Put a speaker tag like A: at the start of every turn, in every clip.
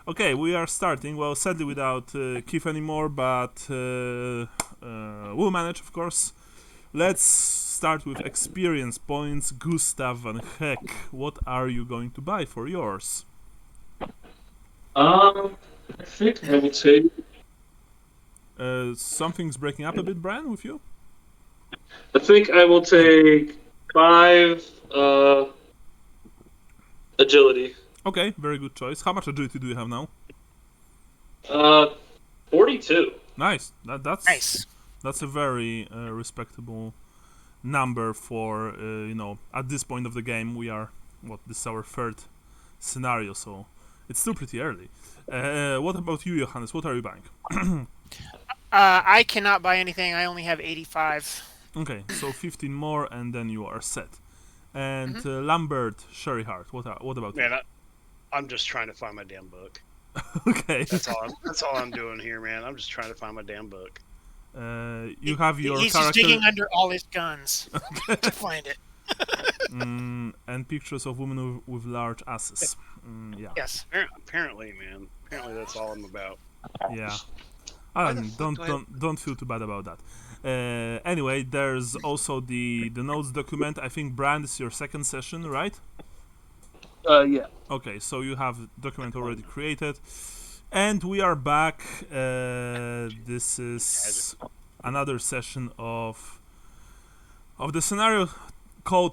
A: Okay, we are starting. Well, sadly without Keith anymore, but we'll manage, of course. Let's start with experience points. Gustav and Heck, what are you going to buy for yours?
B: I think I will take.
A: Something's breaking up a bit, Brian, with you?
B: I think I will take 5 agility.
A: Okay, very good choice. How much agility do you have now?
B: 42.
A: Nice. That's
C: Nice.
A: That's a very respectable number for at this point of the game. We are this is our third scenario, so it's still pretty early. What about you, Johannes? What are you buying?
C: I cannot buy anything. I only have 85.
A: Okay, so 15 more, and then you are set. And Lambert, Sherry Hart, what about
D: Man, I'm just trying to find my damn book.
A: you? Okay.
D: That's all I'm doing here, man. I'm just trying to find my damn book.
A: You have your
C: He's
A: character...
C: just digging under all his guns to find it.
A: And pictures of women with large asses. Yeah.
C: Yes.
D: Apparently, man. Apparently, that's all I'm about.
A: Yeah.
D: Why the fuck
A: Don't feel too bad about that. Anyway, there's also the notes document. I think Brand is your second session, right?
B: Yeah.
A: Okay, so you have document already created, and we are back. This is another session of the scenario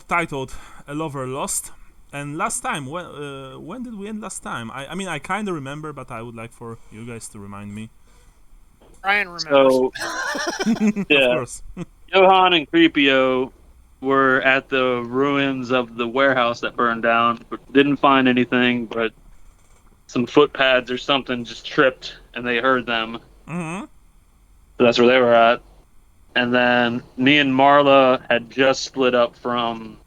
A: titled "A Lover Lost." And last time, when did we end last time? I mean, I kind of remember, but I would like for you guys to remind me.
C: Ryan remembers.
B: So,
A: Of
B: yeah,
A: course.
B: Johan and Creepio were at the ruins of the warehouse that burned down, but didn't find anything, but some footpads or something just tripped, and they heard them.
A: Mm-hmm.
B: So that's where they were at. And then me and Marla had just split up from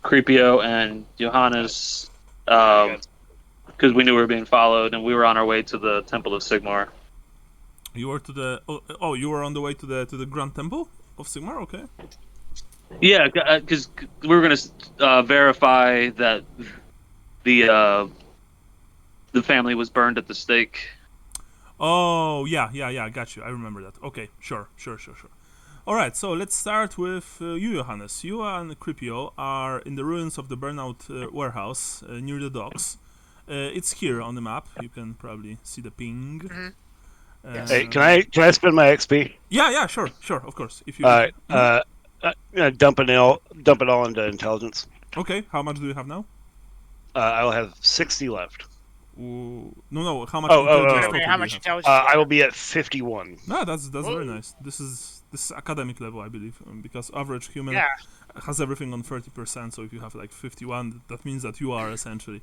B: Creepio and Johannes because we knew we were being followed, and we were on our way to the Temple of Sigmar.
A: You were to the you were on the way to the Grand Temple of Sigmar. Okay.
B: Yeah, because we were going to verify that the family was burned at the stake.
A: Oh, yeah, got you. I remember that. Okay, sure. All right, so let's start with you, Johannes. You and Creepio are in the ruins of the burnout warehouse near the docks. It's here on the map. You can probably see the ping.
C: Mm-hmm.
D: Hey, can I spend my XP?
A: Yeah, sure, of course. If you
D: All right. Dump it all into intelligence.
A: Okay, how much do you have now?
D: I will have 60 left.
A: No. How much?
D: Oh,
A: intelligence
D: oh,
A: total
C: How
A: do you
C: much
A: have?
C: intelligence?
D: I will be at 51.
A: No, that's very nice. This is academic level, I believe, because average human
C: Yeah.
A: has everything on 30%. So if you have like 51, that means that you are essentially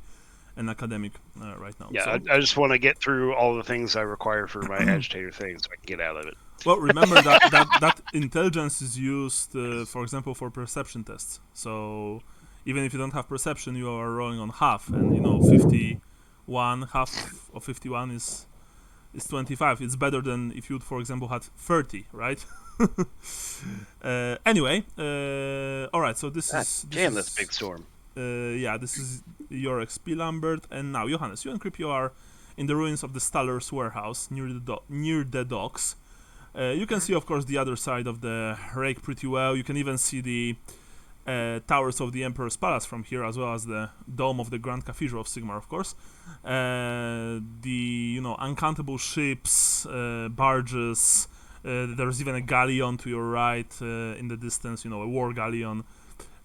A: an academic right now.
D: Yeah,
A: So,
D: I just want to get through all the things I require for my agitator thing so I can get out of it.
A: well, remember that intelligence is used, for example, for perception tests. So even if you don't have perception, you are rolling on half, and 51, half of 51 is 25. It's better than if you, for example, had 30, right? Anyway, all right. So this is
D: This big storm.
A: yeah, this is your XP, Lambert, and now Johannes. You and Creepio are in the ruins of the Staller's warehouse near the docks. You can see, of course, the other side of the rake pretty well. You can even see the towers of the Emperor's Palace from here, as well as the dome of the Grand Cathedral of Sigmar, of course. The uncountable ships, barges. There's even a galleon to your right in the distance. A war galleon.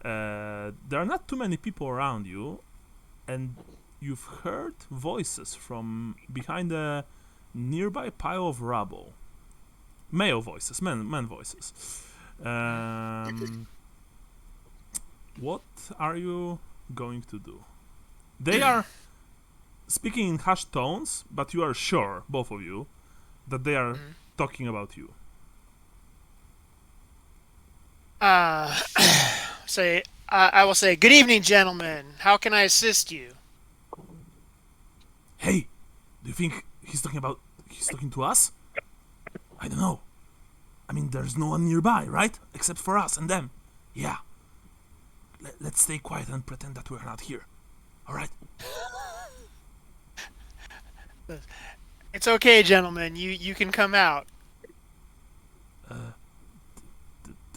A: There are not too many people around you, and you've heard voices from behind a nearby pile of rubble. Male voices, men voices. What are you going to do? They are speaking in hushed tones, but you are sure, both of you, that they are talking about you.
C: I will say, good evening, gentlemen. How can I assist you?
A: Hey, do you think he's talking to us? I don't know. I mean, there's no one nearby, right? Except for us and them. Yeah. Let's stay quiet and pretend that we're not here. All right?
C: It's okay, gentlemen. You can come out.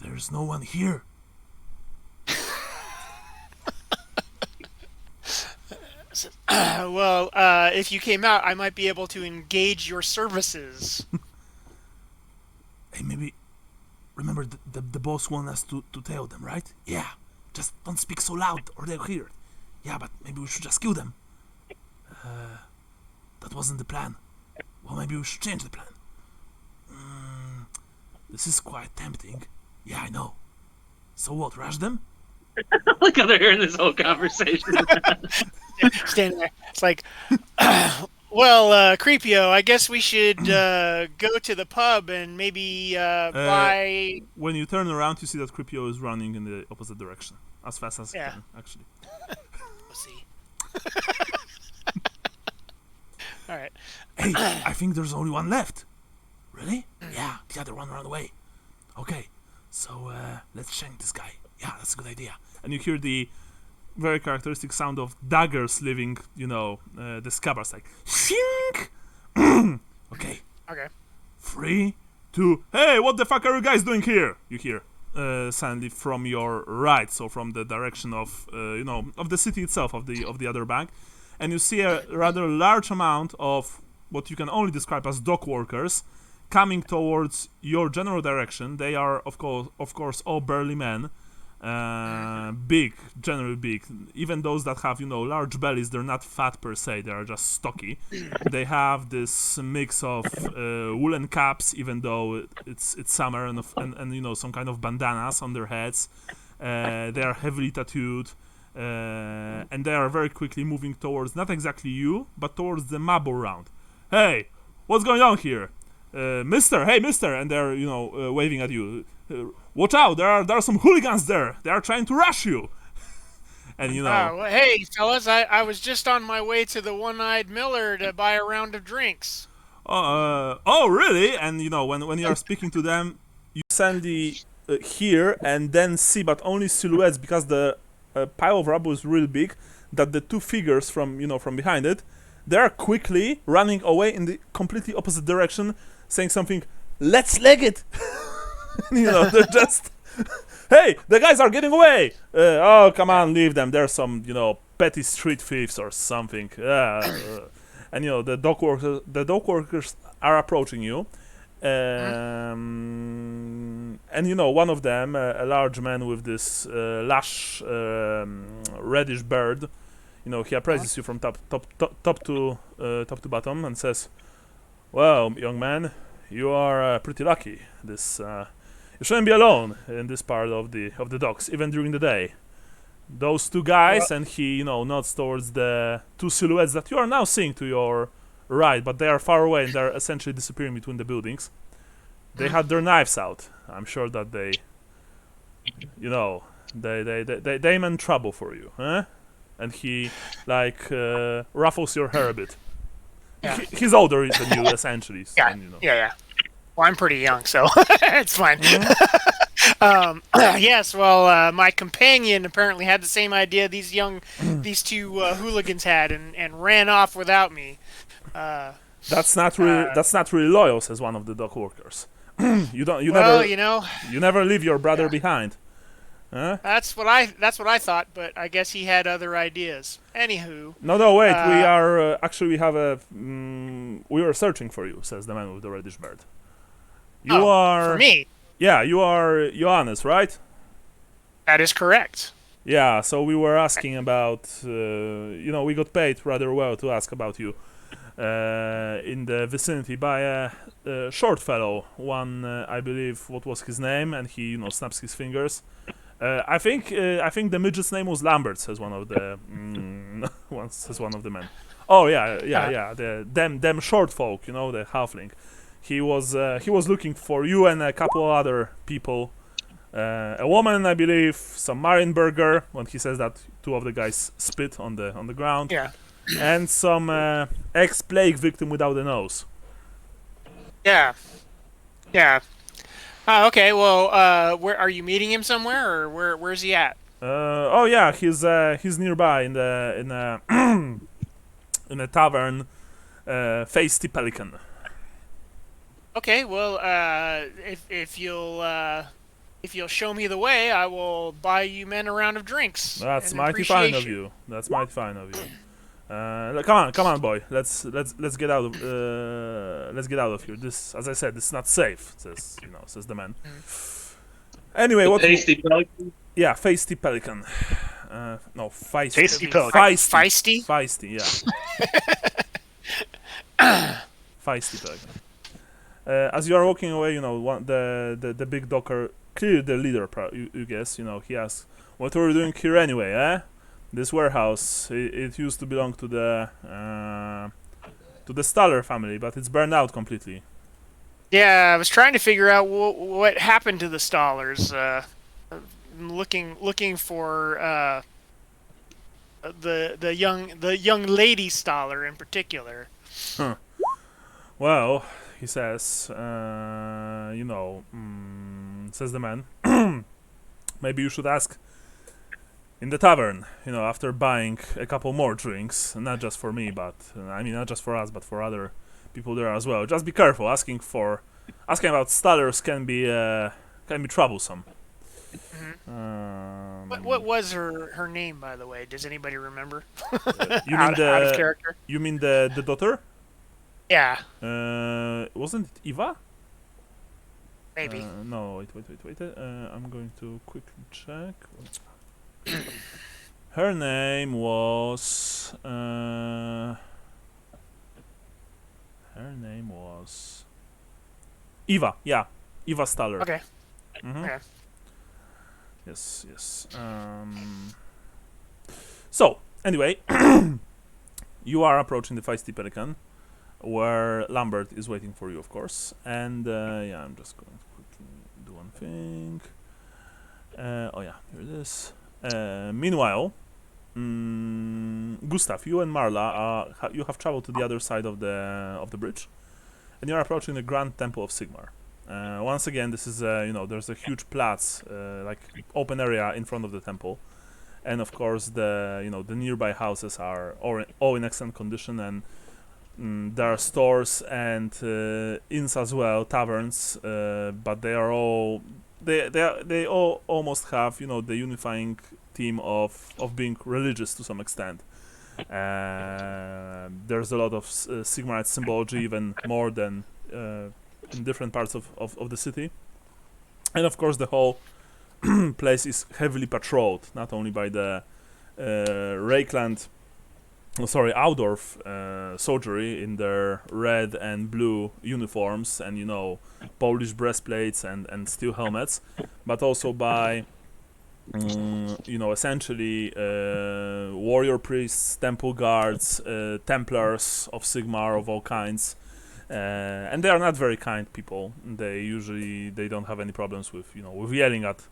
A: There's no one here.
C: Well, if you came out, I might be able to engage your services.
A: Hey, maybe remember the boss want us to tell them, right? Yeah. Just don't speak so loud or they'll hear it. Yeah, but maybe we should just kill them. That wasn't the plan. Well, maybe we should change the plan. This is quite tempting. Yeah, I know. So what, rush them?
B: Look how they're hearing this whole conversation.
C: Standing there. It's like, well, Creepio, I guess we should go to the pub and maybe buy...
A: When you turn around, you see that Creepio is running in the opposite direction. As fast as he
C: Yeah.
A: can, actually.
C: Pussy. All right.
A: Hey, I think there's only one left. Really? Yeah, the other one ran away. Okay, so let's shank this guy. Yeah, that's a good idea. And you hear the very characteristic sound of daggers leaving, the scabbards, like shink. Okay.
C: Okay.
A: 3, 2. Hey, what the fuck are you guys doing here? You hear suddenly from your right, so from the direction of of the city itself, of the other bank, and you see a rather large amount of what you can only describe as dock workers coming towards your general direction. They are of course all burly men, big, generally big. Even those that have large bellies, they're not fat per se, they are just stocky. They have this mix of woolen caps, even though it's summer, and some kind of bandanas on their heads. They are heavily tattooed, and they are very quickly moving towards, not exactly you, but towards the Mabur round. Hey, what's going on here? Mister, hey mister, and they're waving at you. Watch out, there are some hooligans there. They are trying to rush you. And
C: Well, hey, fellas, I was just on my way to the One-Eyed Miller to buy a round of drinks.
A: Oh really? And when you are speaking to them, you suddenly hear and then see, but only silhouettes, because the pile of rubble is really big, that the two figures from behind it, they are quickly running away in the completely opposite direction, saying something, let's leg it. They're just, hey, the guys are getting away. Oh, come on, leave them. There's some, petty street thieves or something. And the dock workers are approaching you. And one of them, a large man with this lush reddish beard, he appraises you from top to bottom and says, "Well, young man, you are pretty lucky. You shouldn't be alone in this part of the docks, even during the day. Those two guys," and he nods towards the two silhouettes that you are now seeing to your right, but they are far away and they're essentially disappearing between the buildings. They had their knives out. I'm sure that they meant trouble for you, huh? And he ruffles your hair a bit.
C: Yeah.
A: He's older than you, essentially. So,
C: Yeah, yeah. Well, I'm pretty young, so it's fine. Yes, well, my companion apparently had the same idea these two hooligans had, and ran off without me.
A: That's not really loyal, says one of the dock workers. You never leave your brother behind. Huh?
C: That's what I thought, but I guess he had other ideas. Anywho.
A: No, wait. We are actually we were searching for you, says the man with the reddish beard. You are
C: for me.
A: Yeah, you are Johannes, right?
C: That is correct.
A: Yeah. So we were asking about. We got paid rather well to ask about you. In the vicinity by a short fellow. One, I believe, what was his name, and he snaps his fingers. I think the midget's name was Lambert, says one of the says one of the men. Oh yeah. Them short folk, the halfling. He was looking for you and a couple other people. A woman, I believe, some Marienberger. When he says that, two of the guys spit on the ground.
C: Yeah.
A: And some ex-plague victim without a nose.
C: Yeah. Okay. Well, where are you meeting him somewhere, or where's he at?
A: He's nearby in a in a tavern Face the pelican.
C: Okay, well, if you'll show me the way, I will buy you men a round of drinks.
A: That's
C: in
A: mighty fine of
C: appreciation.
A: you. That's mighty fine of you. Come on, boy. Let's get out of here. This, as I said, this is not safe. Says the man. Anyway,
B: The
A: what?
B: pasty pelican.
A: Yeah, feisty pelican. No, feisty.
D: Tasty pelican.
C: Feisty?
A: Feisty, yeah. Feisty pelican. As you are walking away, the big docker, clearly the leader, you guess, he asks, "What are you doing here anyway, eh? This warehouse, it used to belong to the Staller family, but it's burned out completely."
C: Yeah, I was trying to figure out what happened to the Stallers. Looking for the young lady Staller in particular.
A: Huh. Well, he says, says the man, maybe you should ask in the tavern, after buying a couple more drinks, not just for me, but, not just for us, but for other people there as well. Just be careful, asking about Stallers can be troublesome.
C: Mm-hmm. What was her name, by the way? Does anybody remember?
A: You
C: out of character?
A: You mean the daughter?
C: Yeah.
A: Wasn't it Eva?
C: Maybe.
A: No, wait. I'm going to quickly check. Her name was. Eva. Yeah, Eva Staller.
C: Okay.
A: Mm-hmm.
C: Okay.
A: Yes. So anyway, you are approaching the feisty pelican, where Lambert is waiting for you, of course. And I'm just going to quickly do one thing. Here it is. Meanwhile, Gustav, you and Marla, you have traveled to the other side of the bridge, and you are approaching the Grand Temple of Sigmar. Once again, this is there's a huge plaza, like open area in front of the temple, and of course the nearby houses are all in excellent condition, and there are stores and inns as well, taverns, but they are all they all almost have the unifying theme of being religious to some extent. There's a lot of Sigmarite symbology, even more than in different parts of the city, and of course the whole place is heavily patrolled, not only by the Outdorf soldiery in their red and blue uniforms and Polish breastplates and steel helmets, but also by essentially warrior priests, temple guards, Templars of Sigmar of all kinds, and they are not very kind people. They don't have any problems with yelling at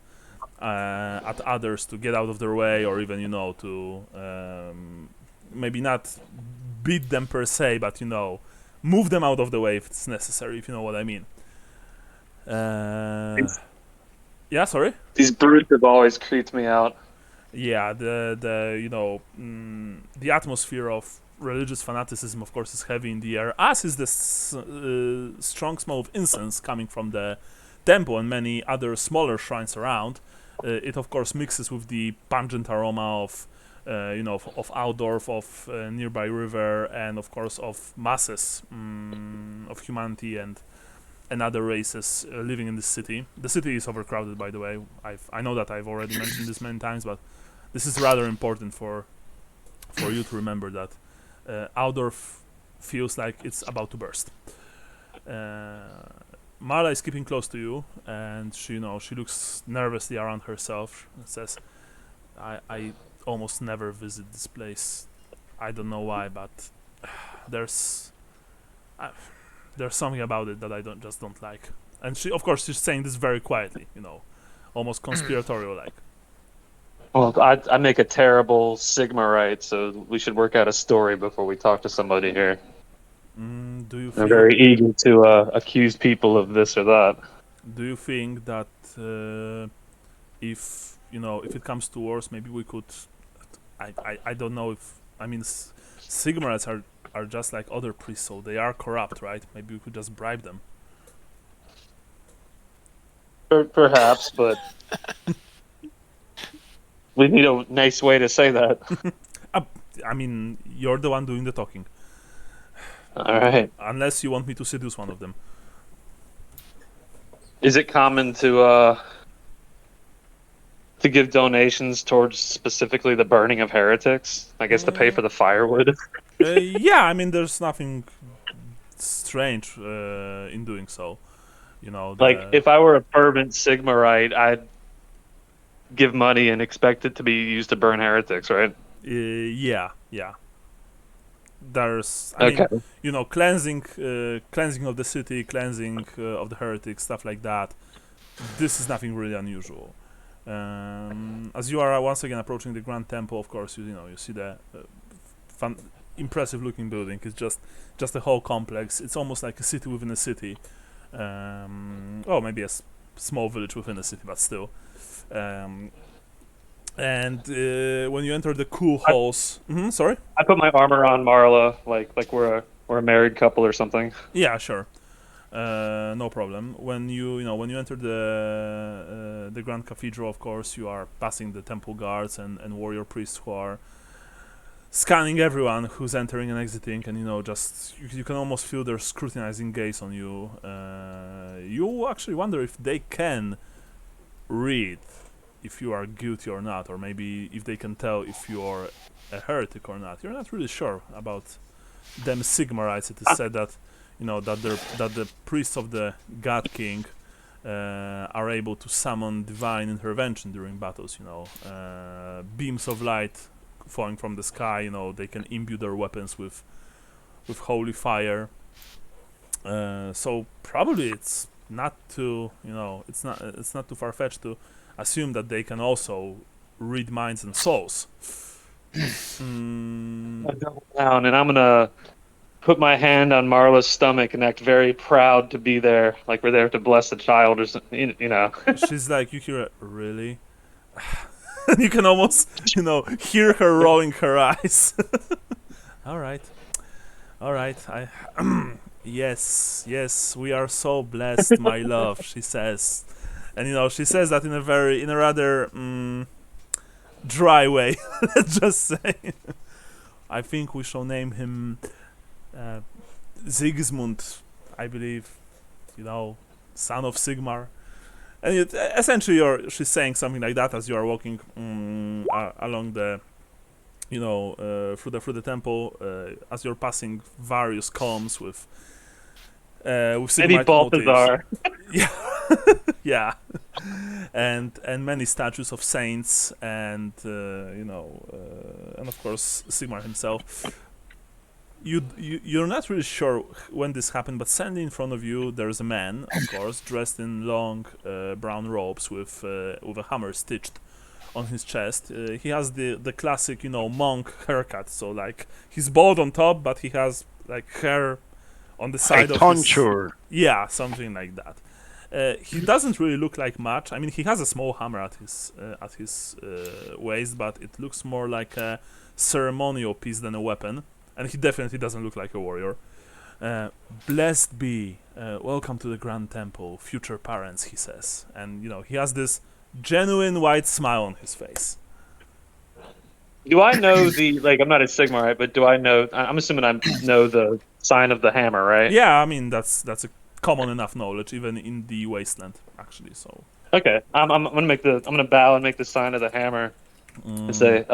A: others to get out of their way, or even to maybe not beat them per se, but move them out of the way if it's necessary, if you know what I mean. Yeah, sorry.
B: These brutes have always creeped me out.
A: Yeah, the atmosphere of religious fanaticism, of course, is heavy in the air, as is the strong smell of incense coming from the temple and many other smaller shrines around. It of course mixes with the pungent aroma of Outdorf, of nearby river, and of course of masses of humanity and other races living in this city. The city is overcrowded, by the way. I know that I've already mentioned this many times, but this is rather important for you to remember that Outdorf feels like it's about to burst. Marla is keeping close to you, and she looks nervously around herself and says, I almost never visit this place. I don't know why, but there's something about it that I just don't like. And she's saying this very quietly, almost conspiratorial like.
B: Well, I make a terrible Sigmarite, so we should work out a story before we talk to somebody here.
A: Do you
B: I'm very eager to accuse people of this or that.
A: Do you think that if it comes to worse, maybe we could? I don't know if Sigmarites are are just like other priests, so they are corrupt, right? Maybe we could just bribe them.
B: Perhaps, but we need a nice way to say that.
A: I mean, you're the one doing the talking.
B: All right.
A: Unless you want me to seduce one of them.
B: Is it common to give donations towards specifically the burning of heretics? I guess to pay for the firewood.
A: Yeah, I mean, there's nothing strange in doing so. You know,
B: Like, if I were a fervent Sigmarite, I'd give money and expect it to be used to burn heretics, right?
A: yeah. There's, I mean, you know, cleansing of the city, cleansing of the heretics, stuff like that. This is nothing really unusual. As you are once again approaching the Grand Temple, of course, you see the impressive-looking building. It's just a whole complex. It's almost like a city within a city. Maybe a small village within a city, but still. And when you enter the cool halls, sorry.
B: I put my armor on Marla, like we're a married couple or something.
A: Yeah, sure. No problem. When you enter the Grand Cathedral, of course, you are passing the temple guards and warrior priests who are scanning everyone who's entering and exiting, and you can almost feel their scrutinizing gaze on you. You actually wonder if they can read if you are guilty or not, or maybe if they can tell if you are a heretic or not. You're not really sure about them Sigmarites. It is said that that the priests of the God King are able to summon divine intervention during battles. Beams of light falling from the sky. They can imbue their weapons with holy fire. So probably it's not too it's not too far-fetched to assume that they can also read minds and souls.
B: I double down, and I'm gonna put my hand on Marla's stomach and act very proud to be there, like we're there to bless the child or something.
A: She's like, you hear it, really? You can almost, hear her rolling her eyes. All right. Yes, we are so blessed, my love, she says. And, she says that in a rather dry way, let's just say. I think we shall name him Sigismund, I believe, son of Sigmar. And essentially, she's saying something like that as you are walking along the, through the temple, as you're passing various columns with Sigmarite
B: maybe Balthazar.
A: Yeah, yeah, and many statues of saints, and and of course Sigmar himself. You're not really sure when this happened, but standing in front of you, there's a man, of course, dressed in long brown robes with a hammer stitched on his chest. He has the classic, monk haircut. So like he's bald on top, but he has like hair on the side of
D: tonsure.
A: Yeah, something like that. He doesn't really look like much. I mean, he has a small hammer at his waist, but it looks more like a ceremonial piece than a weapon. And he definitely doesn't look like a warrior. Blessed be, welcome to the Grand Temple, future parents, he says. And, he has this genuine white smile on his face.
B: Do I know I'm not a Sigmarite, but do I know, I'm assuming I know the sign of the hammer, right?
A: Yeah, I mean, that's a common enough knowledge, even in the wasteland, actually, so.
B: Okay, I'm gonna bow and make the sign of the hammer and say,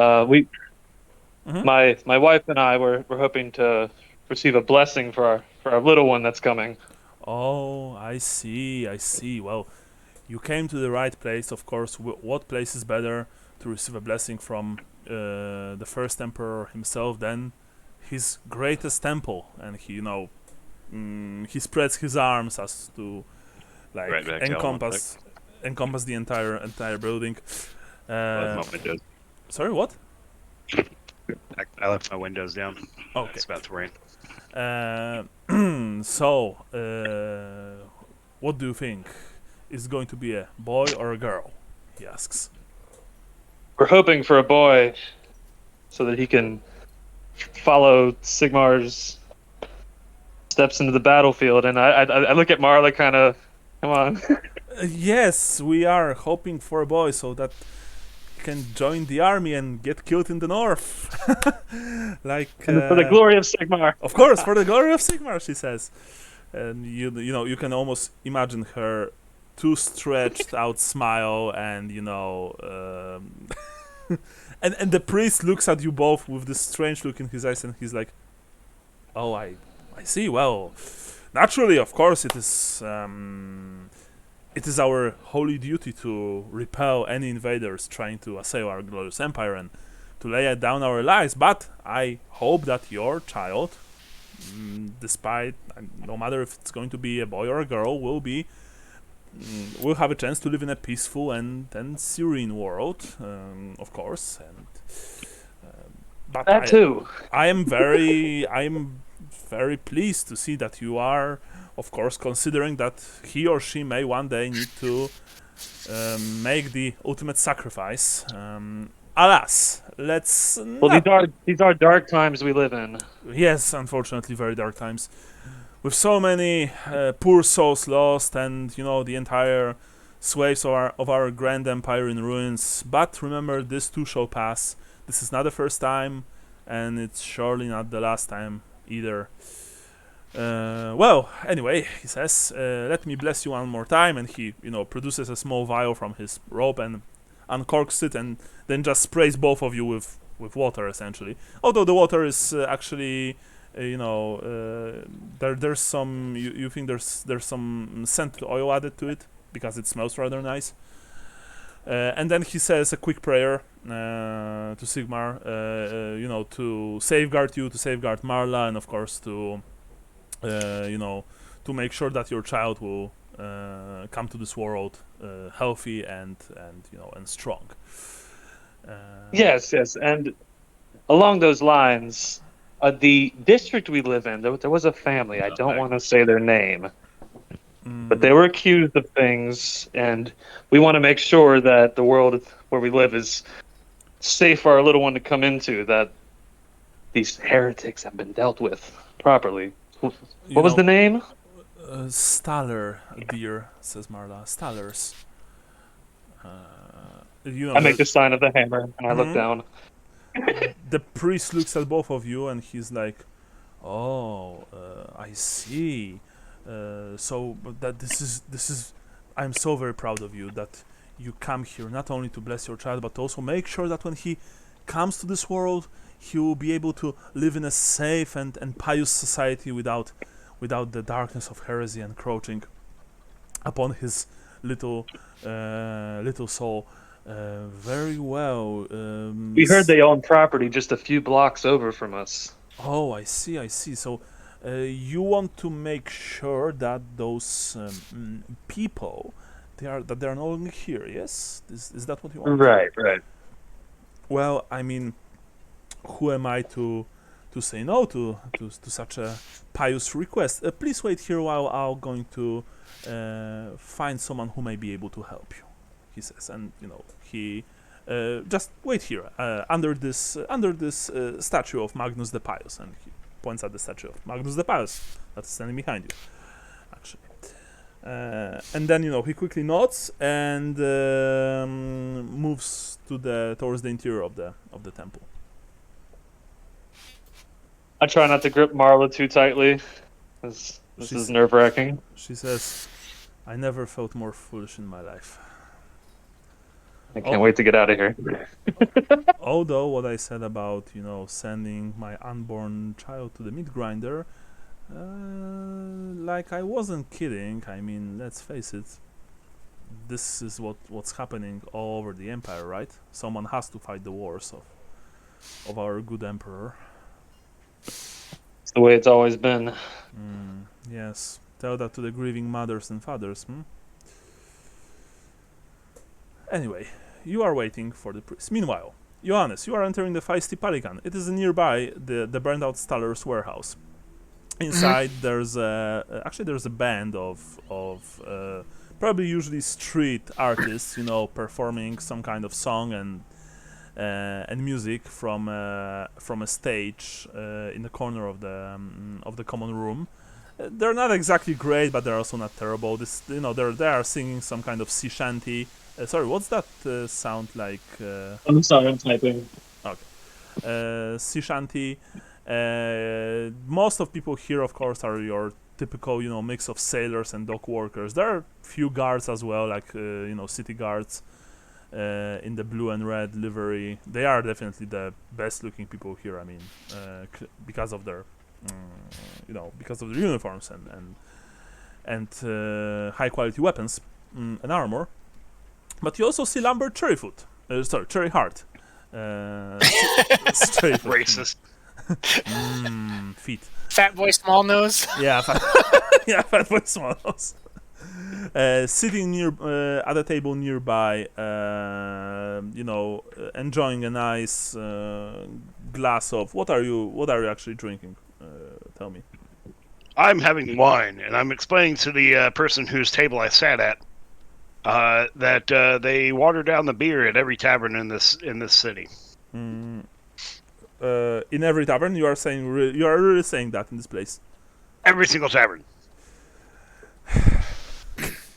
B: my wife and I were hoping to receive a blessing for our little one that's coming.
A: Oh, I see. Well, you came to the right place, of course. What place is better to receive a blessing from the first emperor himself than his greatest temple? And he, he spreads his arms as to like encompass the entire building. Sorry, what?
D: I left my windows down.
A: Okay.
D: It's about to rain.
A: So, what do you think? Is it going to be a boy or a girl? He asks.
B: We're hoping for a boy, so that he can follow Sigmar's steps into the battlefield, and I look at Marla, kind of, come on.
A: Yes, we are hoping for a boy so that he can join the army and get killed in the north. Like
B: For the glory of Sigmar.
A: of course, for the glory of Sigmar, she says. And you know you can almost imagine her too stretched out smile, and and the priest looks at you both with this strange look in his eyes, and he's like, "Oh, I see. Well, naturally, of course, it is our holy duty to repel any invaders trying to assail our glorious empire and to lay down our lives. But I hope that your child, despite no matter if it's going to be a boy or a girl, will have a chance to live in a peaceful and serene world, of course. And but
B: That too.
A: I am very pleased to see that you are, of course, considering that he or she may one day need to make the ultimate sacrifice. Alas, let's
B: Well,
A: not.
B: these are dark times we live in.
A: Yes, unfortunately, very dark times. With so many poor souls lost, and the entire swathes of our grand empire in ruins. But remember, this too shall pass. This is not the first time, and it's surely not the last time either. Well, anyway, he says, "Let me bless you one more time," and he, produces a small vial from his robe and uncorks it, and then just sprays both of you with water, essentially. Although the water is actually, there's some, you think there's some scented oil added to it because it smells rather nice. And then he says a quick prayer to Sigmar, to safeguard you, to safeguard Marla, and of course to make sure that your child will come to this world healthy and strong.
B: Yes, and along those lines, the district we live in, there was a family. I don't want to say their name, but they were accused of things, and we want to make sure that the world where we live is safe for our little one to come into, that these heretics have been dealt with properly. What was the name?
A: Staller, dear, says Marla. Stallers.
B: I make the sign of the hammer, and I look down.
A: The priest looks at both of you, and he's like, "Oh, I see. So that this is. I'm so very proud of you that you come here not only to bless your child, but also make sure that when he comes to this world, he will be able to live in a safe and pious society without the darkness of heresy encroaching upon his little soul." Very well.
B: We heard they own property just a few blocks over from us.
A: Oh, I see. So, you want to make sure that those people, they are no longer here, yes? Is that what you want?
B: Right.
A: Well, I mean, who am I to say no to such a pious request? Please wait here while I'm going to find someone who may be able to help you, he says, and he just wait here under this statue of Magnus the Pious, and he points at the statue of Magnus the Pious that's standing behind you, actually. And then he quickly nods and moves towards the interior of the temple.
B: I try not to grip Marla too tightly. This is nerve-wracking.
A: She says, "I never felt more foolish in my life."
B: I can't wait to get out of here.
A: Although what I said about sending my unborn child to the meat grinder, like I wasn't kidding. I mean, let's face it, this is what's happening all over the empire, right? Someone has to fight the wars of our good emperor.
B: It's the way it's always been.
A: Yes, tell that to the grieving mothers and fathers. Anyway, you are waiting for the priest. Meanwhile, Johannes, you are entering the feisty Pelican. It is nearby the burned out Staller's warehouse. Inside there's a band of probably usually street artists, performing some kind of song, and and music from a stage in the corner of the common room. They're not exactly great, but they're also not terrible. They are singing some kind of sea shanty. Sorry, what's that sound like?
E: I'm sorry, I'm typing.
A: Sea shanty. Most of people here, of course, are your typical, mix of sailors and dock workers. There are few guards as well, like city guards in the blue and red livery. They are definitely the best-looking people here. I mean, because of their, because of their uniforms and high-quality weapons and armor. But you also see Lambert Cherryheart. Straight
D: Racist.
A: Feet.
C: Fat boy, small nose.
A: Yeah, fat boy, small nose. Sitting at a table nearby, enjoying a nice glass of what are you actually drinking? Tell me.
D: I'm having wine, and I'm explaining to the person whose table I sat at that they water down the beer at every tavern in this city.
A: In every tavern, you are really saying that in this place.
D: Every single tavern.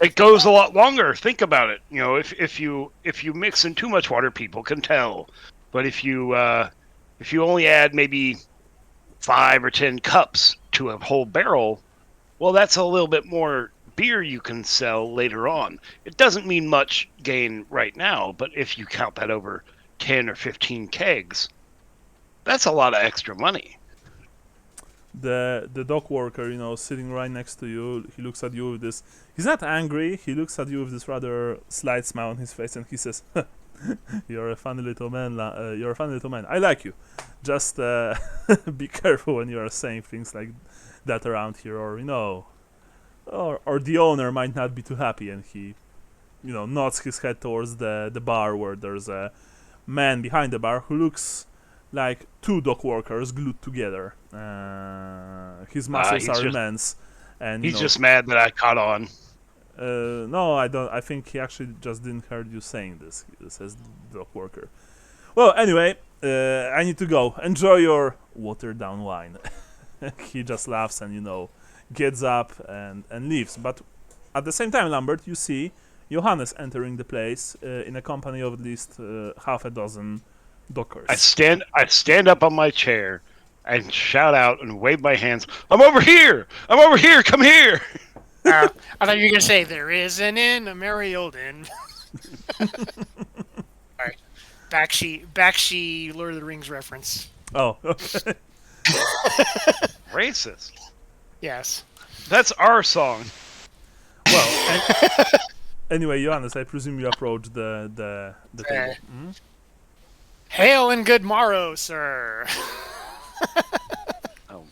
D: It goes a lot longer. Think about it. If you mix in too much water, people can tell. But if you only add maybe 5 or 10 cups to a whole barrel, well, that's a little bit more beer you can sell later on. It doesn't mean much gain right now, but if you count that over 10 or 15 kegs, that's a lot of extra money.
A: The dock worker, sitting right next to you, he looks at you with this. He's not angry. He looks at you with this rather slight smile on his face, and he says, "You're a funny little man. You're a funny little man. I like you. Just be careful when you are saying things like that around here, or the owner might not be too happy." And he, nods his head towards the bar where there's a man behind the bar who looks like 2 dock workers glued together. His muscles are immense, and
D: he's just mad that I caught on.
A: No, I don't. I think he actually just didn't hear you saying this. He says dock worker. Well, anyway, I need to go. Enjoy your watered down wine. He just laughs and gets up and leaves. But at the same time, Lambert, you see Johannes entering the place in a company of at least half a dozen dockers.
D: I stand up on my chair and shout out and wave my hands. I'm over here! I'm over here! Come here!
C: I thought you were gonna say there is an inn, a merry old inn. Alright. Bakshi Lord of the Rings reference.
A: Oh, okay.
D: Racist.
C: Yes.
D: That's our song.
A: Well, anyway, Johannes, I presume you approached the table. Mm-hmm.
C: Hail and good morrow, sir.
D: Oh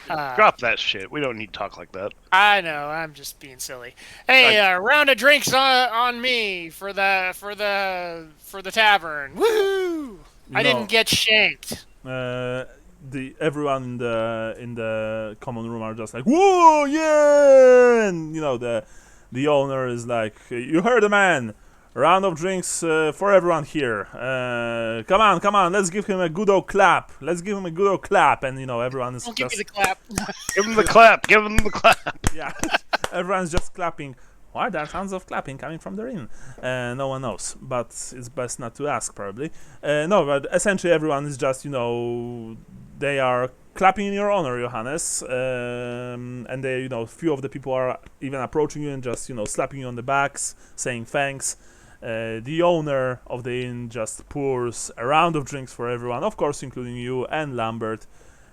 D: man, drop that shit. We don't need to talk like that.
C: I know. I'm just being silly. Hey, round of drinks on me for the tavern. Woohoo! I didn't get shanked.
A: Everyone in the common room are just like, whoa, yeah, and the owner is like, you heard the man. Round of drinks for everyone here. Come on, let's give him a good old clap. And everyone is
C: Don't give me the clap.
D: Give him the clap. Give him the clap.
A: Yeah, everyone's just clapping. Why there are sounds of clapping coming from the inn? No one knows, but it's best not to ask, probably. No, but essentially everyone is just, they are clapping in your honor, Johannes, and they, few of the people are even approaching you and just, slapping you on the backs, saying thanks. The owner of the inn just pours a round of drinks for everyone, of course, including you and Lambert.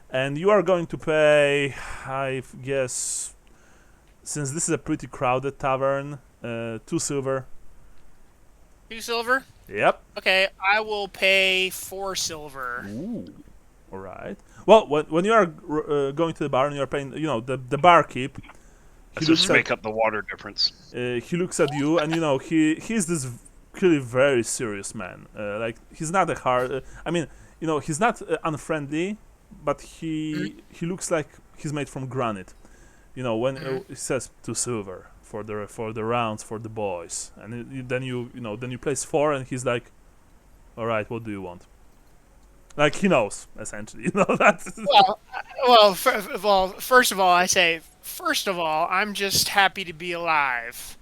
A: And you are going to pay, I guess, since this is a pretty crowded tavern, 2 silver.
C: 2 silver?
A: Yep.
C: Okay, I will pay 4 silver.
A: Ooh. All right. Well, when you are going to the bar and you are paying, the barkeep.
D: Let's just make up the water difference.
A: He looks at you, and he's this clearly very serious man. Like he's not a hard. He's not unfriendly, but he looks like he's made from granite. When he says 2 silver for the rounds for the boys, and then you place 4, and he's like, All right, what do you want? Like he knows, essentially. You know that.
C: First of all, I say, first of all, I'm just happy to be alive.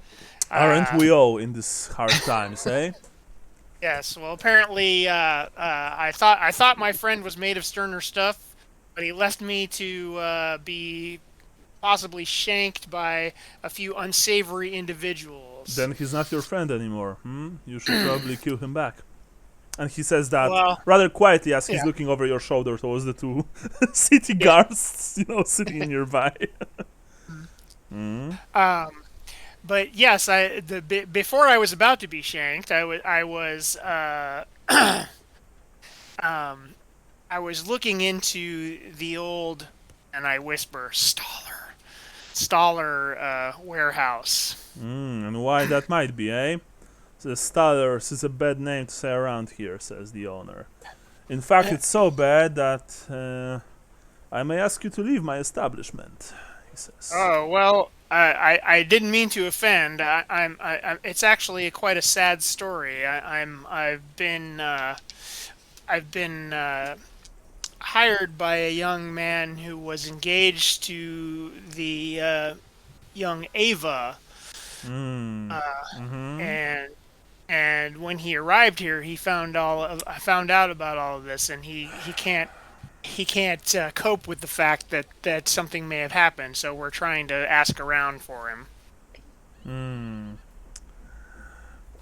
A: Aren't we all in this hard times, eh?
C: Yes. Well, apparently, I thought my friend was made of sterner stuff, but he left me to be possibly shanked by a few unsavory individuals.
A: Then he's not your friend anymore. You should probably kill him back. And he says that
C: Well,
A: rather quietly as he's
C: yeah.
A: looking over your shoulder towards the two city guards, sitting nearby.
C: But yes, before I was about to be shanked, I was looking into the old, and I whisper, Staller warehouse.
A: And why that might be, eh? The Stallers is a bad name to say around here, says the owner. In fact, it's so bad that I may ask you to leave my establishment, he says.
C: Oh well, I didn't mean to offend. It's actually quite a sad story. I've been hired by a young man who was engaged to the young Ava, and when he arrived here, I found out about all of this, and he can't cope with the fact that something may have happened. So we're trying to ask around for him.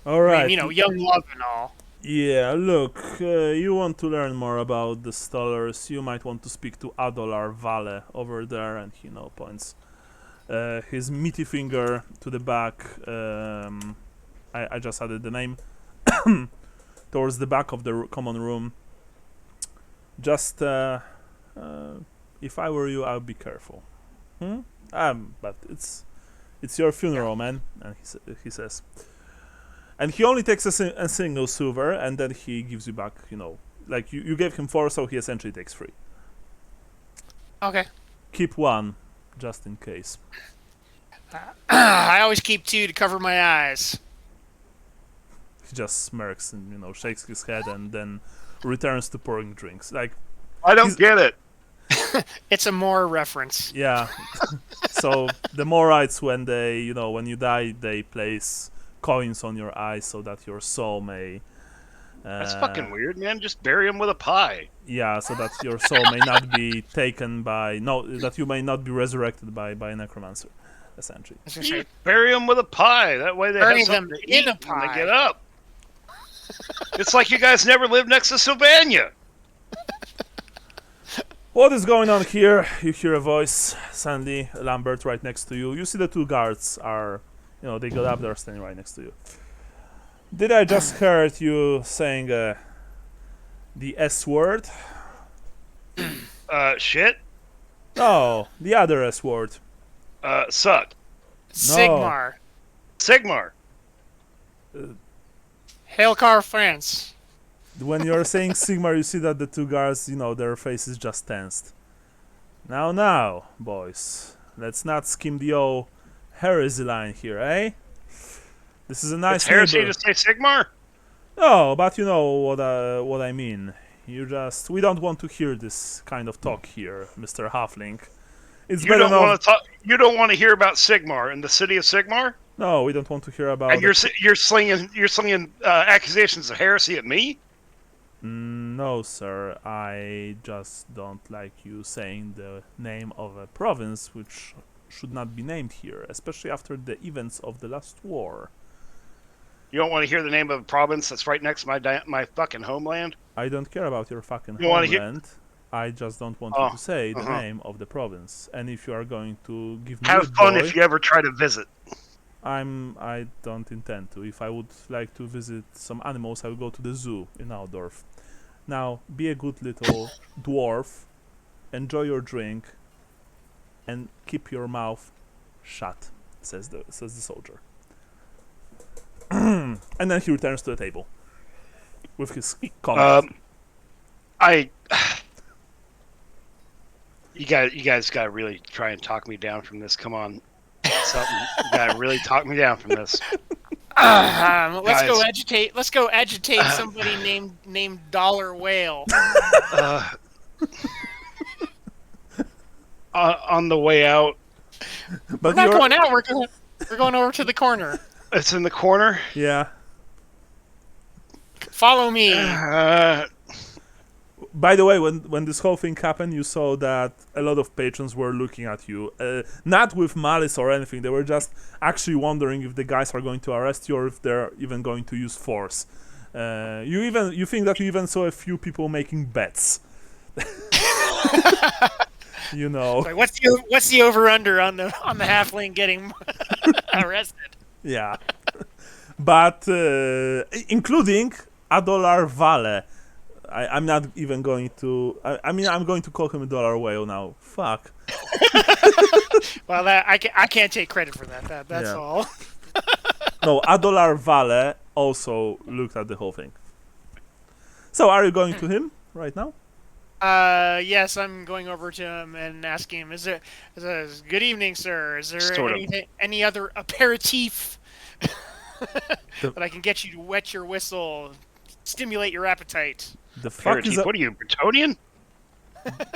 A: All right.
C: I mean, young love and all.
A: Yeah, look, you want to learn more about the Stallers, you might want to speak to Adolar Vale over there, and he points his meaty finger to the back. I just added the name towards the back of the common room. Just if I were you, I would be careful. But it's your funeral, man. And he says, and he only takes a single silver, and then he gives you back. Like you gave him 4, so he essentially takes 3.
C: Okay.
A: Keep 1, just in case.
C: I always keep 2 to cover my eyes.
A: He just smirks and shakes his head, and then returns to pouring drinks. Like,
D: I don't get it.
C: It's a Moore reference.
A: Yeah. So the Morites, when they, when you die, they place coins on your eyes so that your soul may.
D: That's fucking weird, man. Just bury him with a pie.
A: Yeah, so that your soul may not be taken by that you may not be resurrected by a necromancer, essentially.
D: You bury him with a pie. That way they
C: Bury
D: have something
C: them
D: to eat
C: in a
D: when they
C: pie.
D: get up. It's like you guys never lived next to Sylvania.
A: What is going on here? You hear a voice, Sandy, Lambert, right next to you. You see the 2 guards are, they got up, they're standing right next to you. Did I just heard you saying the S word?
D: Shit.
A: No, the other S word.
D: Suck.
C: Sigmar.
D: Sigmar.
C: Hailcar France.
A: When you're saying Sigmar, you see that the 2 guards, their faces just tensed. Now, boys, let's not skim the old heresy line here, eh? This is a nice
D: It's heresy
A: neighbor.
D: to say Sigmar?
A: No, but you know what I mean. We don't want to hear this kind of talk here, Mr. Halfling.
D: You don't want to hear about Sigmar in the city of Sigmar?
A: No, we don't want to hear about.
D: And you're slinging accusations of heresy at me?
A: No, sir. I just don't like you saying the name of a province which should not be named here, especially after the events of the last war.
D: You don't want to hear the name of a province that's right next to my fucking homeland?
A: I don't care about your fucking
D: You wanna
A: homeland. I just don't want you to say the name of the province. And if you are going to give me
D: have fun if you ever try to visit.
A: I don't intend to. If I would like to visit some animals, I would go to the zoo in Aldorf. Now, be a good little dwarf, enjoy your drink, and keep your mouth shut, says the soldier. And then he returns to the table with his comment.
D: You guys gotta really try and talk me down from this. Come on, something. You gotta really talk me down from this.
C: Let's go
D: Guys.
C: agitate. Let's go agitate somebody named Dollar Whale.
D: On the way out,
C: We're
A: But
C: not
A: you're
C: going out. We're going over to the corner.
D: it's in the corner.
A: yeah.
C: Follow me.
A: By the way, when this whole thing happened, you saw that a lot of patrons were looking at you, not with malice or anything. They were just actually wondering if the guys are going to arrest you or if they're even going to use force. You think that you even saw a few people making bets. You know.
C: Like, what's the over under on the halfling getting arrested?
A: Yeah. But including Adolar Vale. I'm not even going to. I mean, I'm going to call him a Dollar Whale now. Fuck.
C: Well, I can't take credit for that. That's
A: Yeah.
C: all.
A: No, Adolar Vale also looked at the whole thing. So, are you going to him right now?
C: Yes, I'm going over to him and asking him, is there good evening, sir. Is there
D: Sort of.
C: any other aperitif that I can get you to wet your whistle, stimulate your appetite?
A: The fuck is
D: What are you, Bretonian?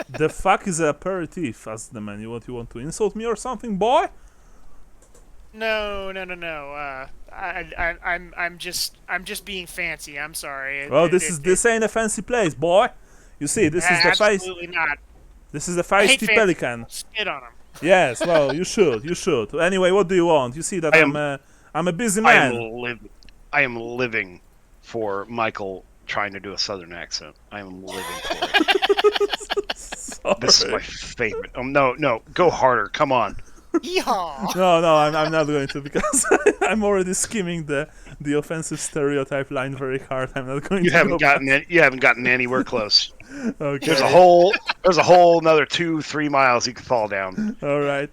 A: the fuck is a aperitif? Asked the man. What you want to insult me or something, boy?
C: No. I'm just being fancy. I'm sorry.
A: Well, this ain't a fancy place, boy. You see, this is the face.
C: Absolutely not.
A: This is the
C: I hate
A: feisty
C: fancy.
A: pelican.
C: Spit on him.
A: Yes, well, you should. Anyway, what do you want? You see that I'm a busy man.
D: I am living for Michael trying to do a southern accent. I am living for it. This is my favorite. No, go harder. Come on.
C: Yeehaw!
A: No, I'm not going to because I'm already skimming the offensive stereotype line very hard. I'm not going
D: You
A: to.
D: haven't gotten anywhere close.
A: Okay.
D: There's a whole another 2-3 miles you can fall down.
A: All right.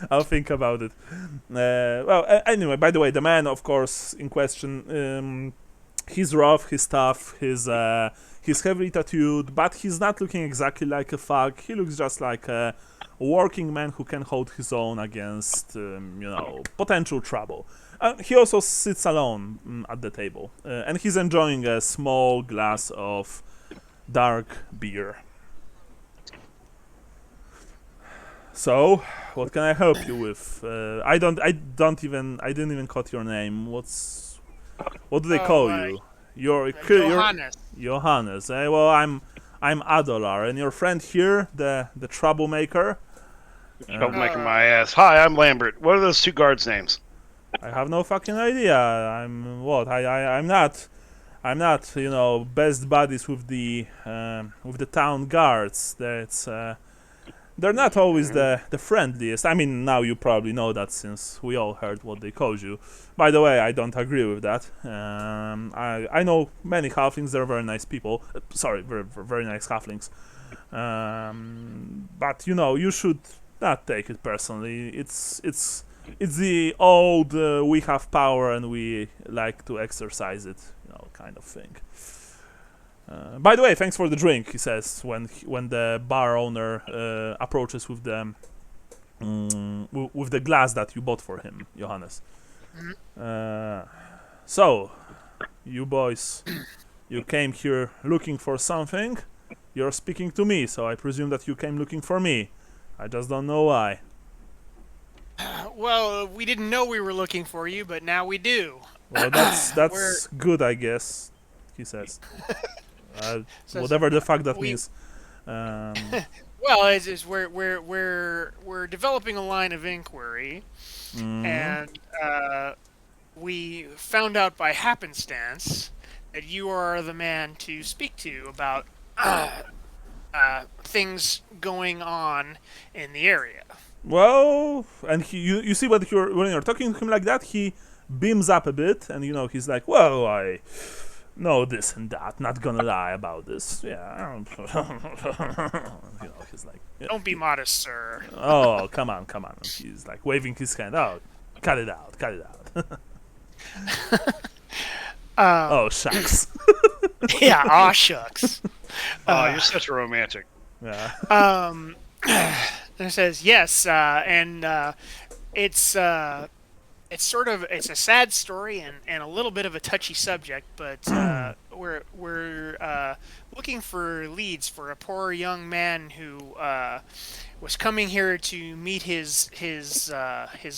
A: I'll think about it. Anyway, by the way, the man, of course, in question, he's rough, he's tough, he's heavily tattooed, but he's not looking exactly like a thug. He looks just like a working man who can hold his own against, potential trouble. He also sits alone at the table, and he's enjoying a small glass of dark beer. So, what can I help you with? I didn't even caught your name. What do they call you? You're
C: Johannes.
A: Johannes. Well, I'm Adolar, and your friend here, the troublemaker.
D: Troublemaker my ass. Hi, I'm Lambert. What are those two guards' names?
A: I have no fucking idea. I'm what? I'm not, best buddies with the town guards. They're not always the friendliest. I mean, now you probably know that since we all heard what they called you. By the way, I don't agree with that. I know many halflings. They're very nice people. Sorry, very, very nice halflings. But you should not take it personally. It's the old we have power and we like to exercise it, kind of thing. By the way, thanks for the drink, he says when the bar owner approaches with the glass that you bought for him, Johannes. So, you boys, you came here looking for something. You're speaking to me, so I presume that you came looking for me. I just don't know why.
C: Well, we didn't know we were looking for you, but now we do.
A: Well, that's good, I guess, he says. Whatever the fuck that means.
C: Well, it's we're developing a line of inquiry, and we found out by happenstance that you are the man to speak to about things going on in the area.
A: Well, and you see when you're talking to him like that, he beams up a bit, and he's like, well, I know this and that, not gonna lie about this. Yeah. He's like,
C: Don't be modest, sir.
A: oh, come on. And he's like waving his hand. Oh, cut it out. Oh, shucks.
C: Yeah, aw shucks.
D: Oh, you're such a romantic.
A: Yeah.
C: And it says yes, and it's it's a sad story and a little bit of a touchy subject, but we're looking for leads for a poor young man who was coming here to meet his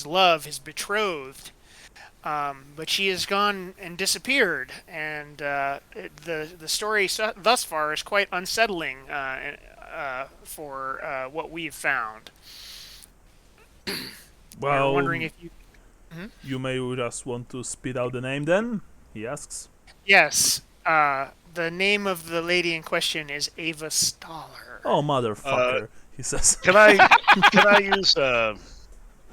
C: love, his betrothed. But she has gone and disappeared, and the story thus far is quite unsettling for what we've found. We're
A: Well,
C: wondering if you.
A: you may just want to spit out the name then, he asks.
C: Yes, the name of the lady in question is Ava Stoller.
A: Oh, motherfucker, he says.
D: Can I use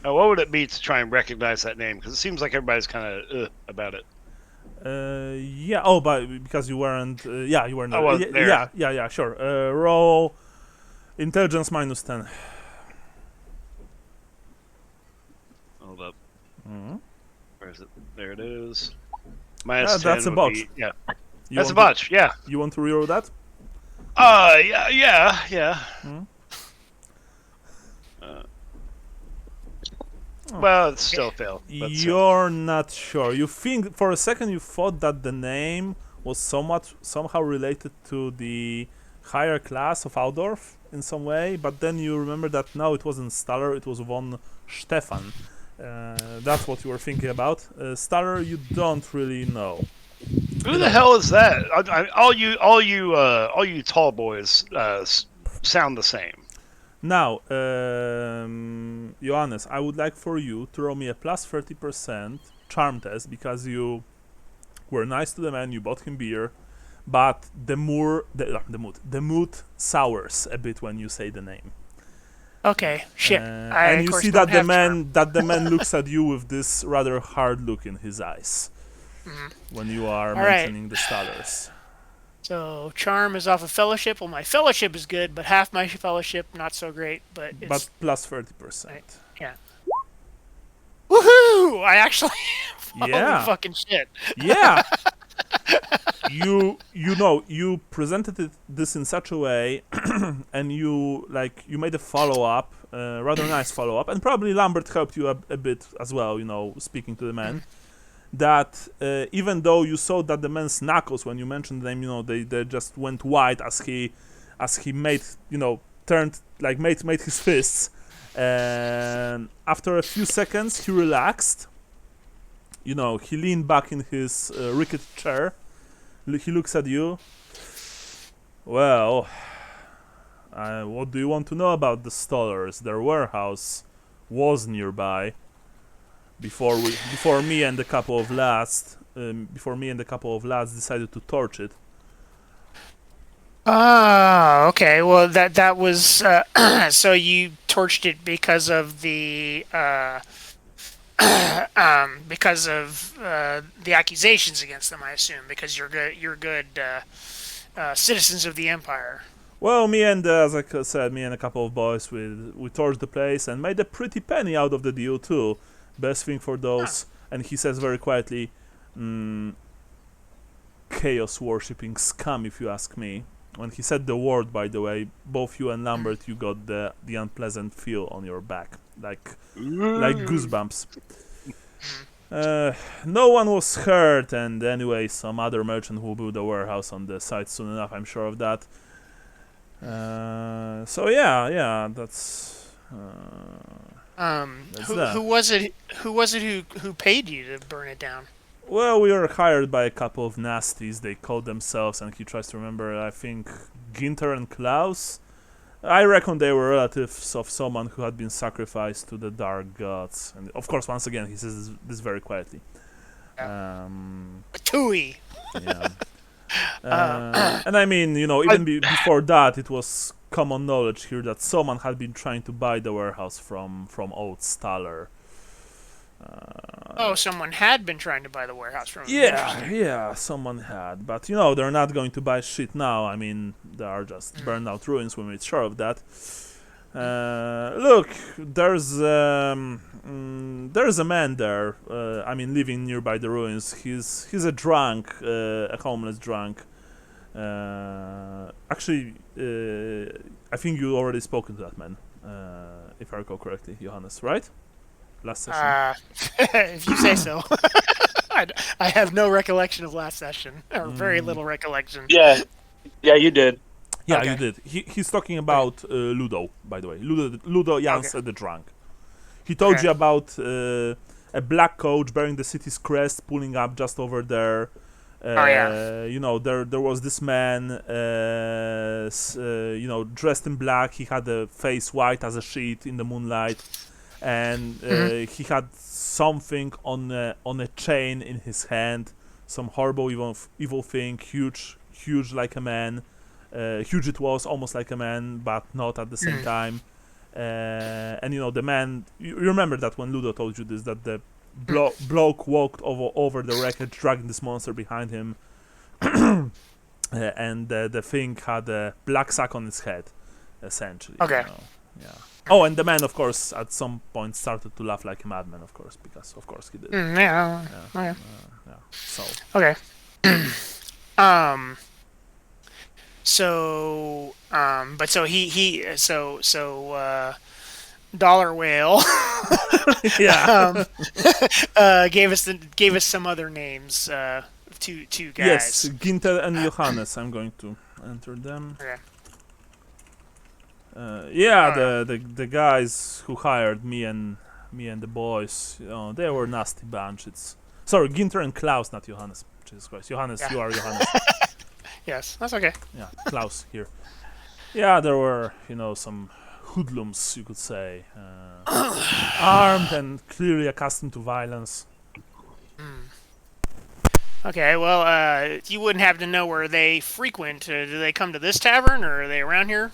D: what would it be to try and recognize that name? Because it seems like everybody's kind of about it.
A: Yeah. Oh, but because you weren't. Yeah, you weren't.
D: I wasn't there.
A: Yeah. Sure. Roll intelligence -10.
D: Hold up.
A: Mhm.
D: Where is it? There it is. -10
A: that's a
D: would
A: botch.
D: be- yeah,
A: You
D: that's a
A: want
D: botch. Yeah.
A: You want to reroll that?
D: Yeah.
A: Hmm?
D: Well, it's still a fail. But still.
A: You're not sure. You think for a second you thought that the name was somehow related to the higher class of Aldorf in some way, but then you remember that no, it wasn't Staller, it was von Stefan. That's what you were thinking about. Staller, you don't really know.
D: Who the hell is that? All you tall boys sound the same.
A: Now, Johannes, I would like for you to roll me a plus 30% charm test because you were nice to the man, you bought him beer, but the mood sours a bit when you say the name.
C: Okay, shit.
A: And you see that the man looks at you with this rather hard look in his eyes when you are mentioning the Stallers.
C: So charm is off of fellowship. Well, my fellowship is good, but half my fellowship not so great. But it's
A: plus 30%.
C: yeah. Woohoo! I actually holy fucking shit.
A: Yeah. you presented this in such a way, and you made a follow up, rather nice follow up, and probably Lambert helped you a bit as well. Speaking to the man. That even though you saw that the man's knuckles when you mentioned them, they just went white as he made made his fists, and after a few seconds he relaxed. He leaned back in his rickety chair. He looks at you. Well, what do you want to know about the Stollers? Their warehouse was nearby. Before me and a couple of lads decided to torch it.
C: Ah, okay. Well, that was so you torched it because of the accusations against them, I assume, because you're good citizens of the Empire.
A: Well, as I said, me and a couple of boys, we torched the place and made a pretty penny out of the deal too. Best thing for those, and he says very quietly, chaos-worshipping scum, if you ask me. When he said the word, by the way, both you and Lambert, you got the unpleasant feel on your back, like goosebumps. No one was hurt, and anyway, some other merchant will build a warehouse on the site soon enough, I'm sure of that. So yeah, that's...
C: Who was it who paid you to burn it down?
A: Well, we were hired by a couple of nasties, they called themselves, and he tries to remember, I think, Ginter and Klaus. I reckon they were relatives of someone who had been sacrificed to the dark gods. And of course, once again, he says this very quietly.
C: Tui.
A: Yeah. And I mean, even before that, it was common knowledge here that someone had been trying to buy the warehouse from old Staller.
C: Someone had been trying to buy the warehouse from him.
A: Yeah, someone had. But, they're not going to buy shit now. I mean, they are just burned out ruins, we made sure of that. Look, there's a man there, living nearby the ruins. He's a drunk, a homeless drunk. Actually, I think you already spoken to that man, if I recall correctly, Johannes, right? last session?
C: If you say so. I have no recollection of last session, or very little recollection.
B: Yeah, you did.
A: Yeah,
C: Okay.
A: you did. He's talking about Ludo, by the way. Ludo Janse the Drunk. He told
C: Okay.
A: you about a black coach bearing the city's crest pulling up just over there. You know, there was this man, you know, dressed in black. He had a face white as a sheet in the moonlight, and he had something on a chain in his hand, some horrible evil thing, huge like a man. Huge it was, almost like a man, but not at the same time. And you know, the man, you remember that when Ludo told you this, that the bloke walked over the wreckage, dragging this monster behind him, and the thing had a black sack on its head, essentially.
C: Okay.
A: You know? Yeah. Oh, and the man, of course, at some point started to laugh like a madman, of course, because of course he did.
C: Yeah. Okay.
A: Yeah. So.
C: Okay. So, but so Dollar Whale
A: Yeah.
C: gave us some other names. Two guys.
A: Yes, Ginter and Johannes. I'm going to enter them.
C: Okay.
A: The guys who hired me and the boys, you know, they were nasty bunch. Sorry, Ginter and Klaus, not Johannes. Jesus Christ, Johannes,
C: Yeah.
A: you are Johannes.
C: Yes, that's okay.
A: Yeah, Klaus here. Yeah, there were, you know, some hoodlums, you could say, armed and clearly accustomed to violence.
C: Okay, well, you wouldn't have to know where they frequent. Do they come to this tavern, or are they around here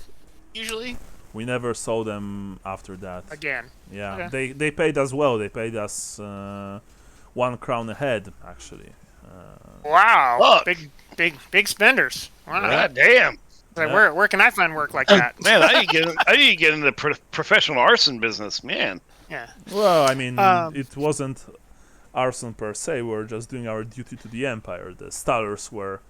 C: usually?
A: We never saw them after that.
C: Again.
A: Yeah,
C: Okay.
A: they paid us well. They paid us 1 crown a head, actually.
C: Wow.
D: Look.
C: Big spenders. Wow.
D: God damn.
C: Like, where can I find work like that?
D: Man, I need to get into the professional arson business, man.
C: Yeah.
A: Well, I mean, it wasn't arson per se. We were just doing our duty to the Empire. The Stallers were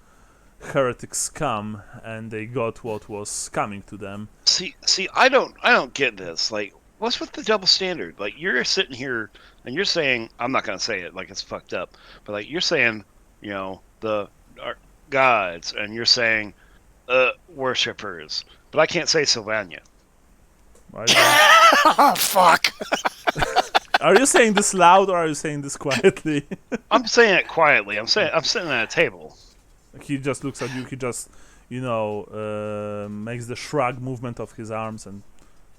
A: heretic scum, and they got what was coming to them.
D: See, I don't get this. Like, what's with the double standard? Like, you're sitting here and you're saying, I'm not gonna say it like it's fucked up, but like you're saying, you know, the gods, and you're saying worshippers, but I can't say Sylvania.
C: Oh, fuck.
A: Are you saying this loud or are you saying this quietly?
D: I'm saying it quietly. I'm sitting at a table.
A: He just looks at you. He just, you know, makes the shrug movement of his arms, and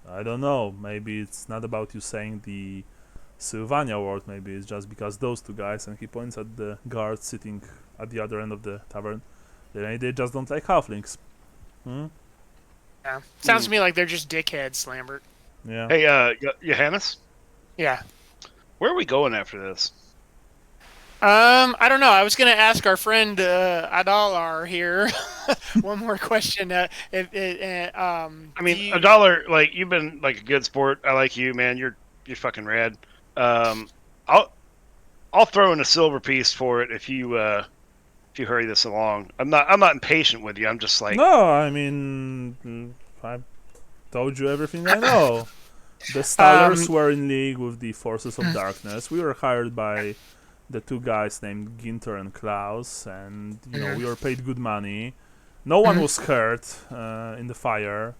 A: I don't know. Maybe it's not about you saying the Sylvania word. Maybe it's just because those two guys, and he points at the guards sitting at the other end of the tavern. They just don't like halflings.
C: Yeah. Sounds to me like they're just dickheads, Lambert.
A: Yeah.
D: Hey, Johannes,
C: Yeah.
D: where are we going after this?
C: I don't know. I was gonna ask our friend Adalar here one more question.
D: I mean,
C: do you-
D: $1. Like, you've been like a good sport. I like you, man. You're fucking rad. I'll throw in a silver piece for it if you hurry this along. I'm not impatient with you. I'm just like,
A: No, I mean, I told you everything I know. The Stallers were in league with the forces of darkness. We were hired by the two guys named Ginter and Klaus, and you know, we were paid good money. No one was hurt in the fire,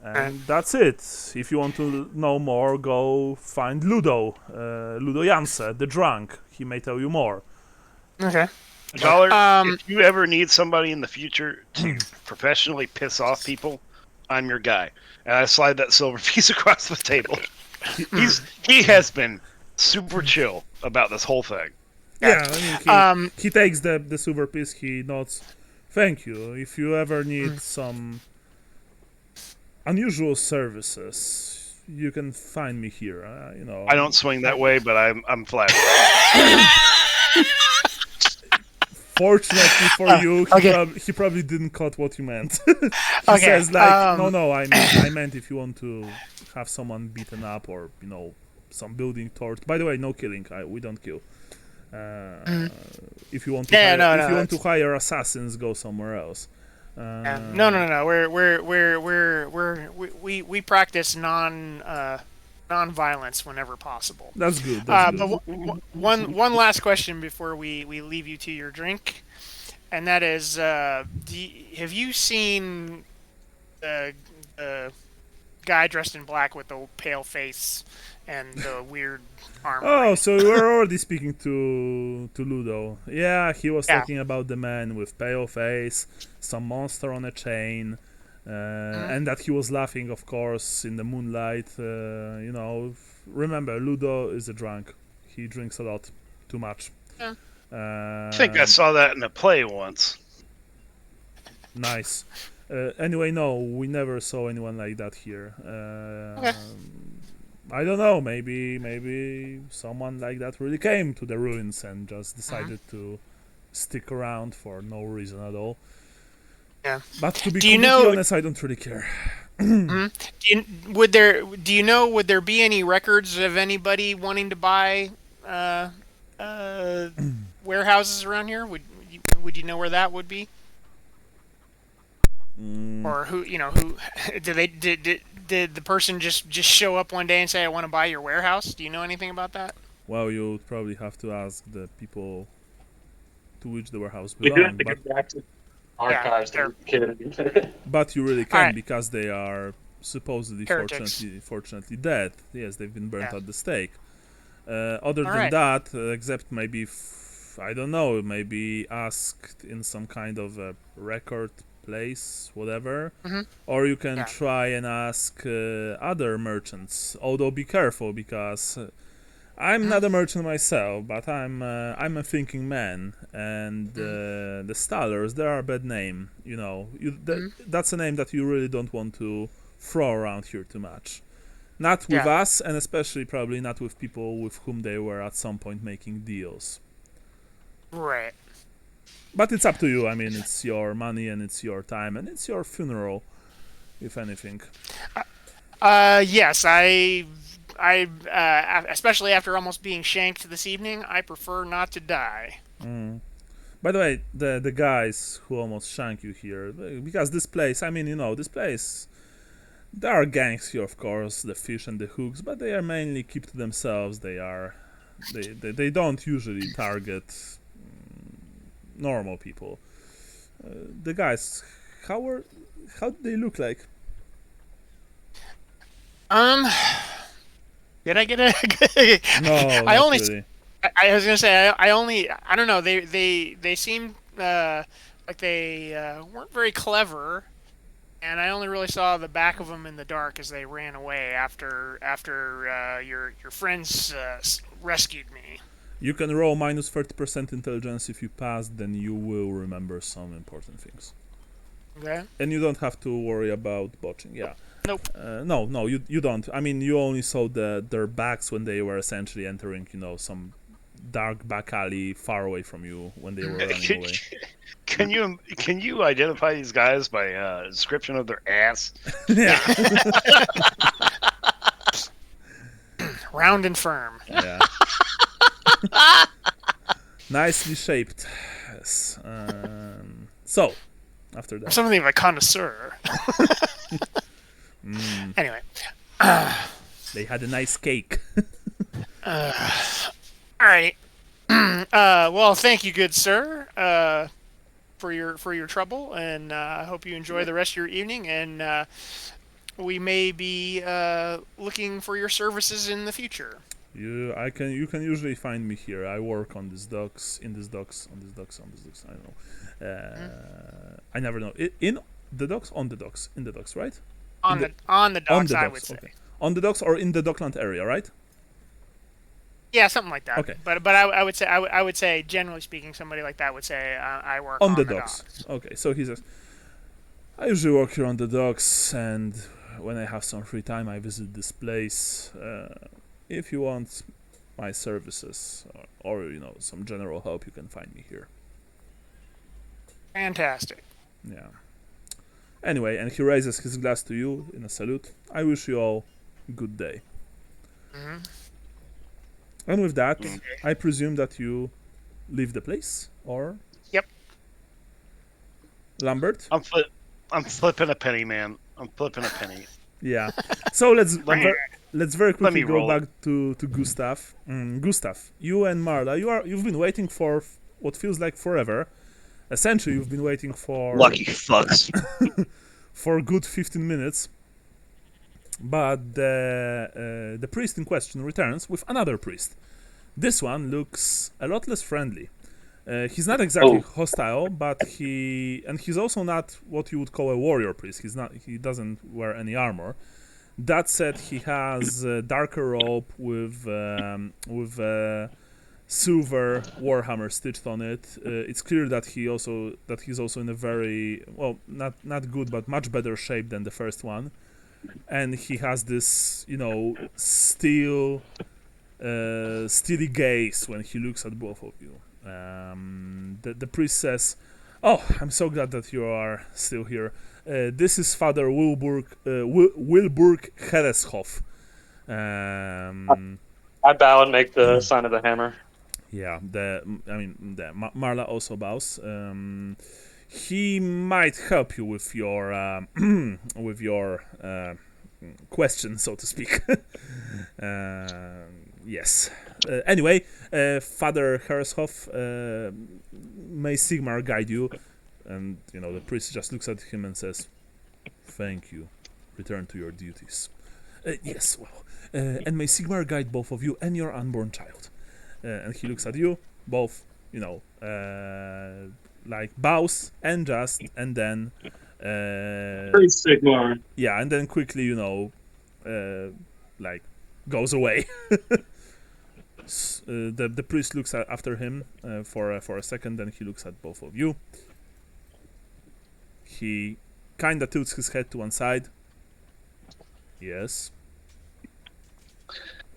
A: and that's it. If you want to know more, go find Ludo Janse, the drunk. He may tell you more.
C: Okay.
D: $1. If you ever need somebody in the future to professionally piss off people, I'm your guy. And I slide that silver piece across the table. He has been super chill about this whole thing.
A: Yeah, I mean, he takes the silver piece, he nods. Thank you. If you ever need some unusual services, you can find me here. You know,
D: I don't swing that way, but I'm flattered.
A: Fortunately for you, he probably didn't caught what you meant. He says like, no, I meant if you want to have someone beaten up or, you know, some building torched. By the way, no killing. We don't kill. If you want to hire assassins, go somewhere else.
C: No. We practice non non-violence whenever possible.
A: That's good. That's
C: But
A: good.
C: one last question before we leave you to your drink, and that is, have you seen the guy dressed in black with the pale face and the weird armor?
A: Oh, so you were already speaking to Ludo. Yeah, he was
C: Yeah.
A: talking about the man with pale face, some monster on a chain, and that he was laughing, of course, in the moonlight. Remember, Ludo is a drunk. He drinks a lot, too much.
C: Yeah.
D: I think I saw that in a play once.
A: Nice. Anyway, no, we never saw anyone like that here.
C: Okay.
A: I don't know. Maybe someone like that really came to the ruins and just decided to stick around for no reason at all.
C: Yeah.
A: But to be
C: Do you
A: completely
C: know-
A: honest, I don't really care.
C: Would there be any records of anybody wanting to buy warehouses around here? Would you know where that would be? Or who did the person just show up one day and say, I want to buy your warehouse? Do you know anything about that?
A: Well, you would probably have to ask the people to which the warehouse
E: We do
A: belongs.
E: have to
A: But,
E: go back to archives
C: they're-
E: to kidding.
A: but you really can
C: Alright.
A: because they are supposedly,
C: Heretics.
A: fortunately dead. Yes, they've been burnt
C: Yeah.
A: at the stake. Other than
C: Alright.
A: that, except maybe, I don't know, maybe asked in some kind of a record place, whatever. Or you can
C: Yeah.
A: try and ask other merchants. Although be careful because I'm not a merchant myself, but I'm a thinking man, and the Stallers, they are a bad name. That's a name that you really don't want to throw around here too much. Not with
C: Yeah.
A: us, and especially probably not with people with whom they were at some point making deals.
C: Right.
A: But it's up to you. I mean, it's your money and it's your time and it's your funeral, if anything.
C: Yes, I especially after almost being shanked this evening, I prefer not to die.
A: By the way, the guys who almost shanked you here, because this place, this place, there are gangs here, of course, the fish and the hooks, but they are mainly keep to themselves. They don't usually target normal people. The guys, how do they look like?
C: Did I get a?
A: No,
C: I
A: not
C: only.
A: really.
C: I was gonna say I don't know. They seemed like they weren't very clever, and I only really saw the back of them in the dark as they ran away after your friends rescued me.
A: You can roll minus 30% intelligence. If you pass, then you will remember some important things.
C: Okay.
A: And you don't have to worry about botching. Yeah.
C: Nope.
A: No, you don't. I mean, you only saw their backs when they were essentially entering, some dark back alley far away from you when they were running away.
D: Can you identify these guys by description of their ass?
A: Yeah.
C: Round and firm.
A: Yeah. Nicely shaped. Yes. So, after that.
C: Something of a connoisseur. Anyway.
A: They had a nice cake.
C: All right. Well, thank you, good sir, for your trouble, and I hope you enjoy the rest of your evening. And we may be looking for your services in the future.
A: You can usually find me here. I work on these docks, on these docks. I don't know. I never know. In the docks, on the docks, in the docks, right?
C: On the docks,
A: On the
C: I
A: docks,
C: would say.
A: okay. On the docks or in the dockland area, right?
C: Yeah, something like that.
A: Okay.
C: But I would say generally speaking, somebody like that would say I work
A: On the docks. Okay, so he says, I usually work here on the docks, and when I have some free time, I visit this place. If you want my services or some general help, you can find me here.
C: Fantastic.
A: Yeah. Anyway, and he raises his glass to you in a salute. I wish you all good day. And with that, I presume that you leave the place, or?
C: Yep.
A: Lambert?
D: I'm flipping a penny, man. I'm flipping a penny.
A: Yeah. So let's let's very quickly
D: me
A: go
D: roll
A: back to Gustav. Gustav, you and Marla, you've been waiting for what feels like forever. Essentially, you've been waiting for
D: Lucky fucks.
A: for a good 15 minutes. But the priest in question returns with another priest. This one looks a lot less friendly. He's not exactly hostile, but he's also not what you would call a warrior priest. He doesn't wear any armor. That said, he has a darker robe with silver warhammer stitched on it. It's clear that he's also in a very not good but much better shape than the first one. And he has this, steely gaze when he looks at both of you. The priest says, "Oh, I'm so glad that you are still here. This is Father Wilburg Hereshoff."
B: I bow and make the sign of the hammer.
A: Yeah, Marla also bows. He might help you with your question, so to speak. Yes. Anyway, Father Hereshoff, may Sigmar guide you. And the priest just looks at him and says, "Thank you. Return to your duties." Yes, well, and may Sigmar guide both of you and your unborn child. And he looks at you, both, like bows and then
B: Priest Sigmar.
A: yeah, and then quickly, like goes away. The priest looks after him for a second, then he looks at both of you. He kinda tilts his head to one side. Yes.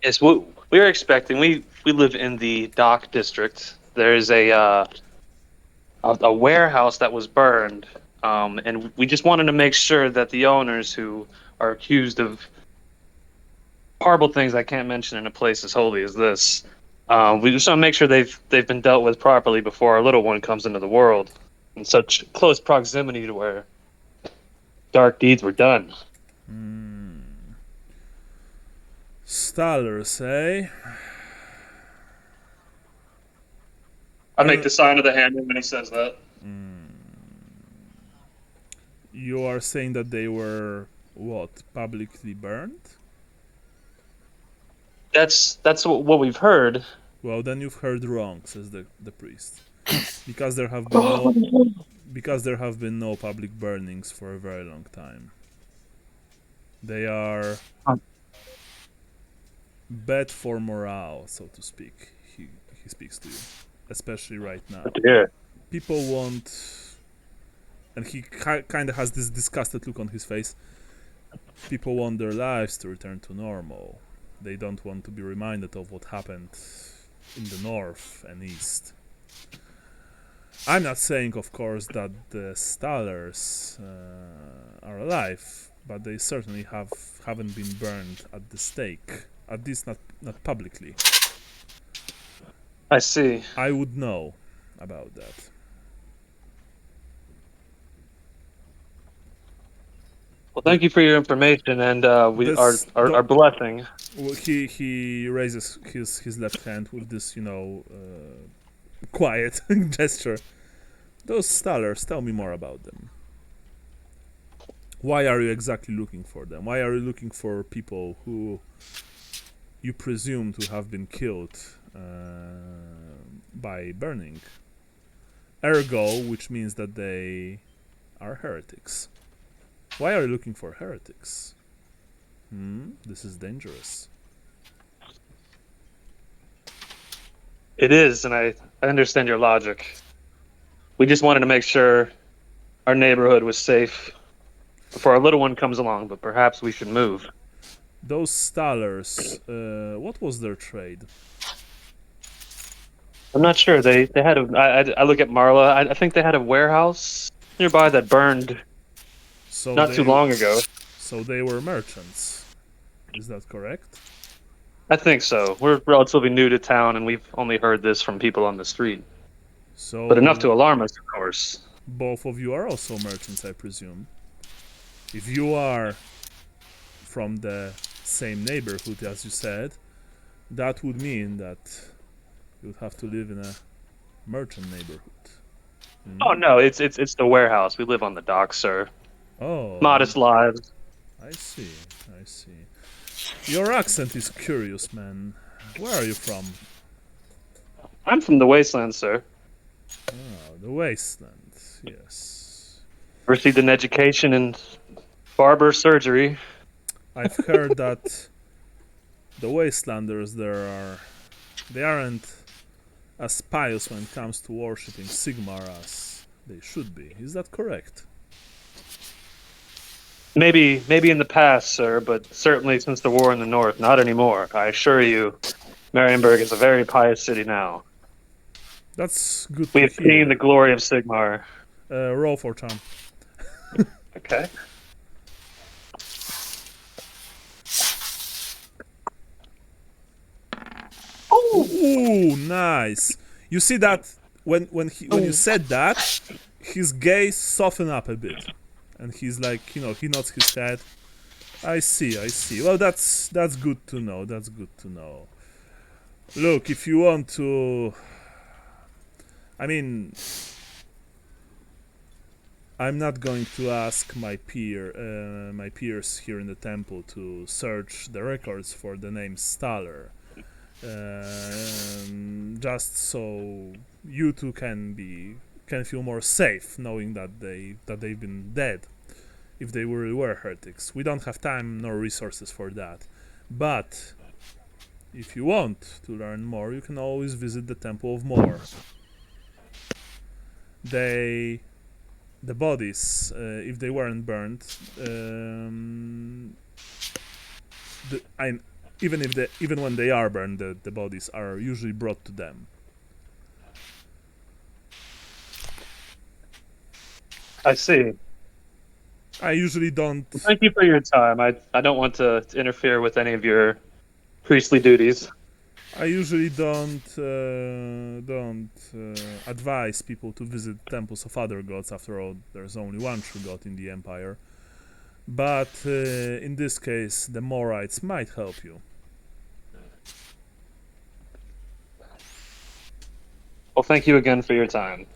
B: Yes, we were expecting. We live in the dock district. There's a warehouse that was burned, and we just wanted to make sure that the owners who are accused of horrible things I can't mention in a place as holy as this, we just want to make sure they've been dealt with properly before our little one comes into the world in such close proximity to where dark deeds were done.
A: Stallers, eh?
B: I make the sign of the hammer when he says that.
A: You are saying that they were, publicly burned?
B: That's what we've heard.
A: Well, then you've heard wrong, says the priest. Because there have been no public burnings for a very long time. They are bad for morale, so to speak. He speaks to you, especially right now.
B: Yeah.
A: People want, and he kind of has this disgusted look on his face. People want their lives to return to normal. They don't want to be reminded of what happened in the north and east. I'm not saying, of course, that the Stallers are alive, but they certainly haven't been burned at the stake. At least not publicly.
B: I see.
A: I would know about that.
B: Well, thank you for your information and our blessing.
A: Well, he raises his left hand with this, quiet gesture. Those Stallers, tell me more about them. Why are you exactly looking for them? Why are you looking for people who you presume to have been killed by burning? Ergo, which means that they are heretics. Why are you looking for heretics? This is dangerous.
B: It is, and I understand your logic. We just wanted to make sure our neighborhood was safe before our little one comes along, but perhaps we should move.
A: Those Stallers, what was their trade?
B: I'm not sure. They had I look at Marla. I think they had a warehouse nearby that burned not too long ago.
A: So they were merchants. Is that correct?
B: I think so. We're relatively new to town, and we've only heard this from people on the street. But enough to alarm us, of course.
A: Both of you are also merchants, I presume. If you are from the same neighborhood as you said, that would mean that you would have to live in a merchant neighborhood.
B: Oh no, it's the warehouse. We live on the docks, sir.
A: Oh,
B: Modest lives.
A: I see, I see. Your accent is curious, man. Where are you from?
B: I'm from the wasteland, sir.
A: Oh, the wasteland, yes.
B: Received an education in barber surgery.
A: I've heard that the wastelanders they aren't as pious when it comes to worshipping Sigmar as they should be. Is that correct?
B: Maybe in the past, sir, but certainly since the war in the north, not anymore. I assure you, Marienburg is a very pious city now.
A: That's good
B: We
A: to
B: have seen
A: hear.
B: the glory of Sigmar.
A: Roll for charm.
B: Okay.
A: Ooh, nice. You see that when you said that, his gaze softened up a bit, and he's like, he nods his head. I see, I see. Well, that's good to know. That's good to know. Look, if you want to, I mean, I'm not going to ask my peers here in the temple to search the records for the name Staller. Just so you two can feel more safe knowing that they've been dead if they really were heretics. We don't have time nor resources for that, but if you want to learn more, you can always visit the Temple of Mor. The bodies, if they weren't burned, even when they are burned, the bodies are usually brought to them.
B: I see.
A: I usually don't.
B: Thank you for your time. I don't want to interfere with any of your priestly duties.
A: I usually don't advise people to visit temples of other gods. After all, there's only one true god in the Empire. But in this case, the Morites might help you.
B: Well, thank you again for your time.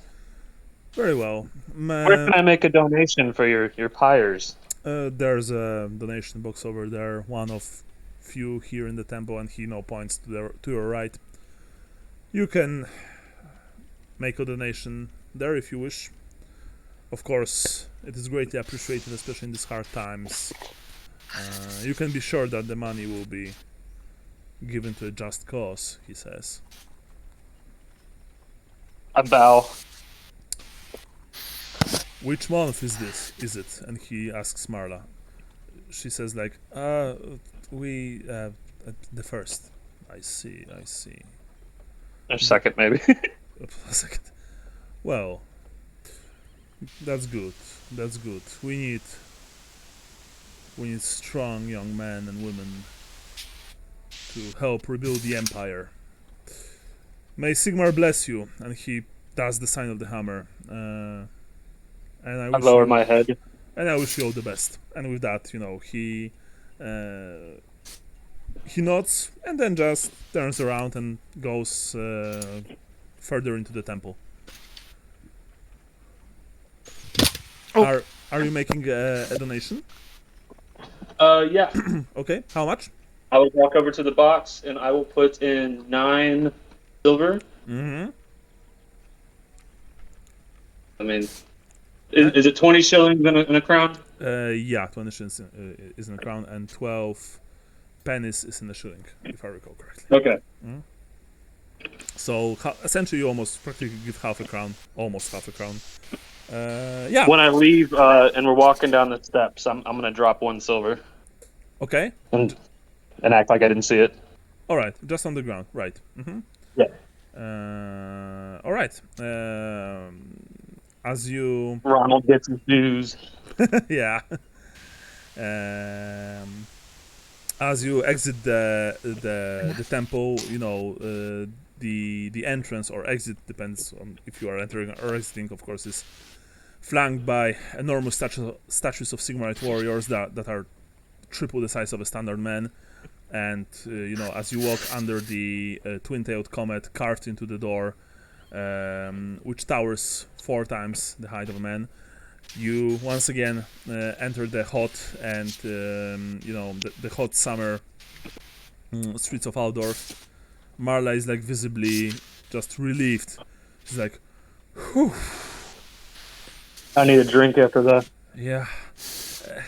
A: Very well.
B: Where can I make a donation for your pyres?
A: There's a donation box over there, one of few here in the temple, and he points to your right. You can make a donation there if you wish. Of course, it is greatly appreciated, especially in these hard times. You can be sure that the money will be given to a just cause, he says.
B: I bow.
A: Which month is it? And he asks Marla. She says like, we the first. I see.
B: A second, maybe.
A: A second. Well, that's good. We need strong young men and women to help rebuild the empire. May Sigmar bless you. And he does the sign of the hammer. And I
B: lower my head.
A: And I wish you all the best. And with that, he nods and then just turns around and goes further into the temple.
C: Oh.
A: Are you making a donation?
B: Yeah.
A: Okay. How much?
B: I will walk over to the box and I will put in 9 silver.
A: Mm-hmm.
B: I mean, is it 20 shillings in a crown?
A: Yeah, 20 shillings is in a crown and 12 pennies is in a shilling, if I recall correctly.
B: Okay.
A: Mm-hmm. So essentially, you almost practically give half a crown, almost half a crown. Yeah.
B: When I leave and we're walking down the steps, I'm gonna drop 1 silver.
A: Okay.
B: And act like I didn't see it.
A: All right, just on the ground, right? Mm-hmm.
B: Yeah.
A: All right. As you
B: Ronald gets his dues.
A: yeah. As you exit the temple, the entrance or exit, depends on if you are entering or exiting, of course, is flanked by enormous statues of Sigmarite warriors that are triple the size of a standard man. And as you walk under the twin-tailed comet carved into the door, which towers 4 times the height of a man, you once again enter the hot and the hot summer streets of Altdorf. Marla is like visibly just relieved. She's like, whew.
B: I need a drink after that.
A: Yeah.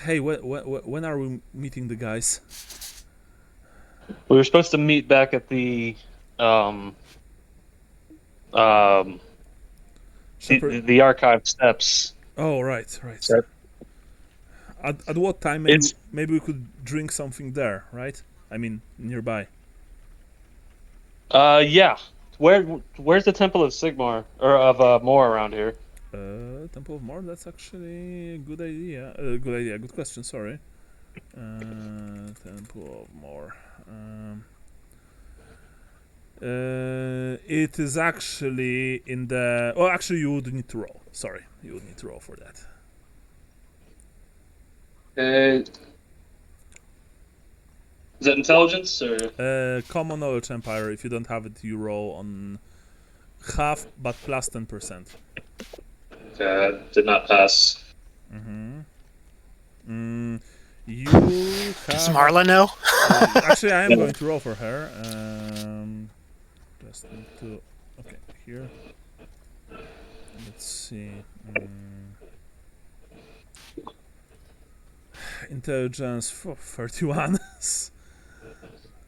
A: Hey, when are we meeting the guys?
B: We were supposed to meet back at the the archive steps.
A: Oh, right.
B: So-
A: At what time? Maybe we could drink something there, right? I mean, nearby.
B: Yeah. Where's the Temple of Sigmar or of Mor around here?
A: Temple of Mor. That's actually a good idea. Good question. Sorry. Temple of Mor. It is actually in the. Oh, actually, you would need to roll. Sorry, you would need to roll for that.
B: Is that intelligence or?
A: Common knowledge empire. If you don't have it, you roll on half, but plus 10%.
B: Did not pass.
A: You have.
C: Does Marla know?
A: Actually, I am going to roll for her. Just need to. Okay, here. Let's see. Intelligence 31.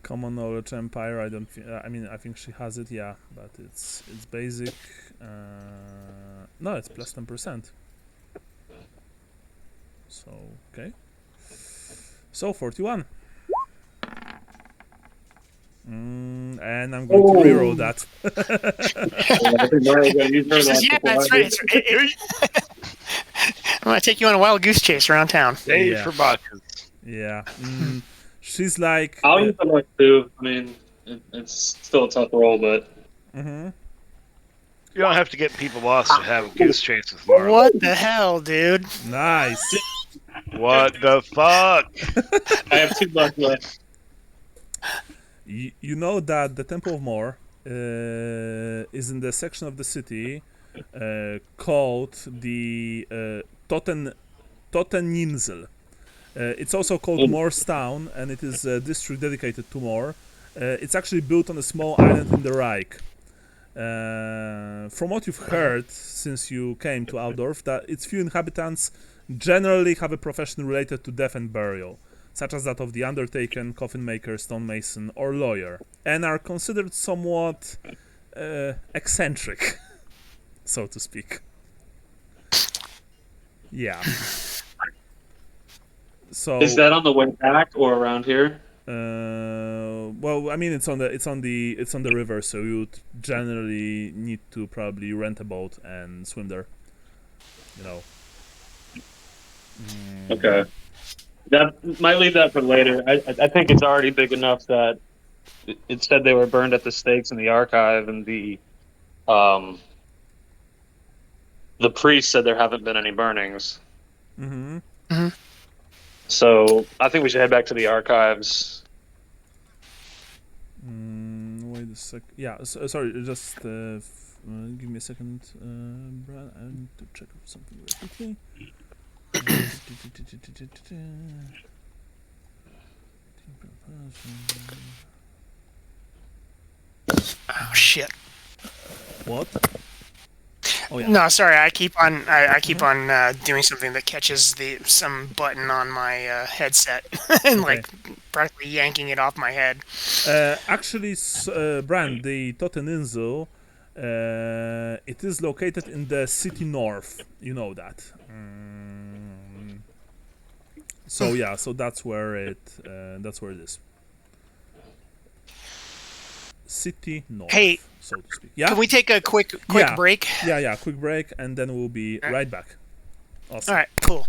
A: Common knowledge empire. I don't. I think she has it. Yeah, but it's basic. No, it's plus 10%. So okay. So 41. And I'm going to reroll that.
C: Yeah, that's right. I'm gonna take you on a wild goose chase around town.
D: Yay for vodkas.
A: Yeah. She's like.
B: I'll use the luck too. I mean, it's still a tough roll, but.
A: Mm-hmm.
D: You don't have to get people lost to have a goose chase with Marla.
C: What the hell, dude?
A: Nice.
D: What the fuck?
B: I have 2 luck left.
A: You know that the Temple of Mor is in the section of the city called the Toteninsel. It's also called Mor's Town, and it is a district dedicated to Mor. It's actually built on a small island in the Reich. From what you've heard since you came to Altdorf, that its few inhabitants generally have a profession related to death and burial, such as that of the undertaker, coffin maker, stonemason, or lawyer, and are considered somewhat eccentric, so to speak. Yeah. So
B: Is that on the way back or around here?
A: Well, I mean, it's on the river, so you'd generally need to probably rent a boat and swim there.
B: Okay. That might leave that for later. I think it's already big enough that it said they were burned at the stakes in the archive, and the priest said there haven't been any burnings.
A: Mm-hmm.
B: So I think we should head back to the archives.
A: Wait a sec. Yeah, sorry, just give me a second, Brad. I need to check something very quickly.
C: Oh shit.
A: What? Oh yeah.
C: No, sorry. I keep on doing something that catches some button on my headset and like practically yanking it off my head.
A: Actually, Bran, the Toteninsel, it is located in the city north. You know that. So yeah, so that's where it is. City north,
C: Hey,
A: so to speak. Yeah.
C: Can we take a quick break?
A: Yeah, quick break, and then we'll be right back. Awesome.
C: All right, cool.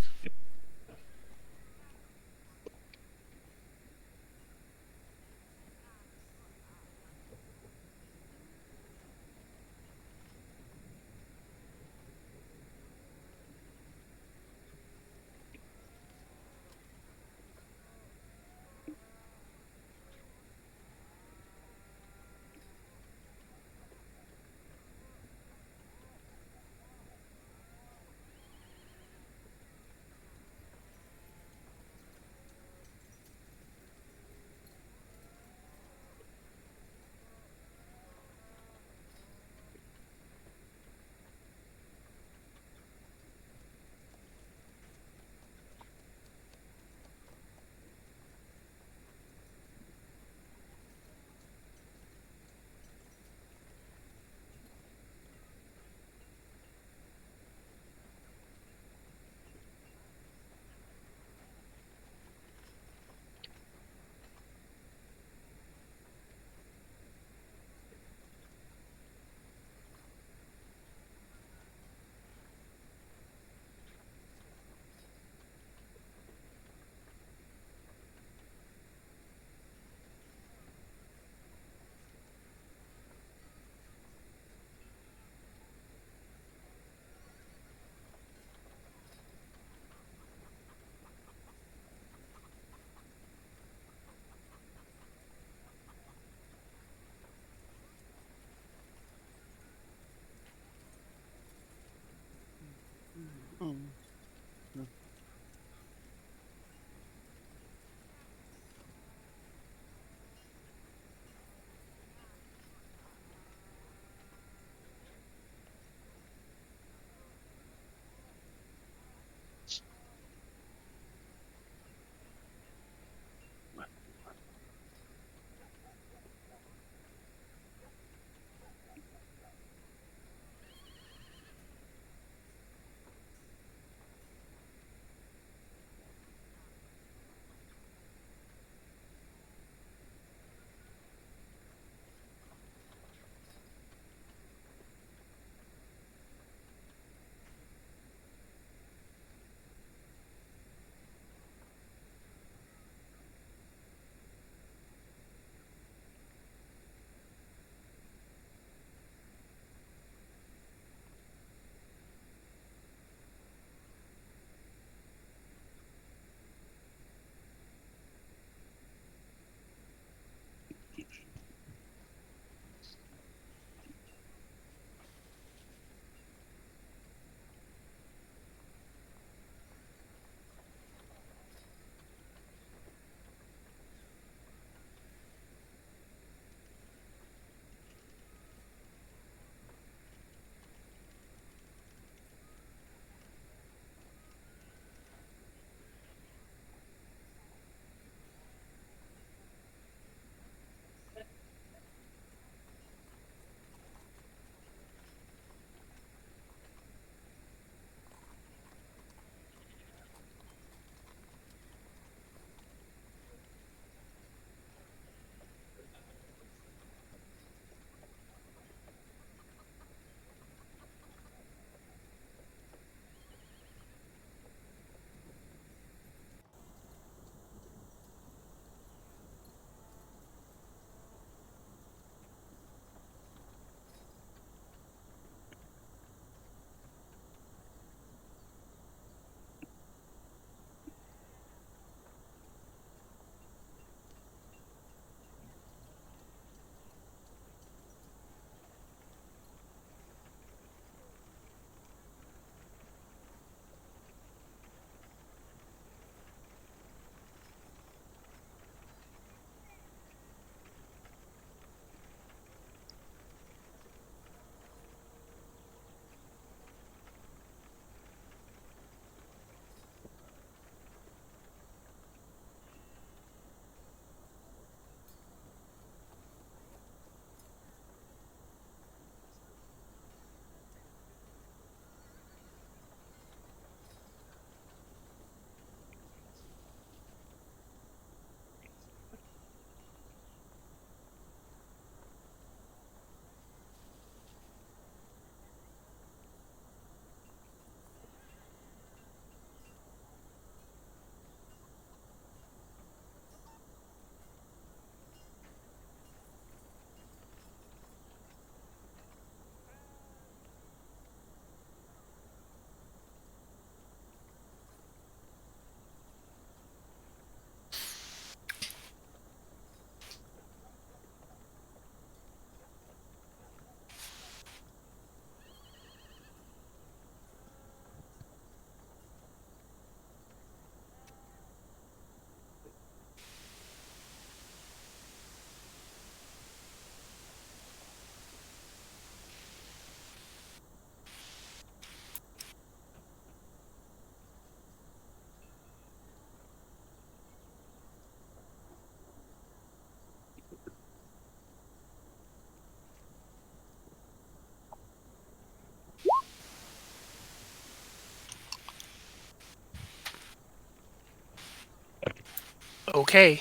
C: Okay.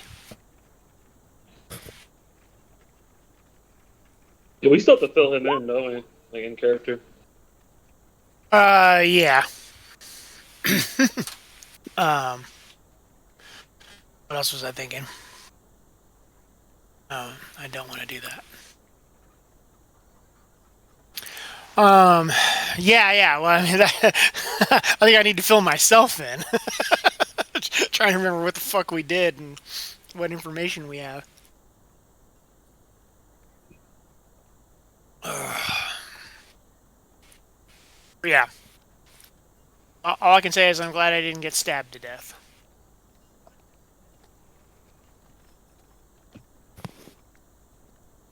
B: Yeah, we still have to fill him in, don't we? Like in character.
C: Yeah. What else was I thinking? I don't want to do that. Yeah. Well, I mean, I think I need to fill myself in. Trying to remember what the fuck we did and what information we have. Yeah. All I can say is I'm glad I didn't get stabbed to death.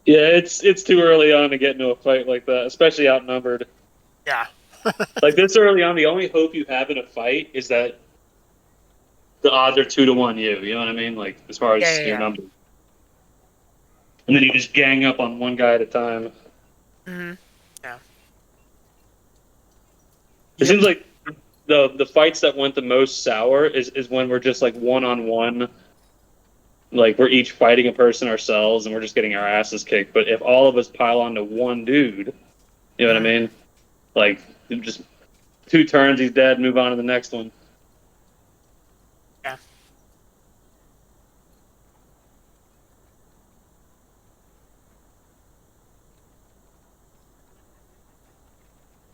B: Yeah, it's too early on to get into a fight like that, especially outnumbered.
C: Yeah.
B: Like this early on, the only hope you have in a fight is that the odds are 2-1 you. You know what I mean? Like as far as your number. And then you just gang up on one guy at a time.
C: Mm-hmm. Yeah.
B: It seems like the fights that went the most sour is when we're just like one-on-one. Like we're each fighting a person ourselves and we're just getting our asses kicked. But if all of us pile onto one dude, you know what I mean? Like just 2 turns, he's dead, move on to the next one.
C: Yeah.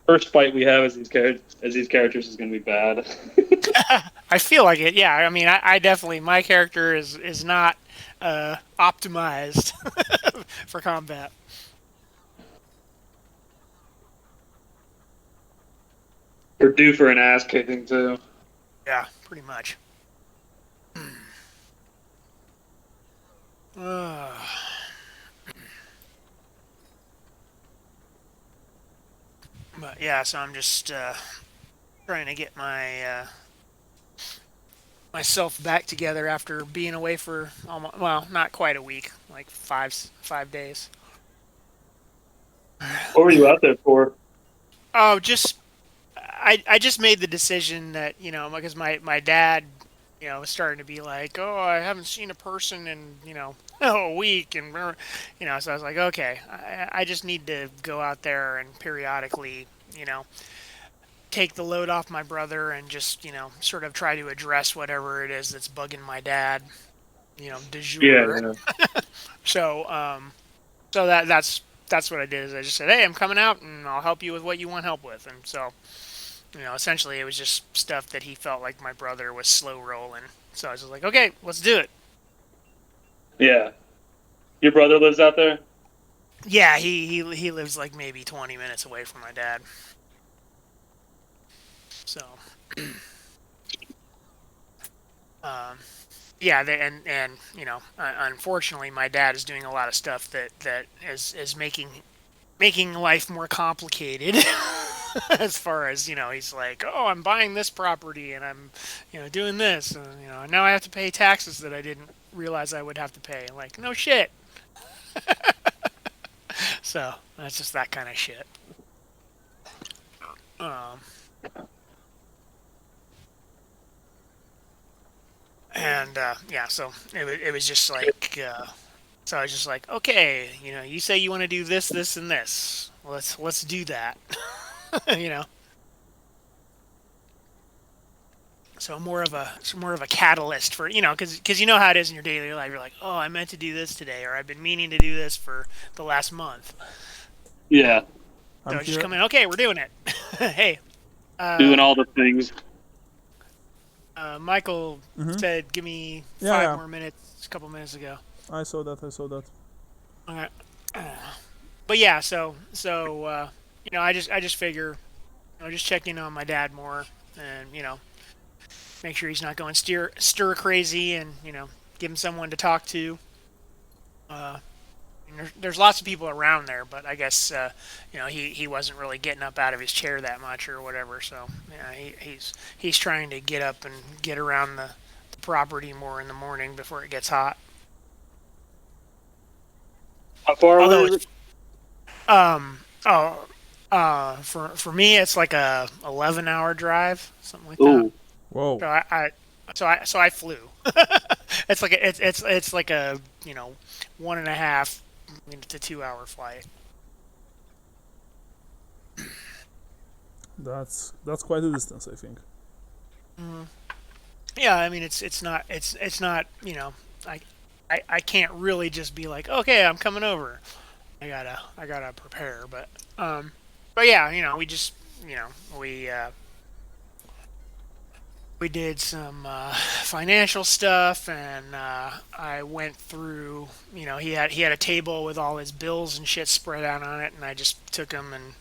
B: First fight we have as these characters is going to be bad.
C: I feel like it. Yeah. I mean, I definitely, my character is not optimized for combat.
B: We're due for an ass kicking too.
C: Yeah, pretty much. But yeah, so I'm just trying to get my myself back together after being away for almost, well, not quite a week, like 5 days.
B: What were you out there for?
C: Oh, I just made the decision that, you know, because my dad, you know, was starting to be like, oh, I haven't seen a person in, you know, a week, and you know, so I was like, okay, I just need to go out there and periodically, you know, take the load off my brother and just, you know, sort of try to address whatever it is that's bugging my dad, you know, de jour.
B: Yeah.
C: So so that's what I did, is I just said, hey, I'm coming out and I'll help you with what you want help with. And so, you know, essentially it was just stuff that he felt like my brother was slow rolling. So I was just like, okay, let's do it.
B: Yeah. Your brother lives out there?
C: Yeah, he lives like maybe 20 minutes away from my dad. So, yeah, and you know, unfortunately, my dad is doing a lot of stuff that is making life more complicated. As far as, you know, he's like, oh, I'm buying this property and I'm, you know, doing this, and, you know, now I have to pay taxes that I didn't realize I would have to pay. Like, no shit. So that's just that kind of shit. And yeah, so it was just like, so I was just like, okay, you know, you say you want to do this, this, and this. Let's do that. You know. So more of a catalyst for, you know, because you know how it is in your daily life. You're like, oh, I meant to do this today, or I've been meaning to do this for the last month.
B: Yeah.
C: So just come in. Okay, we're doing it. Hey.
B: Doing all the things.
C: Michael said, "Give me 5 more minutes." A couple minutes ago.
A: I saw that.
C: Okay. But yeah, so you know, I just figure, you know, just check in on my dad more, and, you know, make sure he's not going stir crazy, and, you know, give him someone to talk to. There's lots of people around there, but I guess you know, he wasn't really getting up out of his chair that much or whatever. So yeah, he's trying to get up and get around the property more in the morning before it gets hot.
B: How far
C: Although
B: away is
C: it's, for me it's like a 11-hour drive, something like that.
A: Whoa.
C: So I flew. it's like a 1.5 to 2 hour flight.
A: That's quite a distance, I think.
C: Yeah, I mean it's not I can't really just be like, okay, I'm coming over. I gotta prepare, but yeah, we just we did some financial stuff, and I went through. He had a table with all his bills and shit spread out on it, and I just took them and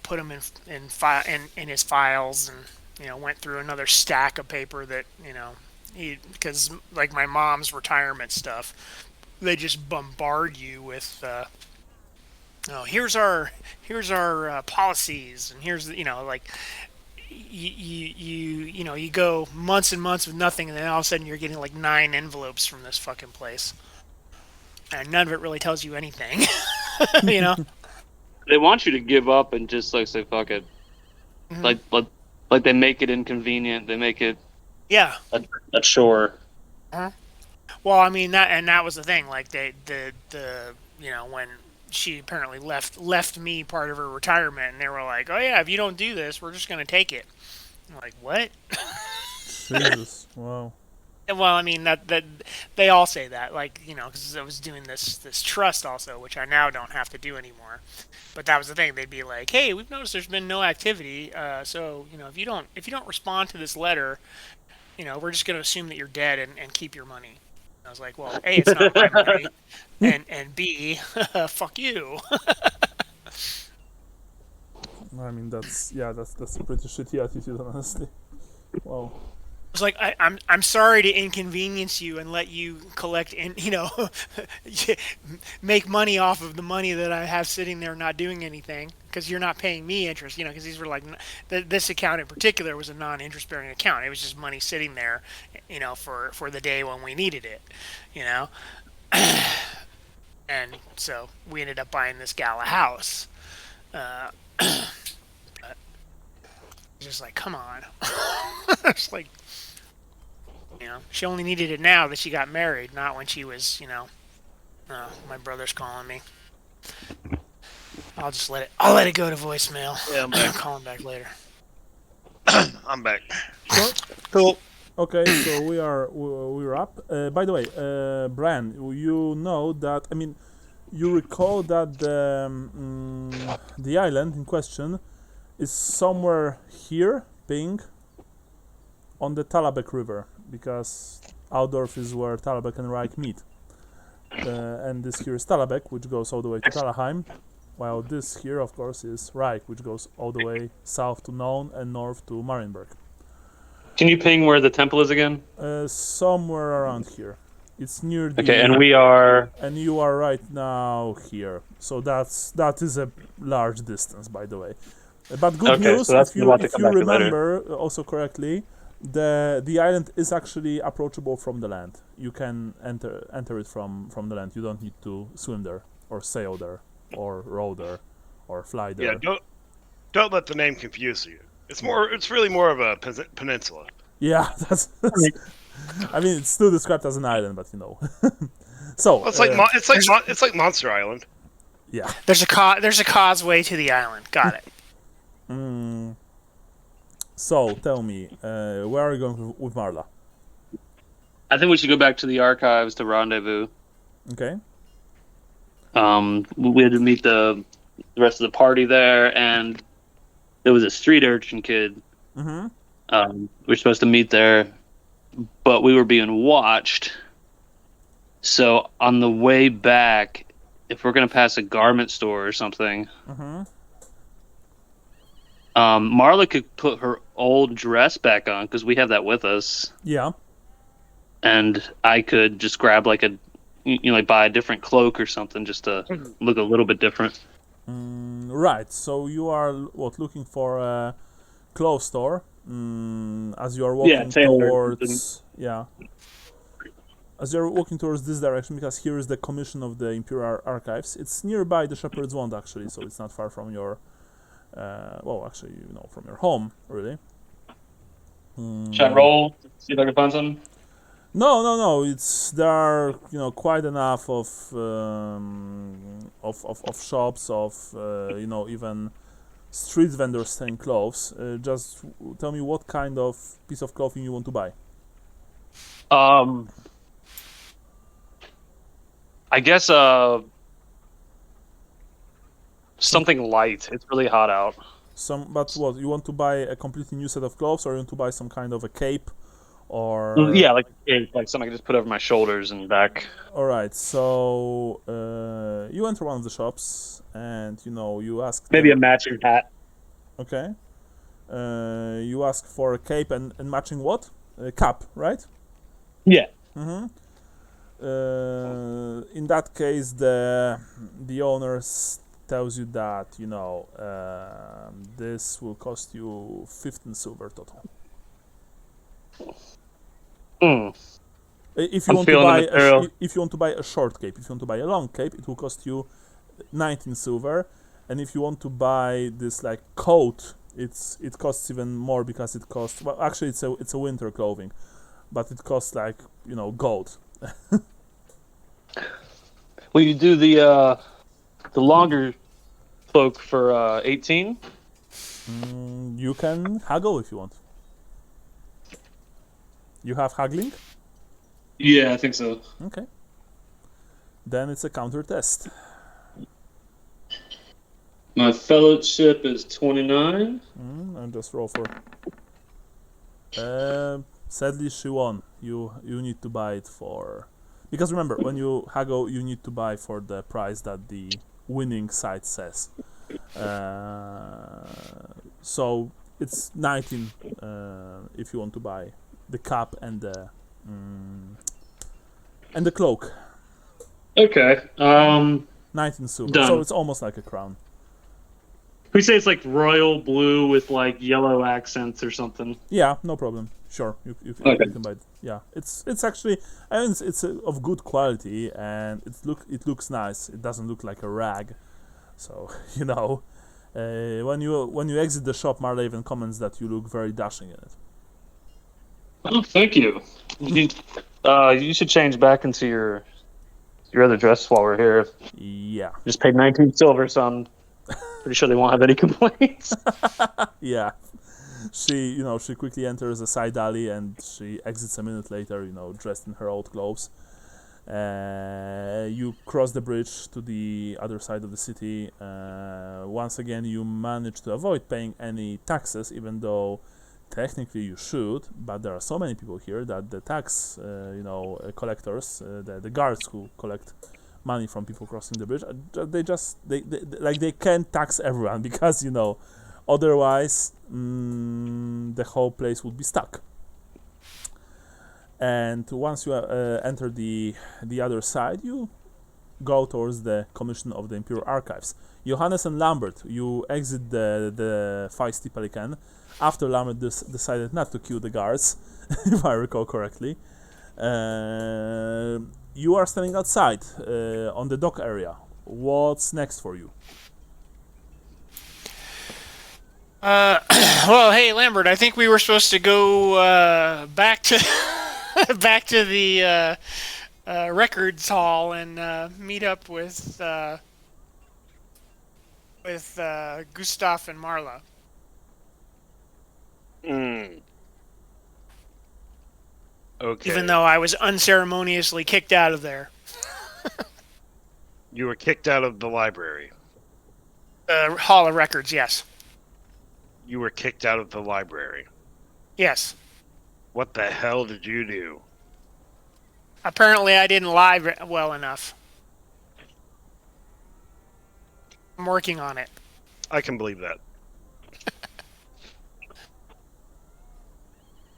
C: put them in his files, and went through another stack of paper that because like my mom's retirement stuff, they just bombard you with. Oh, here's our policies, and here's like you go months and months with nothing, and then all of a sudden you're getting like 9 envelopes from this fucking place, and none of it really tells you anything. you know
B: They want you to give up and just like say fuck it.
C: Mhm.
B: Like they make it inconvenient. They make it
C: Yeah.
B: a chore.
C: Well, I mean that was the thing. Like the when she apparently left me part of her retirement, and they were like, "Oh yeah, if you don't do this, we're just gonna take it." I'm like, "What?"
A: Jesus, wow.
C: And, well, I mean that they all say that, like because I was doing this trust also, which I now don't have to do anymore. But that was the thing. They'd be like, "Hey, we've noticed there's been no activity. So if you don't respond to this letter, we're just gonna assume that you're dead and keep your money." I was like, well, A, it's not my money, and B, fuck you.
A: I mean, that's a pretty shitty attitude, honestly. Wow.
C: I was like, I'm sorry to inconvenience you and let you collect and make money off of the money that I have sitting there not doing anything, because you're not paying me interest, because these were like this account in particular was a non-interest bearing account. It was just money sitting there, for the day when we needed it, and so we ended up buying this gal a house. But just like, come on. It's like, she only needed it now that she got married, not when she was, my brother's calling me. I'll let it go to voicemail.
D: Yeah, I'm back.
C: I'll call him back later.
D: I'm back.
C: Cool.
A: Okay, so we're up. By the way, Brian, you know that, I mean, you recall that the island in question is somewhere here, ping, on the Talabek River, because Aldorf is where Talabek and Reich meet. And this here is Talabek, which goes all the way to Talaheim, while this here, of course, is Reich, which goes all the way south to Nuln and north to Marienburg.
B: Can you ping where the temple is again?
A: Somewhere around here. It's near the...
B: Okay, and we are...
A: And you are right now here. So that is a large distance, by the way. But good news,
B: so
A: if you remember also correctly, the island is actually approachable from the land. You can enter it from the land. You don't need to swim there, or sail there, or row there, or fly there.
D: Yeah, don't let the name confuse you. It's really more of a peninsula.
A: Yeah, that's I mean, it's still described as an island, but So
D: well, it's like Monster Island.
A: Yeah.
C: There's a causeway to the island. Got it.
A: So tell me, where are you going with Marla?
B: I think we should go back to the archives to rendezvous.
A: Okay.
B: We had to meet the rest of the party there, and there was a street urchin kid.
A: Mm-hmm.
B: We were supposed to meet there, but we were being watched. So on the way back, if we're gonna pass a garment store or something, Marla could put her old dress back on because we have that with us.
A: Yeah.
B: And I could just grab like buy a different cloak or something just to look a little bit different.
A: Right. So you are looking for a clothes store as you are walking towards as you're walking towards this direction, because here is the commission of the Imperial Archives. It's nearby the Shepherd's Wand actually, so it's not far from your from your home really.
B: Should I roll? See if I can find something.
A: No. There are quite enough of shops even street vendors selling clothes. Just tell me what kind of piece of clothing you want to buy.
B: I guess something light. It's really hot out.
A: But what you want to buy a completely new set of clothes, or you want to buy some kind of a cape, or
B: Yeah, like something I can just put over my shoulders and back.
A: All right, so you enter one of the shops, and you ask
B: Maybe a
A: them,
B: matching hat.
A: okay. You ask for a cape and matching what? A cap, right?
B: Yeah.
A: Mm-hmm. In that case, the owner tells you that this will cost you 15 silver total.
B: Hmm.
A: If you
B: I'm
A: want to
B: feeling the
A: buy
B: material.
A: if you want to buy a short cape, if you want to buy a long cape, it will cost you 19 silver, and if you want to buy this like coat, it costs even more because it costs, well, actually it's a winter clothing, but it costs like gold.
B: Will you do the longer cloak for 18?
A: You can haggle if you want. You have haggling?
B: Yeah, I think so.
A: Okay. Then it's a counter test.
B: My fellowship is 29.
A: I'll just roll for. Sadly, she won. You need to buy it for, because remember, when you haggle, you need to buy for the price that the winning side says. So it's 19 if you want to buy the cap and the cloak.
B: Okay.
A: 19 silver.
B: Done.
A: So it's almost like a crown.
B: We say it's like royal blue with like yellow accents or something.
A: Yeah, no problem. Sure, you
B: Okay.
A: can buy it. Yeah, it's actually, I mean, it's of good quality, and it looks nice. It doesn't look like a rag. So when you exit the shop, Marla even comments that you look very dashing in it.
B: Oh, thank you. You should change back into your other dress while we're here.
A: Yeah,
B: Just paid 19 silver, so I'm pretty sure they won't have any complaints.
A: yeah. She quickly enters a side alley and she exits a minute later, dressed in her old clothes. You cross the bridge to the other side of the city. Once again, you manage to avoid paying any taxes, even though technically you should. But there are so many people here that the tax, collectors, the guards who collect money from people crossing the bridge, they can't tax everyone because otherwise the whole place would be stuck. And once you enter the other side, you go towards the Commission of the Imperial Archives. Johannes and Lambert, you exit the feisty pelican after Lambert decided not to kill the guards, if I recall correctly. You are standing outside on the dock area. What's next for you?
C: Well, hey Lambert, I think we were supposed to go back to back to the records hall and meet up with Gustav and Marla.
D: Okay.
C: Even though I was unceremoniously kicked out of there.
D: You were kicked out of the library.
C: Hall of Records, yes.
D: You were kicked out of the library.
C: Yes.
D: What the hell did you do?
C: Apparently I didn't lie well enough. I'm working on it.
D: I can believe that.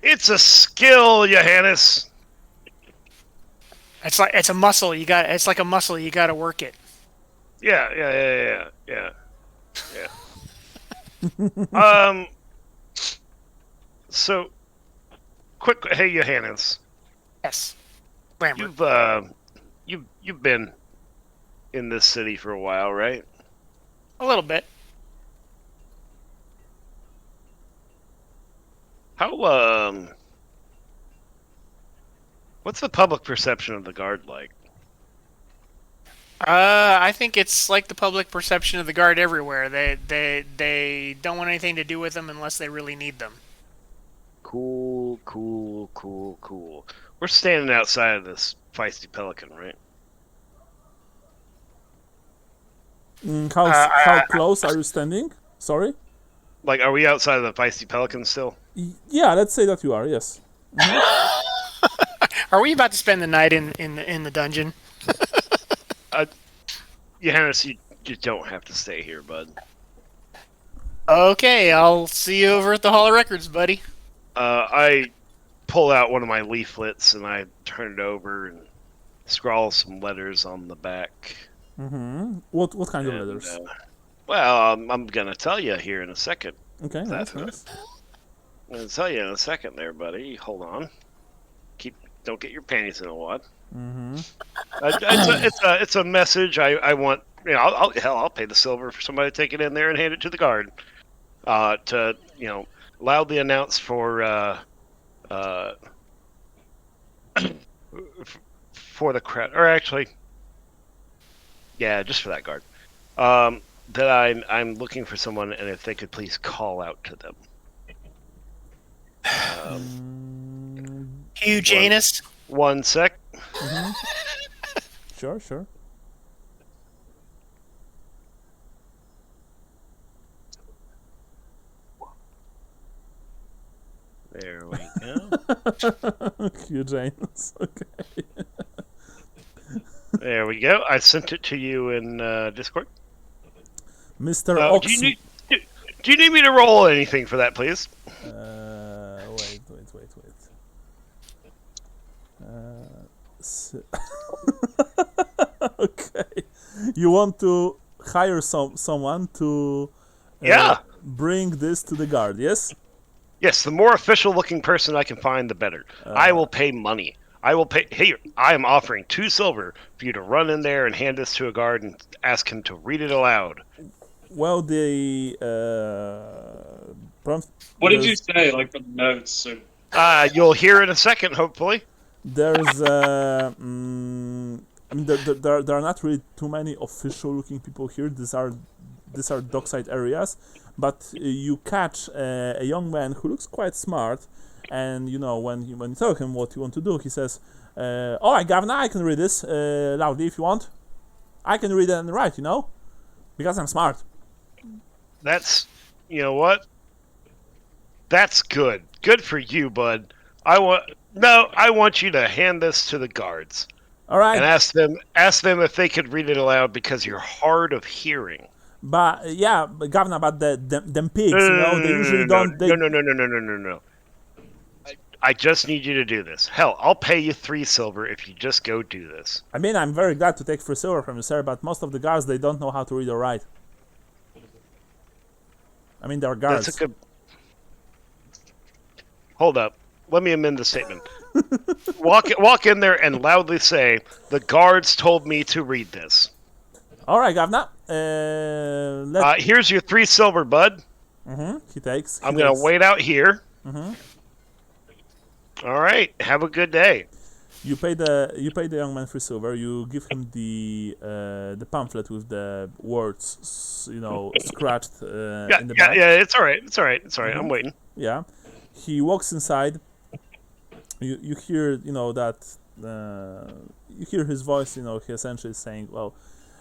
D: It's a skill, Johannes.
C: It's a muscle. It's like a muscle. You got to work it.
D: Yeah. So, quick. Hey, Johannes.
C: Yes. Lambert.
D: You've been in this city for a while, right?
C: A little bit.
D: How What's the public perception of the guard like?
C: I think it's like the public perception of the guard everywhere. They don't want anything to do with them unless they really need them.
D: Cool. We're standing outside of this feisty pelican, right?
A: How close are you standing? Sorry?
D: Like, are we outside of the feisty pelican still?
A: Yeah, let's say that you are, yes.
C: Are we about to spend the night in the dungeon?
D: Johannes, you don't have to stay here, bud.
C: Okay, I'll see you over at the Hall of Records, buddy.
D: I pull out one of my leaflets and I turn it over and scrawl some letters on the back.
A: Mm-hmm. What kind of letters?
D: Well, I'm gonna tell you here in a second.
A: Okay, that's nice.
D: I'm gonna tell you in a second, there, buddy. Hold on. Don't get your panties in a wad.
A: Mm-hmm.
D: It's a message. I want. You know, I'll pay the silver for somebody to take it in there and hand it to the guard. To loudly announce for for the crowd, or actually, yeah, just for that guard. That I'm looking for someone, and if they could please call out to them.
C: Hugh Janus.
D: One sec.
A: Mm-hmm. Sure.
D: There we go.
A: Hugh James. Okay.
D: There we go. I sent it to you in Discord.
A: Mr. Ox.
D: Do you need me to roll anything for that, please?
A: Wait. Okay. You want to hire someone to bring this to the guard, yes?
D: Yes, the more official-looking person I can find, the better. I will pay money. I will pay. Here, I am offering 2 silver for you to run in there and hand this to a guard and ask him to read it aloud.
A: Well,
E: What did you say, like, for the notes? So...
D: You'll hear in a second, hopefully.
A: There's I mean, there are not really too many official-looking people here. These are dockside areas, but you catch a young man who looks quite smart, and when you tell him what you want to do, he says, "All right, Governor, I can read this loudly if you want. I can read it and write, because I'm smart."
D: That's, you know what? That's good. Good for you, bud. I want you to hand this to the guards.
A: All right.
D: And ask them if they could read it aloud because you're hard of hearing.
A: But yeah, Governor, but them pigs, they usually don't.
D: No. I just need you to do this. Hell, I'll pay you 3 silver if you just go do this.
A: I mean, I'm very glad to take 3 silver from you, sir, but most of the guards, they don't know how to read or write. I mean, they're guards.
D: That's a good... Hold up. Let me amend the statement. Walk in there and loudly say, "The guards told me to read this."
A: All right, Governor.
D: Here's your 3 silver, bud.
A: Mm-hmm. He takes.
D: I'm going to wait out here.
A: Mm-hmm.
D: All right. Have a good day.
A: You pay the young man 3 silver. You give him the pamphlet with the words, scratched in the back.
D: Yeah. It's all right. Mm-hmm. I'm waiting.
A: Yeah. He walks inside. You hear that you hear his voice. He essentially is saying, "Well,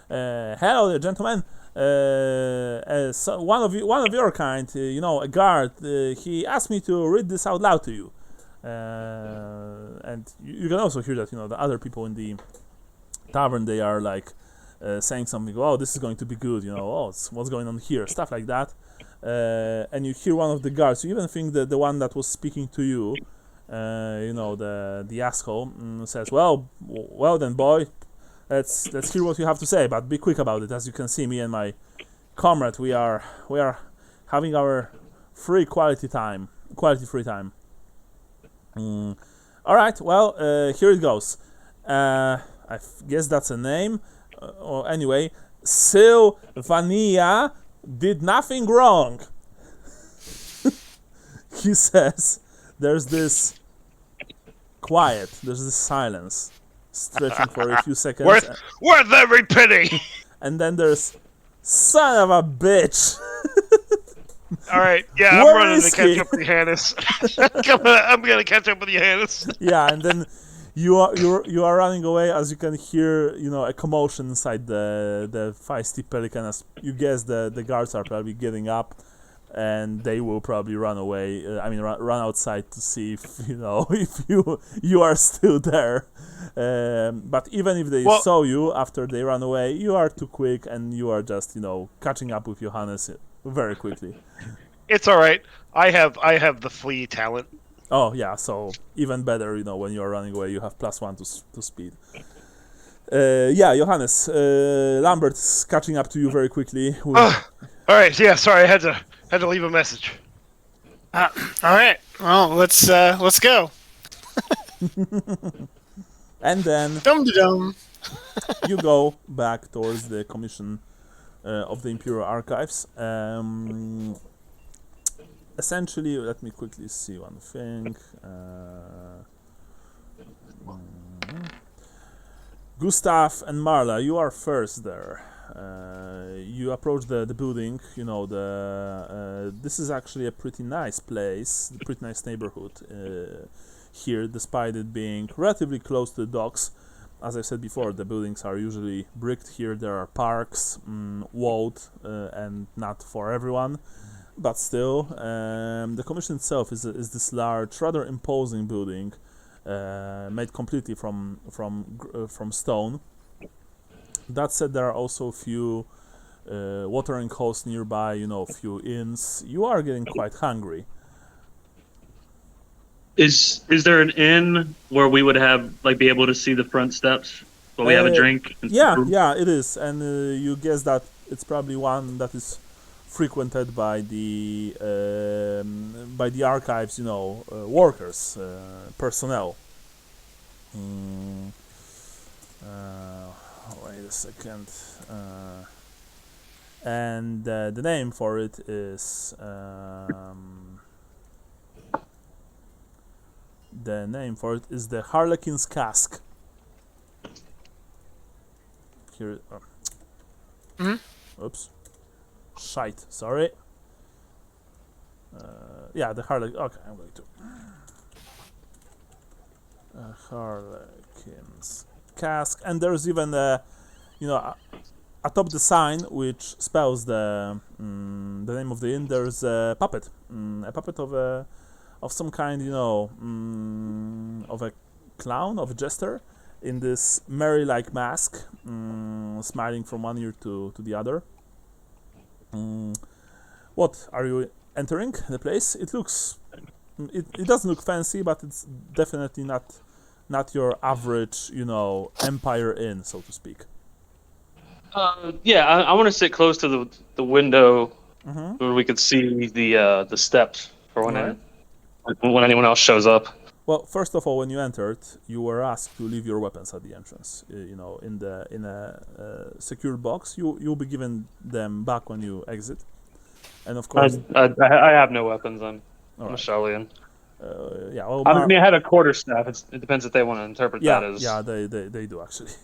A: hello there, gentlemen. So one of your kind, a guard. He asked me to read this out loud to you." And you can also hear that the other people in the tavern, they are like saying something. "Oh, this is going to be good." What's going on here? Stuff like that. And you hear one of the guards. You even think that the one that was speaking to you, the asshole, says, "Well then, boy, let's hear what you have to say, but be quick about it. As you can see, me and my comrade, we are having our quality free time." All right, well, here it goes. I guess that's a name. Or anyway, Sylvania did nothing wrong. He says there's this quiet. There's this silence stretching for a few seconds.
D: Worth every penny.
A: And then there's son of a bitch.
D: All right, yeah,
A: Where
D: I'm running
A: is
D: to catch
A: he?
D: up with Johannes. I'm gonna catch up with Johannes.
A: Yeah, and then you are running away as you can hear, a commotion inside the feisty pelican. As you guess, the guards are probably getting up, and they will probably run away. Run outside to see if if you are still there. But even if they saw you after they ran away, you are too quick, and you are just catching up with Johannes very quickly.
D: It's all right. I have the flee talent.
A: Oh yeah, so even better, when you are running away, you have +1 to speed. Yeah, Johannes, Lambert's catching up to you very quickly.
D: All right, yeah, sorry, I had to leave a message.
C: All right, well, let's go.
A: And then
C: Dum-de-dum.
A: you go back towards the commission of the Imperial Archives. Essentially, let me quickly see one thing. Gustav and Marla, you are first there. You approach the building. This is actually a pretty nice place, a pretty nice neighborhood here, despite it being relatively close to the docks. As I said before, the buildings are usually bricked here. There are parks, walled, and not for everyone. But still, the commission itself is this large, rather imposing building, made completely from stone. That said, there are also a few watering holes nearby. A few inns. You are getting quite hungry.
B: Is there an inn where we would be able to see the front steps while we have a drink?
A: Yeah, it is, and you guess that it's probably one that is frequented by the archives, workers, personnel. Wait a second. And the name for it is the Harlequin's Cask. Here. Oops. Shite. Sorry. Yeah, the Harlequin. Okay, I'm going to. Harlequin's Cask, and there's even atop the sign which spells the name of the inn. There's a puppet, of some kind, of a clown, of a jester, in this merry-like mask, smiling from one ear to the other. What are you entering the place? It looks, it doesn't look fancy, but it's definitely not your average, Empire Inn, so to speak.
B: Yeah, I want to sit close to the window where we could see the steps for when anyone else shows up.
A: Well, first of all, when you entered, you were asked to leave your weapons at the entrance. In a secured box, you'll be given them back when you exit. And of course,
B: I have no weapons. I'm a Shellian.
A: Yeah. Well,
B: I had a quarterstaff. It depends if they want to interpret that as.
A: Yeah, they do actually.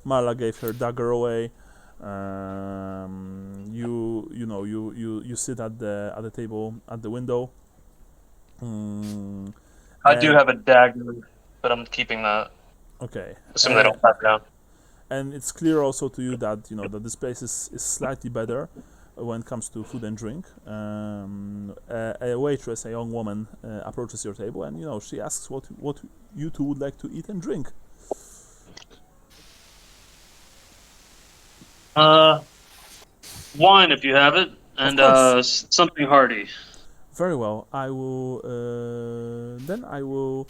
A: Marla gave her dagger away. You sit at the table at the window.
B: I do have a dagger, but I'm keeping that.
A: Okay.
B: Assuming they don't pass it down.
A: And it's clear also to you that that this place is slightly better when it comes to food and drink. A waitress, a young woman, approaches your table, and she asks what you two would like to eat and drink.
B: Wine if you have it, and something hearty.
A: Very well. I will. Then I will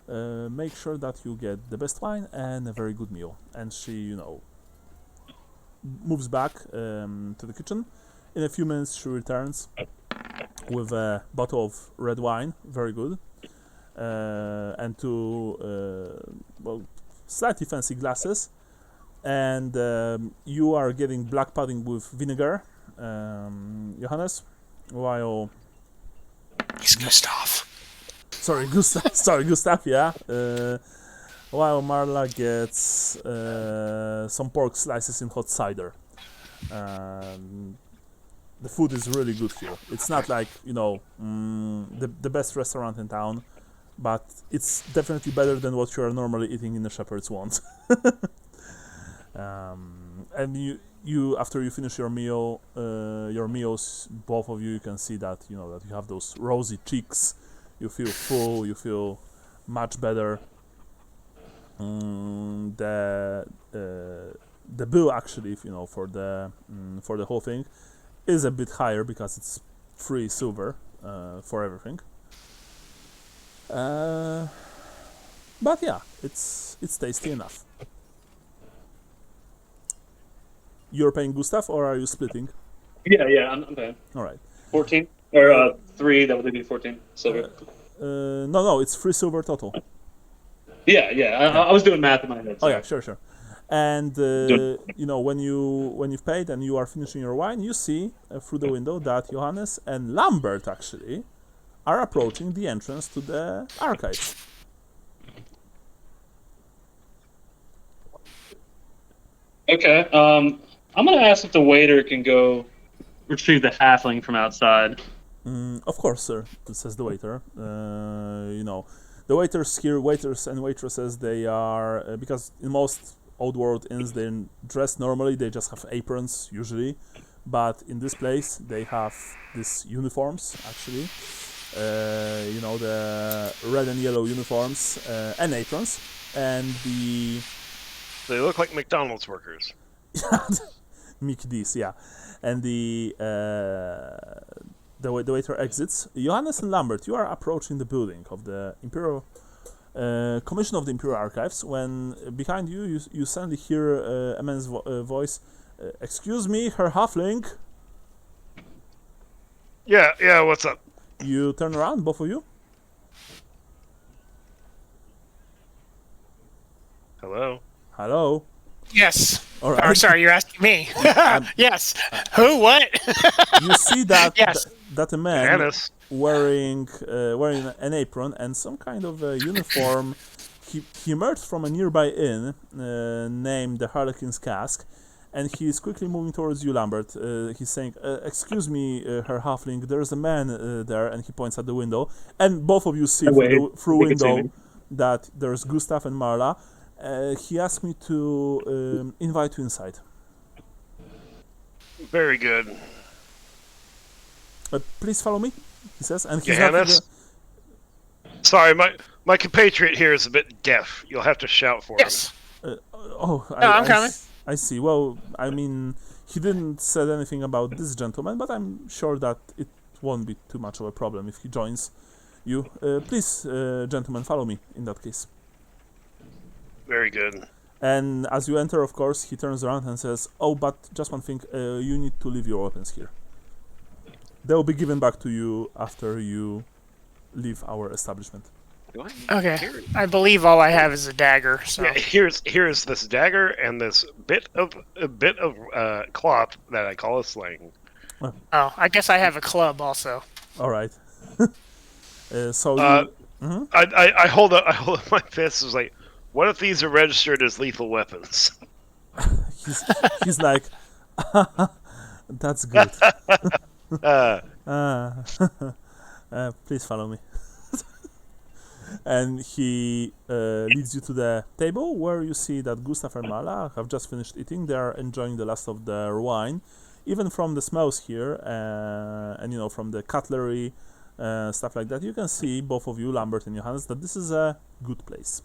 A: make sure that you get the best wine and a very good meal. And she, moves back to the kitchen. In a few minutes, she returns with a bottle of red wine, very good, and two, slightly fancy glasses. And you are getting black pudding with vinegar, Johannes, while
C: He's Gustav.
A: Sorry, Gustav. Sorry, Gustav. Yeah. While Marla gets some pork slices in hot cider. The food is really good here. It's not like the best restaurant in town, but it's definitely better than what you are normally eating in the Shepherd's Want. And you after you finish your meals, both of you can see that that you have those rosy cheeks. You feel full. You feel much better. The bill actually, for the whole thing, is a bit higher because it's 3 silver for everything. But yeah, it's tasty enough. You're paying Gustav, or are you splitting?
E: Yeah, I'm paying.
A: All right.
E: 14 or 3. That would be 14 silver.
A: No, it's 3 silver total.
E: Yeah. I was doing math in my head.
A: Oh yeah, sure. And when you've paid and you are finishing your wine, you see through the window that Johannes and Lambert actually are approaching the entrance to the archives.
E: Okay. I'm gonna ask if the waiter can go retrieve the halfling from outside.
A: Of course, sir, says the waiter. The waiters here, waiters and waitresses, they are because in most old world inns they're dressed normally. They just have aprons usually, but in this place they have these uniforms actually. The red and yellow uniforms and aprons, and
D: They look like McDonald's workers.
A: McD's, yeah, and the waiter exits. Johannes and Lambert, you are approaching the building of the Imperial Commission of the Imperial Archives when behind you suddenly hear a man's voice. Excuse me, Herr Halfling.
D: Yeah, what's up?
A: You turn around, both of you. Hello.
C: Yes.
A: All right.
C: Or sorry, you're asking me. Yes. Who? What?
A: You see that
C: Yes.
A: that a man
D: Janice.
A: wearing an apron and some kind of a uniform. He emerged from a nearby inn named the Harlequin's Cask, and he's quickly moving towards you, Lambert. He's saying, "Excuse me, Herr Halfling, there's a man there," and he points at the window. And both of you see through window that there's Gustav and Marla. He asked me to invite you inside.
D: Very good.
A: Please follow me, he says. And he's
D: Johannes? Sorry, my compatriot here is a bit deaf. You'll have to shout for him.
C: Yes.
A: I'm
C: coming.
A: I see. Well, I mean, he didn't say anything about this gentleman, but I'm sure that it won't be too much of a problem if he joins you. Please, gentlemen, follow me in that case.
D: Very good.
A: And as you enter, of course, he turns around and says, "Oh, but just one thing, you need to leave your weapons here. They'll be given back to you after you leave our establishment."
C: Okay. I believe all I have is a dagger. So
D: Yeah, here's this dagger and this bit of cloth that I call a sling.
C: I guess I have a club also.
A: All right. So you,
D: I hold up my fist. Is like, what if these are registered as lethal weapons?
A: he's like, "That's good. Please follow me." And he leads you to the table where you see that Gustav and Marla have just finished eating. They are enjoying the last of their wine. Even from the smells here, and from the cutlery, stuff like that, you can see, both of you, Lambert and Johannes, that this is a good place.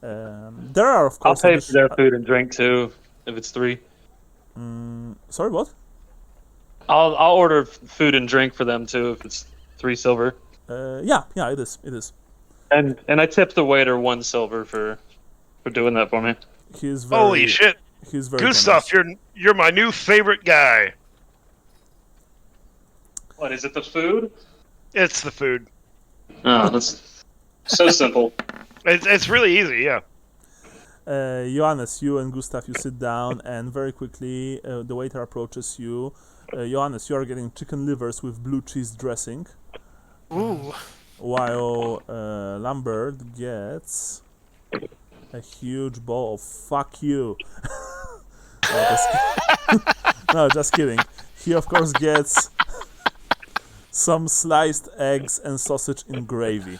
A: There are, of course...
E: I'll pay for their food and drink too, if it's 3.
A: Sorry, what?
E: I'll order food and drink for them too, if it's 3 silver.
A: Yeah, it is.
E: And I tip the waiter 1 silver for doing that for me.
A: He's very...
D: Holy shit!
A: He's very
D: Gustav,
A: generous.
D: you're my new favorite guy.
E: What, is it the food?
D: It's the food.
E: Oh, that's so simple.
D: It's really easy, yeah.
A: Johannes, you and Gustav, you sit down, and very quickly the waiter approaches you. Johannes, you are getting chicken livers with blue cheese dressing.
C: Ooh.
A: while Lambert gets a huge ball of fuck you. No, just kidding. He of course gets some sliced eggs and sausage in gravy.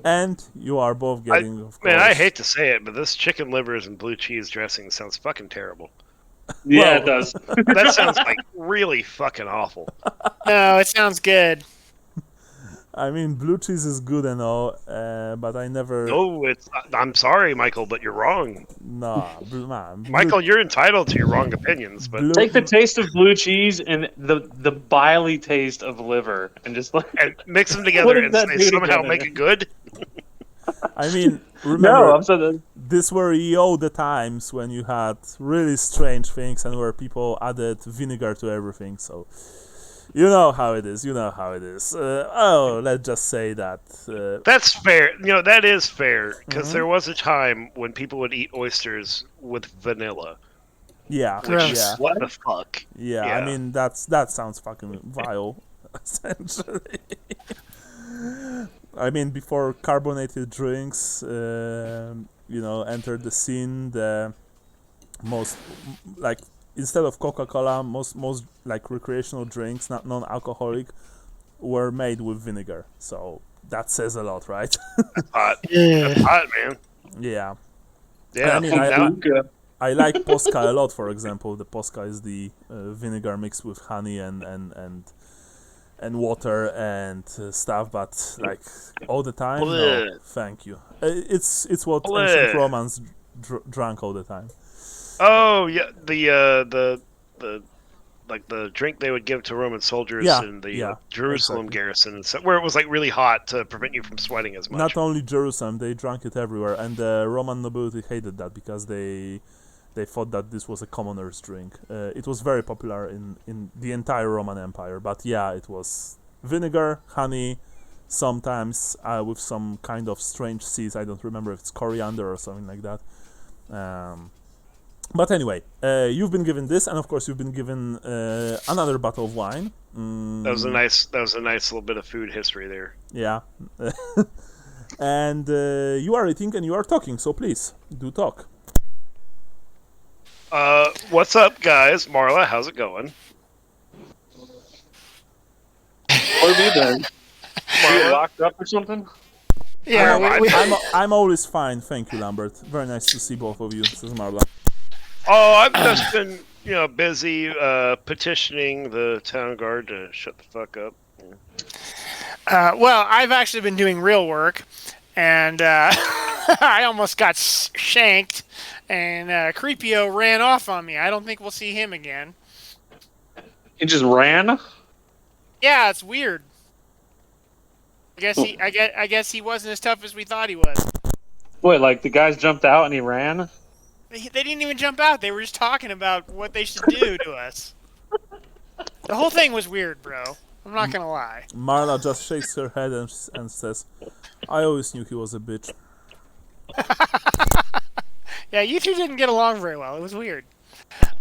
A: And you are both getting, of course.
D: Man, I hate to say it, but this chicken livers and blue cheese dressing sounds fucking terrible.
E: Yeah,
A: Well-
E: it does.
D: That sounds like really fucking awful.
C: No, it sounds good.
A: I mean, blue cheese is good and all, but I never.
D: No, I'm sorry, Michael, but you're wrong.
A: Nah, man.
D: Michael, you're entitled to your wrong opinions, but
A: blue-
E: Take the taste of blue cheese and the biley taste of liver, and just like
D: and mix them
E: What
D: together
E: does
D: and
E: that
D: they
E: do
D: somehow
E: together?
D: make it good.
A: I mean,
E: no.
A: remember,
E: I'm saying
A: these were the times when you had really strange things and where people added vinegar to everything. So you know how it is. Let's just say that.
D: That's fair. You know, that is fair, because
A: Mhm.
D: there was a time when people would eat oysters with vanilla.
A: Yeah,
C: Gross.
A: yeah,
D: What the fuck?
A: yeah. I
D: Yeah.
A: mean, that sounds fucking vile, essentially. I mean, before carbonated drinks, entered the scene, the most like instead of Coca-Cola, most like recreational drinks, not non-alcoholic, were made with vinegar. So that says a lot, right?
D: Hot.
C: Yeah.
D: That's hot, man.
A: Yeah.
D: Yeah.
A: I mean,
D: now,
A: I like Posca a lot, for example. The Posca is the vinegar mixed with honey and water and stuff, but like all the time, no,
D: Bleh.
A: thank you. It's what
D: Bleh.
A: ancient Romans drank all the time.
D: oh yeah, the like the drink they would give to Roman soldiers
A: Yeah,
D: in the
A: yeah,
D: Jerusalem
A: exactly.
D: garrison, and so, where it was like really hot to prevent you from sweating as much.
A: Not only Jerusalem, they drank it everywhere, and the Roman nobility hated that because they thought that this was a commoner's drink. It was very popular in the entire Roman Empire, but yeah, it was vinegar, honey, sometimes with some kind of strange seeds. I don't remember if it's coriander or something like that. But anyway, you've been given this, and of course you've been given another bottle of wine.
D: That was a nice little bit of food history there.
A: Yeah. And you are eating and you are talking, so please do talk.
D: What's up, guys? Marla, how's it going?
E: What have you done? Are you
D: Marla?
E: locked up or something?
C: Yeah,
A: I'm always fine, thank you, Lambert. Very nice to see both of you, says Marla.
D: Oh, I've just been, busy petitioning the town guard to shut the fuck up.
C: well, I've actually been doing real work, and I almost got shanked, and Creepio ran off on me. I don't think we'll see him again.
E: He just ran.
C: Yeah, it's weird. I guess he wasn't as tough as we thought he was.
E: Wait, like the guys jumped out and he ran?
C: They didn't even jump out. They were just talking about what they should do to us. The whole thing was weird, bro. I'm not gonna lie.
A: Marla just shakes her head and says, I always knew he was a bitch.
C: Yeah, you two didn't get along very well. It was weird.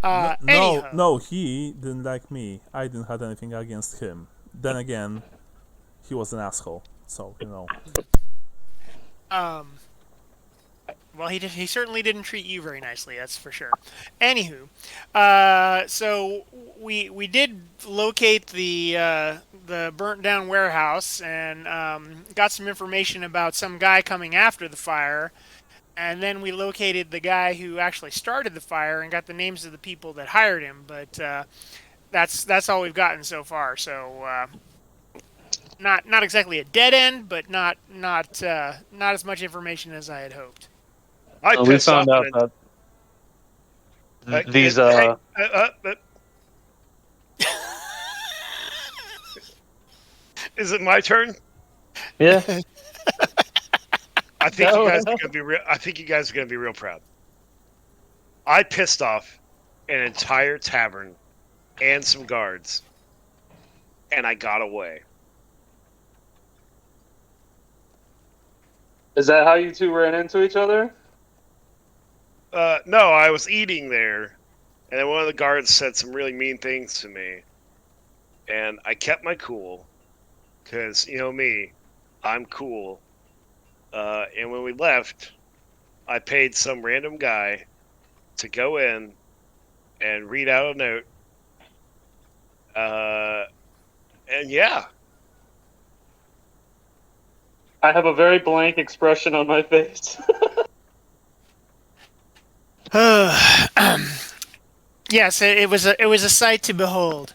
A: No,
C: anyhow.
A: he didn't like me. I didn't have anything against him. Then again, he was an asshole. So,
C: Well, he certainly didn't treat you very nicely. That's for sure. Anywho, so we did locate the burnt down warehouse and got some information about some guy coming after the fire, and then we located the guy who actually started the fire and got the names of the people that hired him. But that's all we've gotten so far. So not exactly a dead end, but not as much information as I had hoped.
D: I
E: We
D: pissed off
E: found out
D: an-
E: that these
D: hey, is it my turn?
E: yeah.
D: I think
E: No.
D: you guys are gonna be real. I think you guys are gonna be real proud. I pissed off an entire tavern and some guards, and I got away.
E: Is that how you two ran into each other?
D: No, I was eating there, and then one of the guards said some really mean things to me, and I kept my cool because you know me, I'm cool. And when we left, I paid some random guy to go in and read out a note. And yeah,
E: I have a very blank expression on my face.
C: Yes, it was a sight to behold.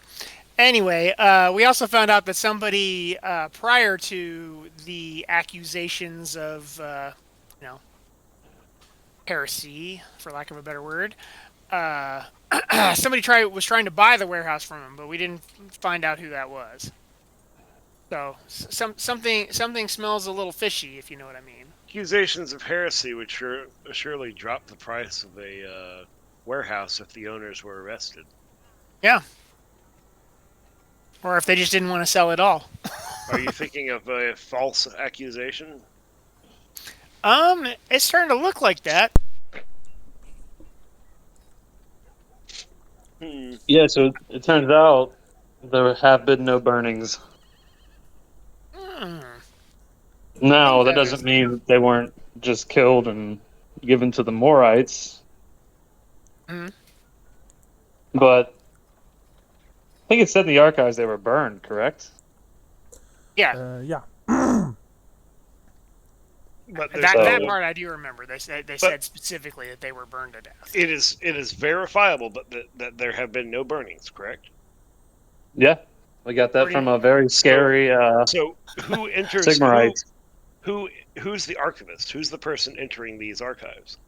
C: Anyway, we also found out that somebody prior to the accusations of you know, heresy, for lack of a better word, somebody was trying to buy the warehouse from him, but we didn't find out who that was. So something smells a little fishy, if you know what I mean.
D: accusations of heresy would surely drop the price of a warehouse if the owners were arrested.
C: Yeah. Or if they just didn't want to sell it all.
D: Are you thinking of a false accusation?
C: It's starting to look like that.
E: Yeah, so it turns out there have been no burnings. Now, that doesn't mean that they weren't just killed and given to the Morites.
C: Mhm.
E: But I think it said in the archives they were burned, correct?
C: Yeah.
A: Yeah.
D: But
C: That part I do remember. They said specifically that they were burned to death.
D: it is verifiable, but that there have been no burnings, correct?
E: Yeah, we got that from a very scary
D: So who enters?
E: Sigmarite.
D: Who's the archivist? Who's the person entering these archives?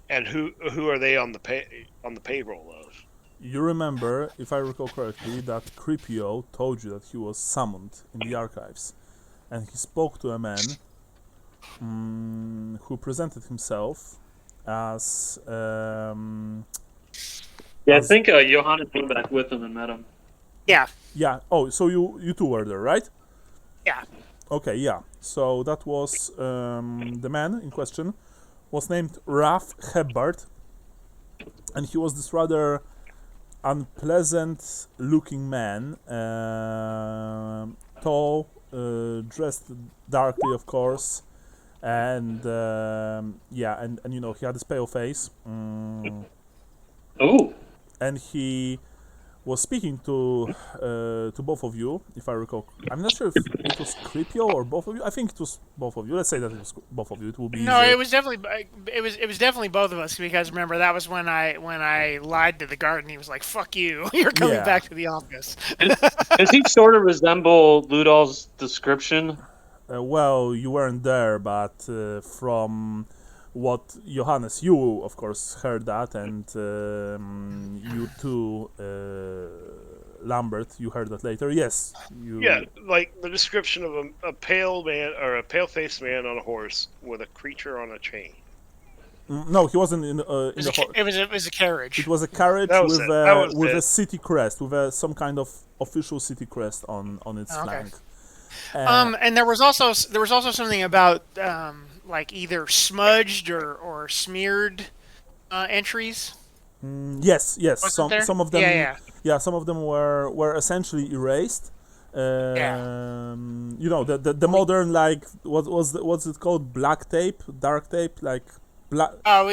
D: And who are they on the payroll of?
A: You remember, if I recall correctly, that Creepio told you that he was summoned in the archives, and he spoke to a man who presented himself as
E: Yeah, I think Johannes went back with him and met him.
C: Yeah.
A: yeah. Oh, so you two were there, right?
C: Yeah.
A: Okay, yeah. So that was the man in question was named Raf Hebbard, and he was this rather unpleasant-looking man, tall, dressed darkly, of course, and yeah, and you know he had this pale face,
E: Oh,
A: and he was speaking to both of you, if I recall. I'm not sure if it was Creepio or both of you. I think it was both of you. Let's say that it was both of you. It will be
C: No,
A: easier.
C: it was definitely both of us, because remember that was when I lied to the guard and he was like, "Fuck you, you're coming
A: Yeah.
C: back to the office."
E: does he sort of resemble Ludol's description?
A: Well, you weren't there, but from what Johannes, you of course heard that, and you too, Lambert, you heard that later. Yes, you.
D: Yeah, like the description of a pale man or a pale-faced man on a horse with a creature on a chain.
A: No, he wasn't in the
C: It was a carriage.
A: It was a carriage
D: That was
A: with
D: it. That was
A: a
D: it.
A: city crest, with some kind of official city crest on its
C: Okay.
A: flank.
C: And there was also something about like either smudged or smeared entries.
A: Yes,
C: Wasn't there?
A: some of them.
C: Yeah.
A: Some of them were essentially erased. You know, the modern, like, what's it called, black tape, dark tape, like black.
C: Oh,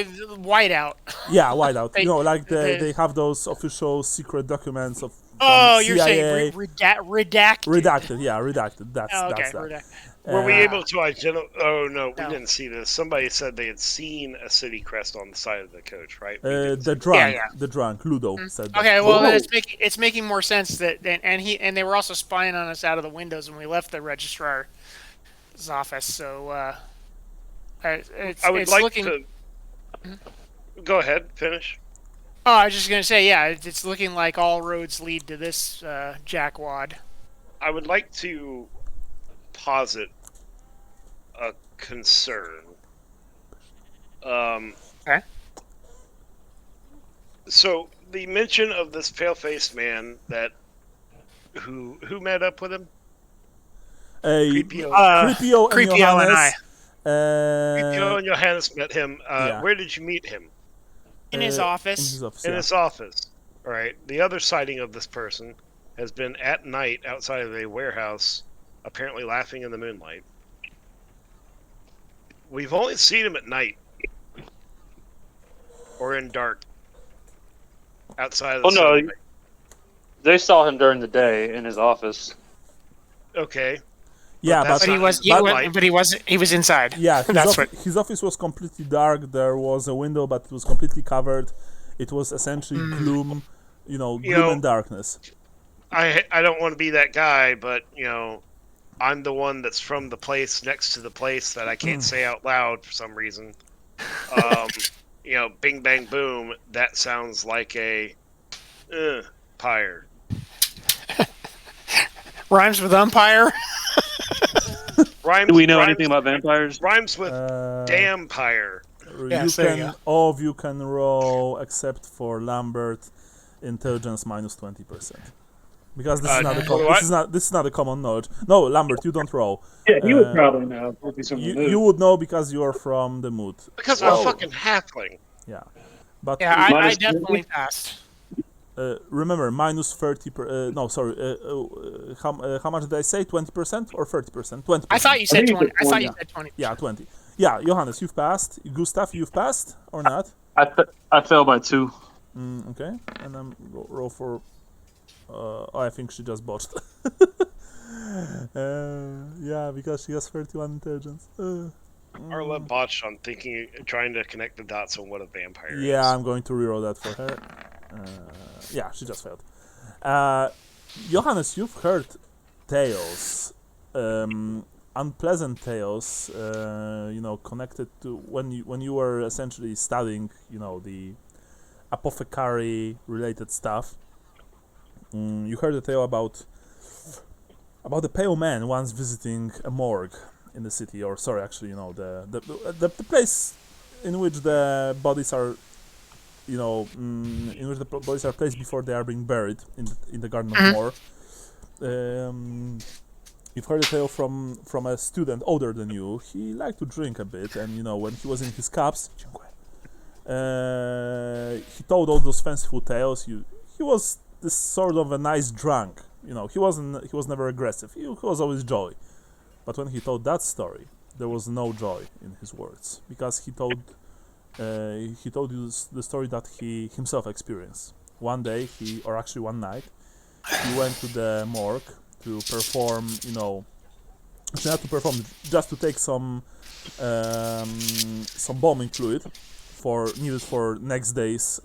C: whiteout.
A: Yeah, whiteout. You know, like
C: the-
A: they have those official secret documents of.
C: Oh,
A: from
C: you're
A: CIA.
C: saying redacted.
A: Redacted, yeah, redacted. That's
C: Oh, okay,
A: that's that.
C: redacted.
D: Were we able to identify? Oh no, we
C: No.
D: didn't see this. Somebody said they had seen a city crest on the side of the coach, right? We didn't
A: The
D: see
A: drunk,
C: Yeah.
A: the drunk, Ludo said that.
C: Okay, well then
E: Whoa.
C: it's making more sense that and they were also spying on us out of the windows when we left the registrar's office. So it's
D: I would
C: it's
D: like
C: looking.
D: to. Go ahead, finish.
C: Oh, I was just gonna say, yeah, it's looking like all roads lead to this jackwad.
D: I would like to posit a concern.
C: Okay.
D: So the mention of this pale-faced man that who met up with him? Creepio.
A: Creepio and
C: Creepio
A: Johannes.
C: and I.
D: Creepio and Johannes met him.
A: yeah.
D: Where did you meet him?
C: In his
A: In
C: office.
A: his office,
D: In
A: yeah.
D: his office. All right. The other sighting of this person has been at night outside of a warehouse, apparently laughing in the moonlight. We've only seen him at night or in dark outside of the sunlight.
B: They saw him during the day in his office.
D: Okay.
A: Yeah,
D: that's
A: but
C: But he was inside.
A: yeah,
C: That's what.
A: his office was completely dark. There was a window, but it was completely covered. It was essentially gloom, gloom and darkness.
D: I don't want to be that guy, but I'm the one that's from the place next to the place that I can't say out loud for some reason. Bing bang boom. That sounds like a pyre.
C: Rhymes with umpire.
D: Rhymes,
B: Do we know
D: rhymes,
B: anything about vampires?
D: Rhymes with damn pyre.
C: Yes, there you go.
A: All of you can roll except for Lambert, intelligence minus 20%. Because this is not a common knowledge. No, Lambert, you don't roll.
E: Yeah, he would probably know. If he's from the mood.
A: You would know because you are from the mood.
D: Because I'm a fucking halfling.
A: Yeah, but
C: Yeah, I
E: Minus
C: definitely
E: 20?
C: passed.
A: remember minus 30. No, sorry. How much did I say? 20% or 30%? 20%.
C: I thought you said
E: think you
C: 20.
E: said
C: I thought you
E: 20.
C: said 20.
A: Yeah, 20. Yeah, Johannes, you've passed. Gustav, you've passed or not?
B: I fell by 2.
A: Okay, and I'm roll for. I think she just botched. Yeah, because she has 31 intelligence.
D: Arla botched on trying to connect the dots on what a vampire is.
A: Yeah, I'm going to reroll that for her. Yeah, she just failed. Johannes, you've heard tales, unpleasant tales, connected to when you were essentially studying, the apothecary-related stuff. You heard a tale about a pale man once visiting a morgue in the city, or sorry, actually, the place in which the bodies are, in which the bodies are placed before they are being buried in the Garden of Moor. You've heard a tale from a student older than you. He liked to drink a bit, and when he was in his cups, he told all those fanciful tales. He was this sort of a nice drunk. He was never aggressive. He was always jolly. But when he told that story, there was no joy in his words, because he told you the story that he himself experienced. One day, one night, he went to the morgue to perform, not to perform, just to take some bombing fluid needed for next day's,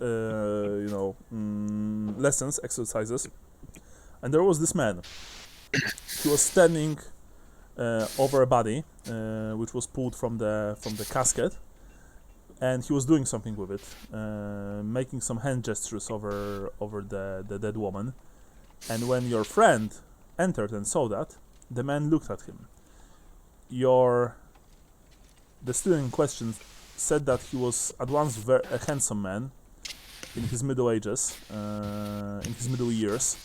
A: lessons, exercises. And there was this man. He was standing over a body, which was pulled from the casket, and he was doing something with it, making some hand gestures over the dead woman. And when your friend entered and saw that, the man looked at him. The student in question said that he was at once a handsome man in his middle ages, in his middle years,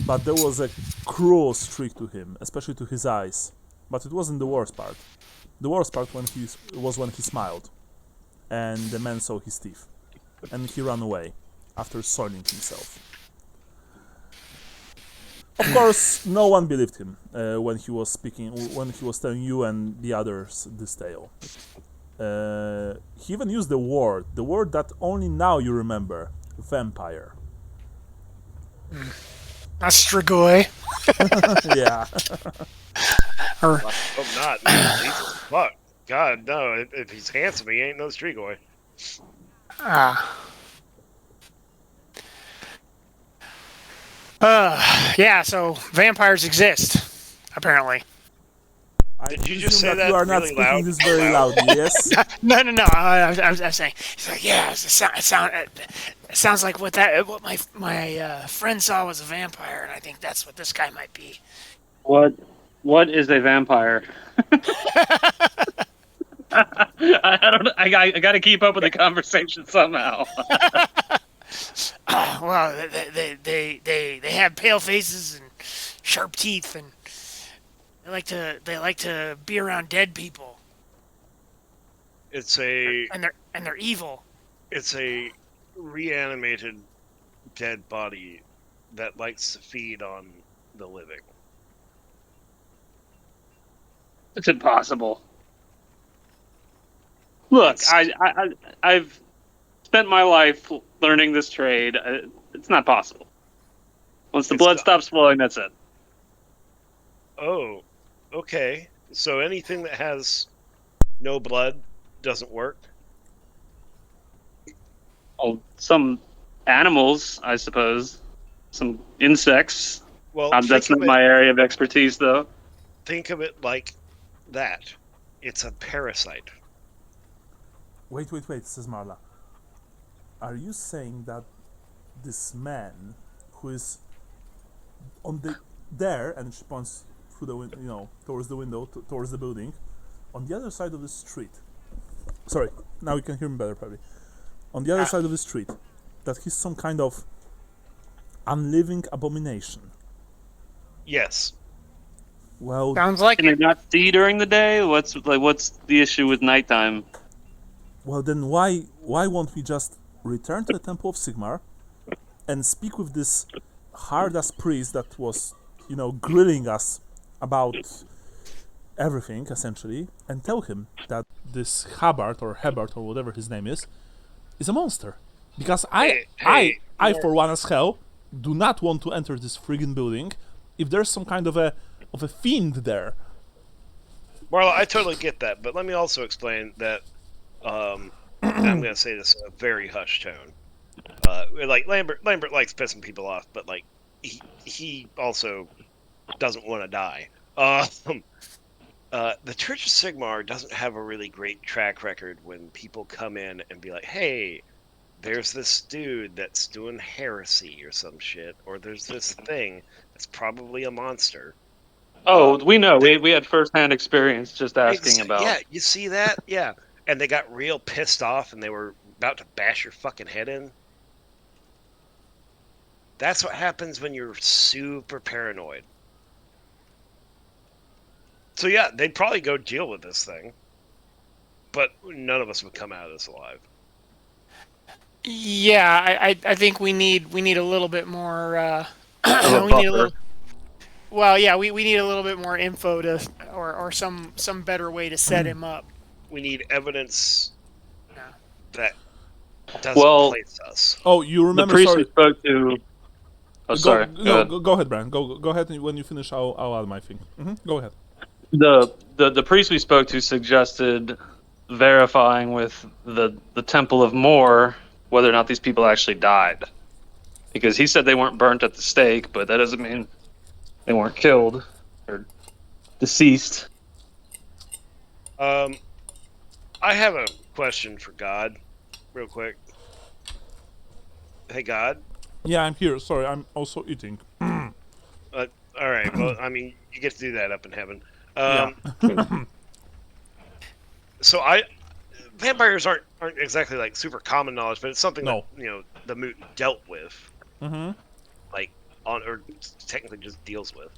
A: but there was a cruel streak to him, especially to his eyes. But it wasn't the worst part. The worst part was when he smiled, and the man saw his teeth, and he ran away after soiling himself. Of course, no one believed him when he was telling you and the others this tale. He even used the word that only now you remember: vampire.
C: Strigoi.
A: Yeah.
C: Or
D: I hope not. Man. Jesus fuck. God, no. If he's handsome, he ain't no Strigoi.
C: yeah. So vampires exist, apparently.
D: Did you just say that
A: you are not
D: really
A: speaking
D: loud?
A: this very loudly? Yes.
C: No. I'm saying. It's like, yeah. It sounds like what my friend saw was a vampire, and I think that's what this guy might be.
B: What is a vampire? I don't. I got to keep up with the conversation somehow.
C: Well, they have pale faces and sharp teeth, and they like to be around dead people.
D: It's
C: and they're evil.
D: It's a reanimated dead body that likes to feed on the living.
B: It's impossible. Look, I've spent my life learning this trade. It's not possible. Once the blood stops flowing, that's it.
D: Oh, okay. So anything that has no blood doesn't work?
B: Oh, some animals, I suppose. Some insects.
D: Well,
B: That's not my area of expertise, though.
D: think of it like that. It's a parasite.
A: Wait, says Marla. Are you saying that this man who is on the there, and she points through the window, towards the window, towards the building, on the other side of the street. Sorry, now you can hear me better, probably. On the other side of the street, that he's some kind of unliving abomination.
D: Yes.
A: Well,
C: Sounds like
B: Can they not see during the day? What's the issue with nighttime?
A: well then why won't we just return to the Temple of Sigmar and speak with this hard-ass priest that was, grilling us about everything, essentially, and tell him that this Hubbard or whatever his name is a monster. Because I, for one as hell, do not want to enter this friggin' building if there's some kind of a fiend there.
D: Marla, I totally get that, but let me also explain that I'm going to say this in a very hushed tone. Like Lambert likes pissing people off, but like he also doesn't want to die. The Church of Sigmar doesn't have a really great track record when people come in and be like, "Hey, there's this dude that's doing heresy or some shit, or there's this thing that's probably a monster."
B: Oh, we know. We had first-hand experience just asking about.
D: Yeah, you see that? Yeah. And they got real pissed off and they were about to bash your fucking head in. That's what happens when you're super paranoid. So yeah, they'd probably go deal with this thing. But none of us would come out of this alive.
C: yeah, I think we need a little bit more.
B: A
C: we need a
B: buffer.
C: little. Well, yeah, we need a little bit more info or some better way to set him up.
D: We need evidence
C: Yeah.
D: that doesn't place us.
A: Oh, you
B: The
A: remember?
B: priest
A: Sorry.
B: we spoke to. Oh, sorry.
A: Go ahead, Brian. Go ahead when you finish. I'll add my thing. Go ahead.
B: The priest we spoke to suggested verifying with the Temple of Moor whether or not these people actually died, because he said they weren't burnt at the stake, but that doesn't mean they weren't killed or deceased.
D: I have a question for God, real quick. Hey, God.
A: Yeah, I'm here. Sorry, I'm also eating.
D: All right. Well, I mean, you get to do that up in heaven.
A: Yeah.
D: So vampires aren't exactly like super common knowledge, but it's something that the Moot dealt with, like or technically just deals with,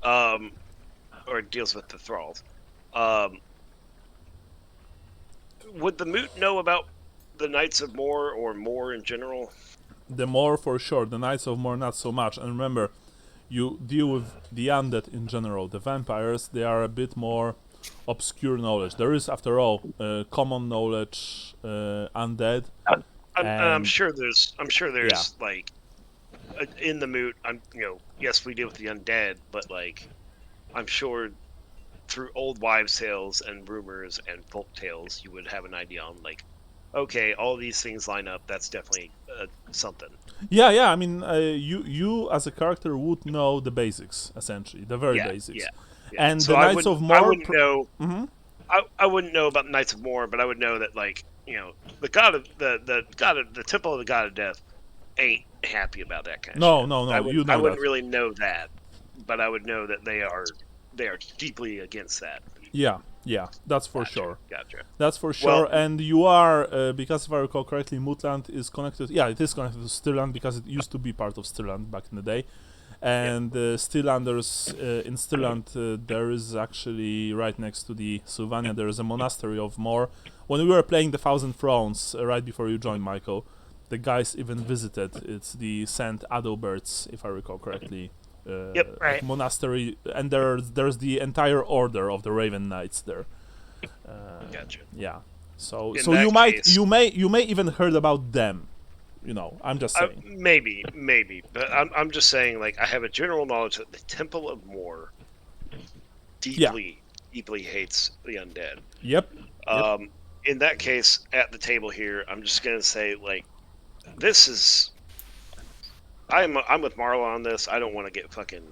D: or deals with the thralls. Would the Moot know about the Knights of Moor or Moor in general?
A: The Moor for sure. The Knights of Moor not so much. And remember, you deal with the undead in general. The vampires, they are a bit more obscure knowledge. There is, after all, common knowledge, undead.
D: I'm sure there's like in the Moot. Yes, we deal with the undead, but like, I'm sure through old wives' tales and rumors and folk tales, you would have an idea on like, okay, all these things line up. That's definitely something.
A: Yeah. I mean, you as a character would know the basics, essentially, the very basics.
D: Yeah.
A: And
D: so
A: the Knights of Moor.
D: I wouldn't know. I wouldn't know about Knights of Moor, but I would know that like the god of the Temple of the God of Death ain't happy about that kind of shit.
A: No.
D: I
A: wouldn't
D: that. Really know that, but I would know that they are deeply against that.
A: Yeah, that's for sure.
D: Gotcha.
A: That's for sure. Well, and you are, because if I recall correctly, Mootland is connected. Yeah, it is connected to Stirland because it used to be part of Stirland back in the day. And Stirlanders in Stirland, there is actually right next to the Sylvania, there is a monastery of Moor. When we were playing the Thousand Thrones right before you joined, Michael, the guys even visited. It's the Saint Adalberts, if I recall correctly.
D: Yep.
C: Right.
A: Monastery, and there's the entire order of the Raven Knights there.
D: Gotcha.
A: Yeah. So
D: In
A: so
D: that
A: you might
D: case-
A: you may even heard about them. You know, I'm just saying.
D: Maybe, but I'm just saying. Like, I have a general knowledge that the Temple of Moor deeply hates the undead.
A: Yep.
D: In that case, at the table here, I'm just gonna say, like, this is. I'm with Marla on this. I don't want to get fucking.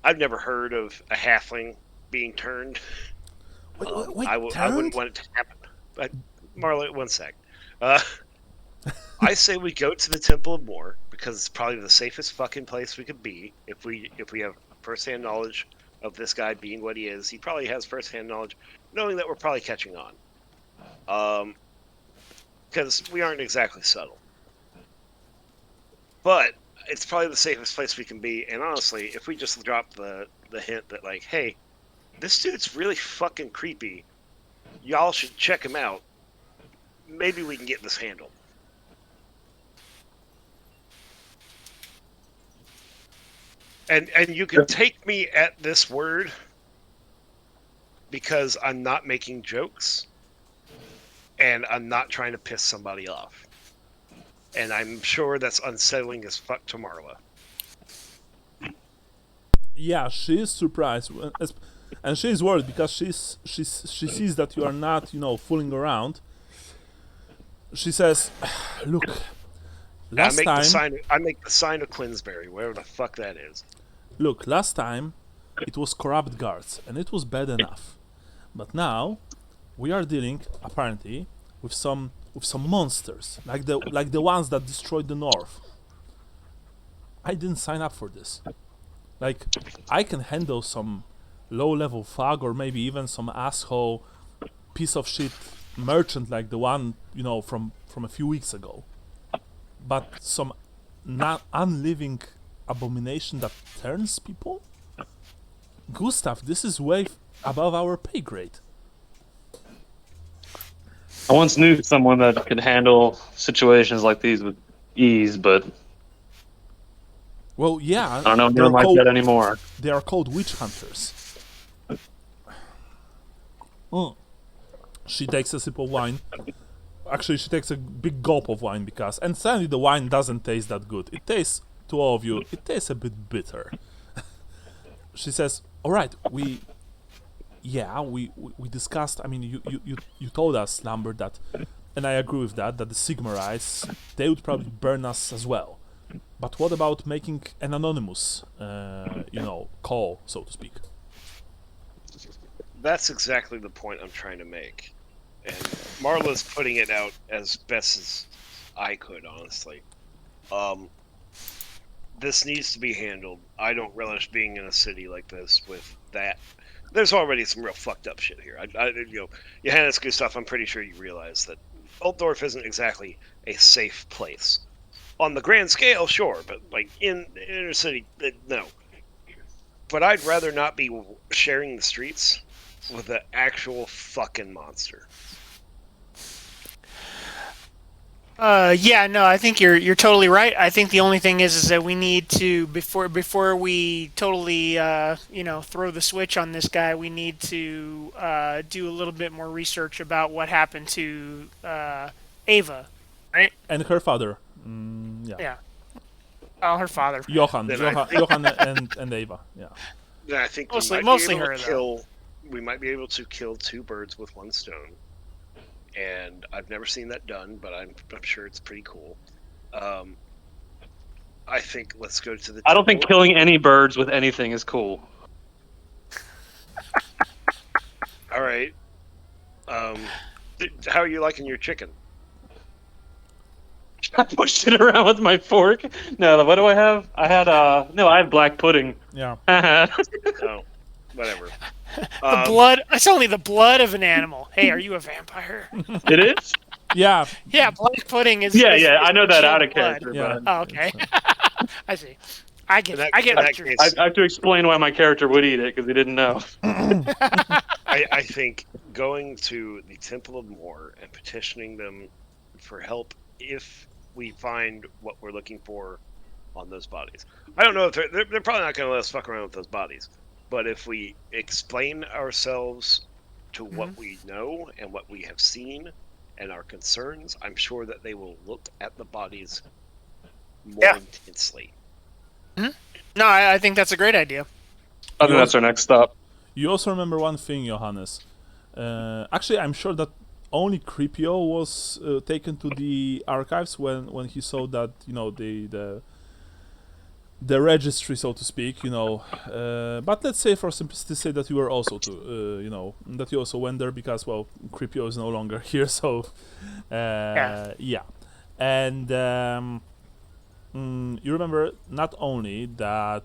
D: I've never heard of a halfling being turned.
A: Wait,
D: I wouldn't want it to happen. But Marla, one sec. I say we go to the Temple of Moor because it's probably the safest fucking place we could be if we have firsthand knowledge of this guy being what he is. He probably has firsthand knowledge, knowing that we're probably catching on. Because we aren't exactly subtle. But it's probably the safest place we can be. And honestly, if we just drop the hint that, like, hey, this dude's really fucking creepy, y'all should check him out, maybe we can get this handled. And you can take me at this word because I'm not making jokes and I'm not trying to piss somebody off. And I'm sure that's unsettling as fuck to Marla.
A: Yeah, she is surprised, and she is worried because she sees that you are not, fooling around. She says, "Look, last time,
D: I make the sign of Clinsbury, whatever the fuck that is.
A: Look, last time it was corrupt guards, and it was bad enough. But now we are dealing, apparently, with some monsters, like the ones that destroyed the North. I didn't sign up for this. Like, I can handle some low-level thug or maybe even some asshole piece of shit merchant like the one, from a few weeks ago. But some unliving abomination that turns people? Gustav, this is way above our pay grade.
E: I once knew someone that could handle situations like these with ease, but
A: Well, yeah.
E: I don't know anyone like that anymore.
A: They are called witch hunters. She takes a sip of wine. Actually, she takes a big gulp of wine and suddenly the wine doesn't taste that good. It tastes, to all of you, it tastes a bit bitter. She says, "All right, we discussed. I mean, you told us, Lambert, that, and I agree with that the Sigmarites, they would probably burn us as well. But what about making an anonymous, call, so to speak?"
D: That's exactly the point I'm trying to make. And Marla's putting it out as best as I could, honestly. This needs to be handled. I don't relish being in a city like this with that. There's already some real fucked up shit here. Johannes Gustav, I'm pretty sure you realize that Altdorf isn't exactly a safe place. On the grand scale, sure, but like in the inner city, no. But I'd rather not be sharing the streets with an actual fucking monster.
C: Yeah, no, I think you're totally right. I think the only thing is that we need to before we totally throw the switch on this guy, we need to do a little bit more research about what happened to Ava, right?
A: And her father. Yeah.
C: Yeah. Oh, her father.
A: Johann and Ava. Yeah.
D: Then I think
C: mostly her, though.
D: We might be able to kill two birds with one stone. And I've never seen that done, but I'm sure it's pretty cool. I think let's go to the.
E: I don't think killing any birds with anything is cool.
D: All right. How are you liking your chicken?
E: I pushed it around with my fork. No, what do I have? I have black pudding.
A: Yeah.
D: Oh, whatever.
C: The blood. It's only the blood of an animal. Hey, are you a vampire?
E: It is?
A: Yeah.
C: Yeah, black pudding is.
E: Yeah, I know that out of
C: blood.
E: character.
A: Yeah.
E: But
C: Oh, okay. I see. I get
D: In
C: what
D: that
C: you're.
D: case,
E: I have to explain why my character would eat it because he didn't know.
D: I think going to the Temple of Moor and petitioning them
F: for help if we find what we're looking for on those bodies. I don't know if they're probably not going to let us fuck around with those bodies, but if we explain ourselves to what we know and what we have seen and our concerns, I'm sure that they will look at the bodies more intensely.
C: No, I think that's a great idea.
B: I think that's our next stop.
A: You also remember one thing, Johannes. Actually, I'm sure that only Creepio was taken to the archives when he saw that, you know, the registry, so to speak, you know. But let's say for simplicity's sake that you were also you know, that you also went there because, well, Creepio is no longer here, so yeah. And you remember not only that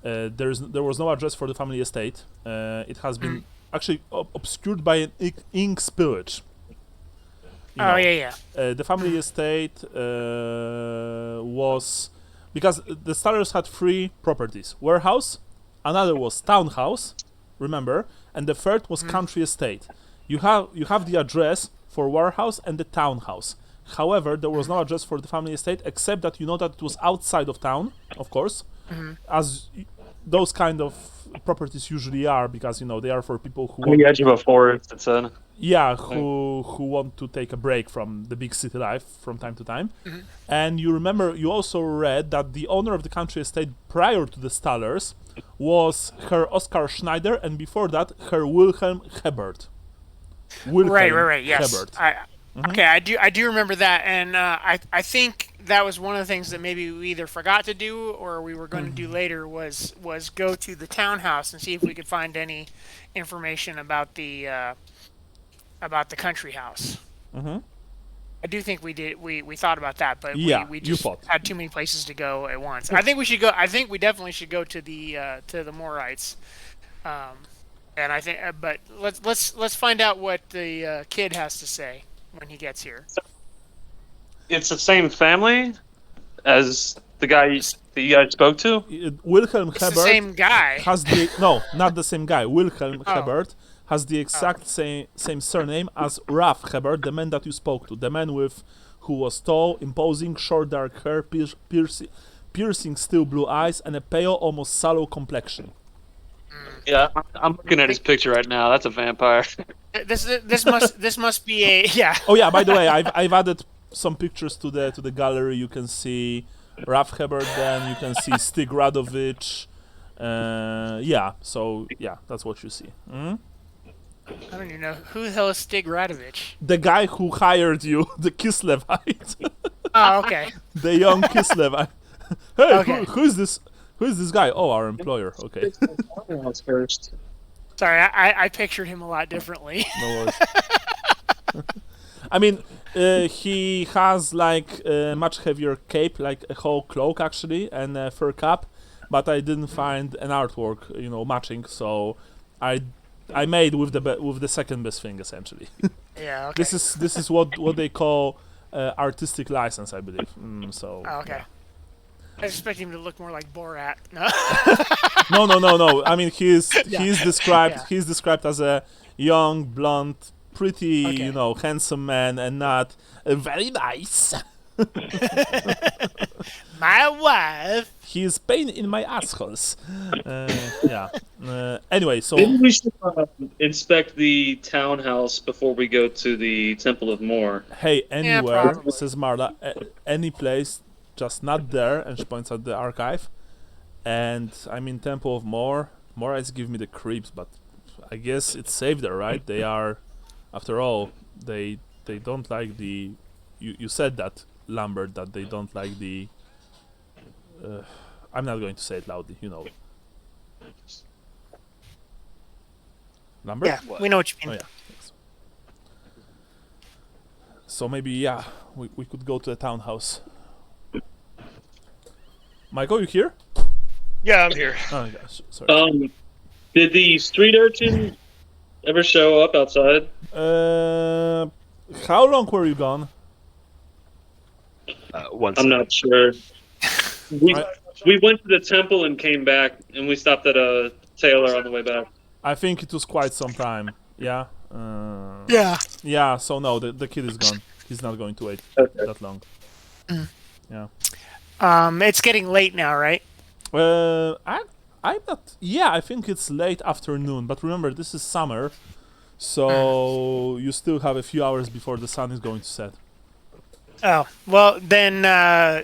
A: there was no address for the family estate. It has been actually obscured by an ink spillage. The family estate was... Because the Stallers had 3 properties. Warehouse, another was townhouse, remember, and the third was country estate. You have the address for warehouse and the townhouse. However, there was no address for the family estate, except that you know that it was outside of town, of course, as those kind of properties usually are, because, you know, they are for people who...
B: On the edge of a forest, it said.
A: Yeah, who want to take a break from the big city life from time to time. And you remember, you also read that the owner of the country estate prior to the Stallers was Herr Oskar Schneider, and before that, Herr Wilhelm Hebert.
C: Right, yes.
A: Hebert.
C: Okay, I do remember that, and I think that was one of the things that maybe we either forgot to do or we were going to do later was go to the townhouse and see if we could find any information about the country house. I do think we did. We thought about that, but we just had too many places to go at once. I think we should go. I think we definitely should go to the Morites. And I think, but let's find out what the kid has to say when he gets here.
B: It's the same family as the guy that you guys spoke to?
A: Wilhelm
C: It's
A: Hebert
C: the same guy.
A: has the... No, not the same guy. Wilhelm Hebert has the exact same surname as Ralph Hebert, the man that you spoke to. The man who was tall, imposing, short dark hair, piercing steel blue eyes, and a pale, almost sallow complexion.
B: Yeah, I'm looking at his picture right now. That's a vampire.
C: This must be a
A: Oh yeah, by the way, I've added some pictures to the gallery. You can see Ralph Hebert, then you can see Stig Radovich. So that's what you see.
C: I don't even know who the hell is Stig Radovich.
A: The guy who hired you, the Kislevite.
C: Oh, okay.
A: The young Kislevite. Hey,
C: Okay.
A: who's this? Who is this guy? Oh, our employer. Okay.
E: First.
C: Sorry, I pictured him a lot differently.
A: No worries. I mean, he has like a much heavier cape, like a whole cloak actually, and a fur cap. But I didn't find an artwork, matching. So I made with the second best thing essentially.
C: Yeah. Okay.
A: This is what they call artistic license, I believe.
C: Oh, okay. I was expecting him to look more like Borat. No.
A: No. I mean, he's described
C: Yeah.
A: he's described as a young, blonde, pretty,
C: Okay.
A: handsome man, and not very nice.
C: My wife.
A: He is pain in my assholes. Anyway, so
E: Maybe we should inspect the townhouse before we go to the Temple of Moor.
A: hey, anywhere,
C: probably.
A: says Marla, any place, just not there, and she points at the archive. And I mean, Temple of Morites give me the creeps, but I guess it's safe there, right? They are, after all, they don't like the. You said that, Lambert, that they don't like the. I'm not going to say it loudly, Lambert?
C: Yeah, we know what you
A: Oh
C: mean.
A: yeah. Thanks. So maybe we could go to the townhouse. Michael, you here?
F: Yeah, I'm here.
A: Oh gosh, sorry.
E: Did the street urchin ever show up outside?
A: How long were you gone?
F: Once.
E: I'm not sure. We
A: I-
E: we went to the temple and came back, and we stopped at a tailor on the way back.
A: I think it was quite some time. Yeah.
C: Yeah.
A: Yeah. So no, the kid is gone. He's not going to wait that long. Yeah.
C: It's getting late now, right?
A: I'm not. Yeah, I think it's late afternoon. But remember, this is summer, so you still have a few hours before the sun is going to set.
C: Oh, well, then I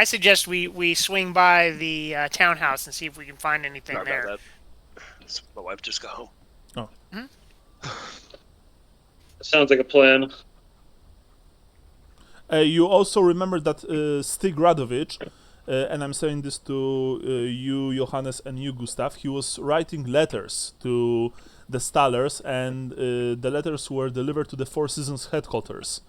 C: suggest we swing by the townhouse and see if we can find anything
F: Sorry
C: there.
F: about that. My wife just got home.
E: Sounds like a plan.
A: You also remember that Stig Radovic, and I'm saying this to you, Johannes, and you, Gustav, he was writing letters to the Stallers, and the letters were delivered to the Four Seasons headquarters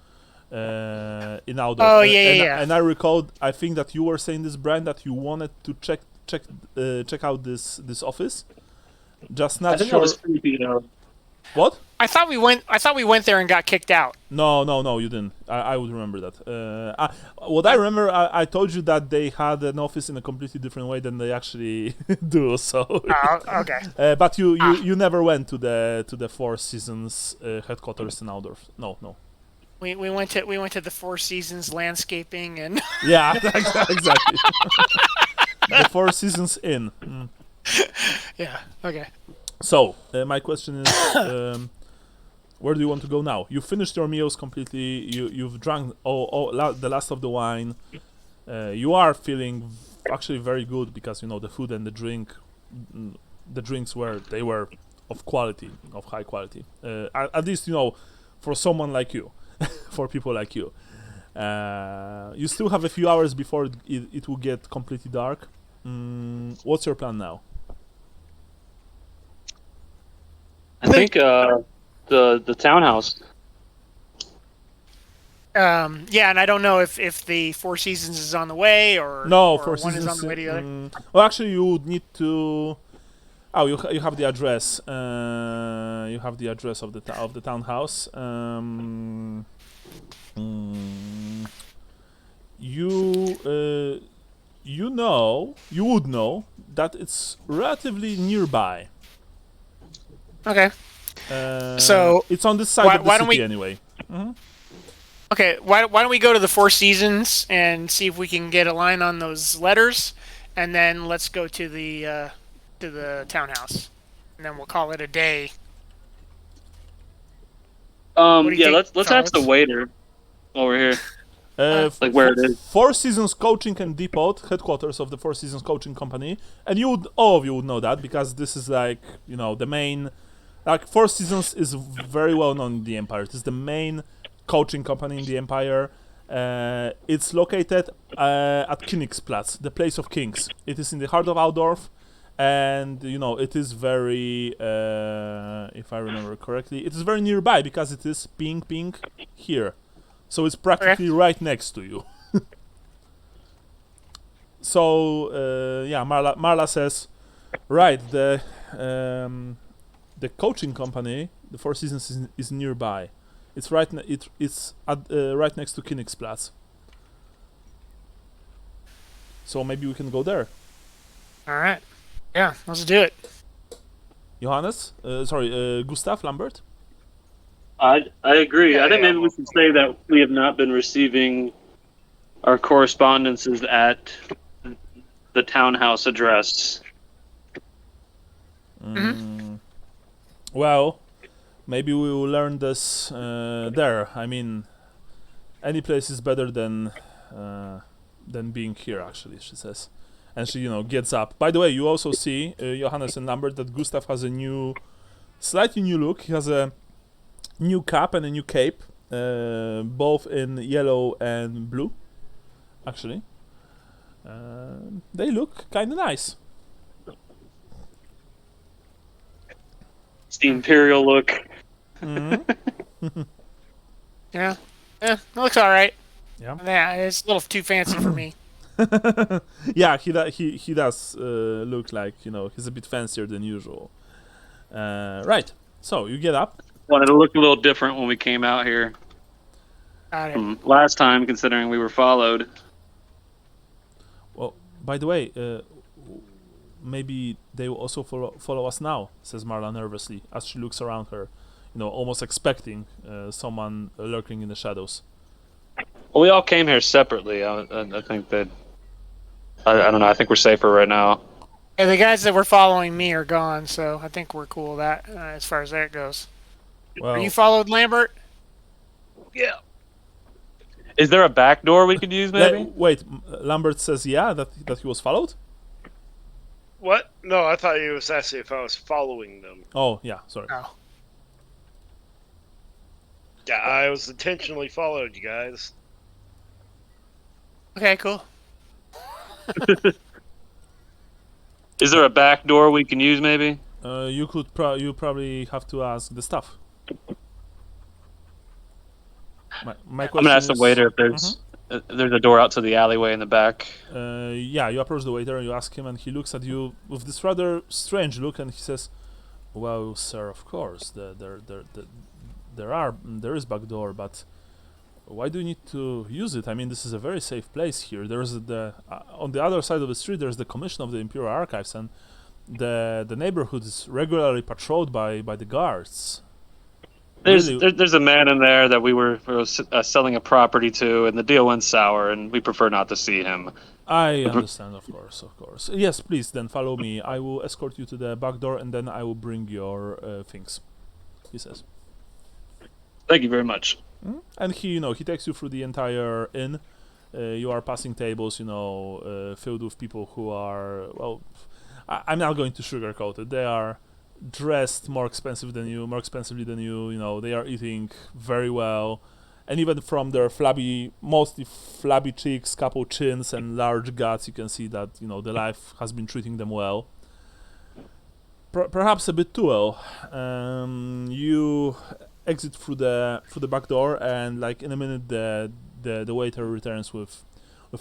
A: in Outdoor.
C: Oh, yeah.
A: And I recall, I think that you were saying this, Brian, that you wanted to check out this office. Just not
E: I think
A: sure.
E: that was creepy, though.
A: What?
C: I thought we went there and got kicked out.
A: No, you didn't. I would remember that. I remember, I told you that they had an office in a completely different way than they actually do. So.
C: Oh, okay.
A: But you never went to the Four Seasons headquarters in Outdoor. No.
C: We went to the Four Seasons landscaping and.
A: Yeah, exactly. The Four Seasons Inn. Mm.
C: Yeah. Okay.
A: So, my question is, where do you want to go now? You finished your meals completely. You've drunk the last of the wine. You are feeling actually very good because the food and the drinks were of quality, of high quality. At least for someone like you, for people like you. You still have a few hours before it will get completely dark. What's your plan now?
E: I think the townhouse.
C: Yeah, and I don't know if the Four Seasons is on the way or
A: no,
C: or
A: Four
C: one
A: Seasons
C: is on the way to the other.
A: Well, actually, you would need to. Oh, you have the address. You have the address of the townhouse. You would know that it's relatively nearby.
C: Okay. So
A: it's on this side of the
C: why don't
A: city
C: we-
A: anyway. Mm-hmm.
C: Okay, why don't we go to the Four Seasons and see if we can get a line on those letters, and then let's go to the townhouse, and then we'll call it a day. do you
E: Yeah,
C: think,
E: let's ask the
C: fellas?
E: waiter while we're here. Like where it is.
A: Four Seasons Coaching and Depot, headquarters of the Four Seasons Coaching Company, and all of you would know that because this is like the main. Like Four Seasons is very well known in the Empire. It is the main coaching company in the Empire. It's located at Königsplatz, the place of kings. It is in the heart of Altdorf, and it is very, if I remember correctly, it is very nearby because it is ping here, so it's practically right next to you. So Marla says, right, the coaching company, the Four Seasons, is nearby. It's right. It's right next to Königsplatz. So maybe we can go there.
C: All right. Yeah, let's do it.
A: Johannes, Gustav Lambert.
E: I agree.
F: Yeah,
E: I think
F: yeah,
E: maybe we should say that we have not been receiving our correspondences at the townhouse address.
A: Well, maybe we will learn this there. I mean, any place is better than being here. Actually, she says, and she gets up. By the way, you also see Johannes and Lambert that Gustav has a slightly new look. He has a new cap and a new cape, both in yellow and blue. Actually, they look kind of nice.
E: It's the imperial look.
C: Yeah. It looks all right.
A: Yeah.
C: Yeah, it's a little too fancy for me.
A: Yeah, he does look like he's a bit fancier than usual. Right. So you get up.
E: Wanted to look a little different when we came out here
C: Got it.
E: from last time, considering we were followed.
A: Well, by the way, maybe they will also follow us now, says Marla nervously as she looks around her. almost expecting someone lurking in the shadows.
B: Well, we all came here separately. I think that I don't know. I think we're safer right now.
C: Yeah, the guys that were following me are gone, so I think we're cool with that as far as that goes.
A: Well,
C: Are you followed, Lambert?
F: Yeah.
B: Is there a back door we could use, maybe?
A: wait, Lambert says that he was followed?
F: What? No, I thought you was asking if I was following them.
A: Oh, yeah, sorry.
C: Oh.
F: Yeah, I was intentionally followed, you guys.
C: Okay, cool.
B: Is there a back door we can use, maybe?
A: You probably have to ask the staff. My
B: I'm
A: question
B: gonna ask the
A: is,
B: waiter if there's a door out to the alleyway in the back.
A: yeah, you approach the waiter and you ask him, and he looks at you with this rather strange look, and he says, "Well, sir, of course, there is back door, but why do you need to use it? I mean, this is a very safe place here. There's on the other side of the street, there's the Commission of the Imperial Archives, and the neighborhood is regularly patrolled by the guards."
B: There's a man in there that we were selling a property to, and the deal went sour, and we prefer not to see him.
A: I understand, of course. Yes, please, then follow me. I will escort you to the back door, and then I will bring your things, he says.
B: Thank you very much.
A: And he takes you through the entire inn. You are passing tables, filled with people who are, well, I'm not going to sugarcoat it. They are dressed more expensively than you. They are eating very well, and even from their mostly flabby cheeks, couple chins, and large guts, you can see that the life has been treating them well. Perhaps a bit too well. You exit through the back door, and like in a minute, the waiter returns with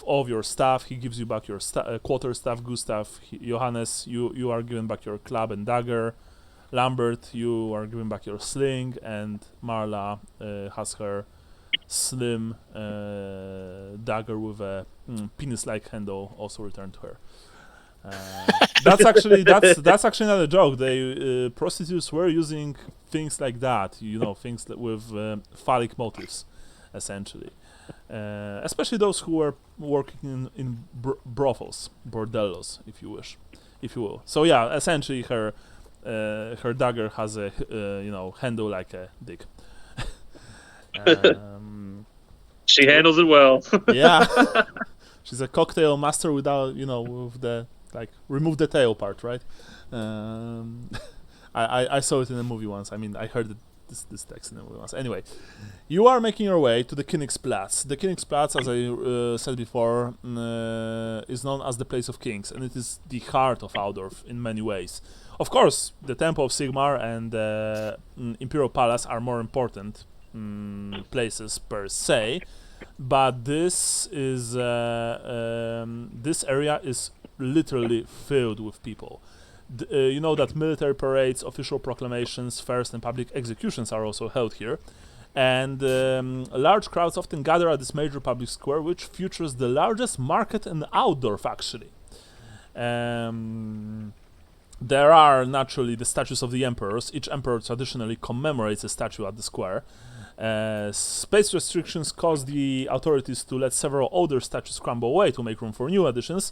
A: all of your stuff. He gives you back your quarterstaff, Gustav. Johannes, you are given back your club and dagger. Lambert, you are given back your sling, and Marla has her slim dagger with a penis-like handle also returned to her. That's actually not a joke. Prostitutes were using things like that, things with phallic motives, essentially. Especially those who were working in brothels, bordellos, if you will. So yeah, essentially her dagger has a handle like a dick.
B: She handles it well.
A: Yeah, she's a cocktail master without with the remove the tail part, right? I saw it in a movie once. I mean, I heard this text in a movie once. Anyway, you are making your way to the Königsplatz. The Königsplatz, as I said before, is known as the Place of Kings, and it is the heart of Aldorf in many ways. Of course, the Temple of Sigmar and the Imperial Palace are more important places per se, but this area is literally filled with people. You know that military parades, official proclamations, fairs, and public executions are also held here, and large crowds often gather at this major public square, which features the largest market in Altdorf, actually. There are naturally the statues of the emperors. Each emperor traditionally commemorates a statue at the square. Space restrictions caused the authorities to let several older statues crumble away to make room for new additions.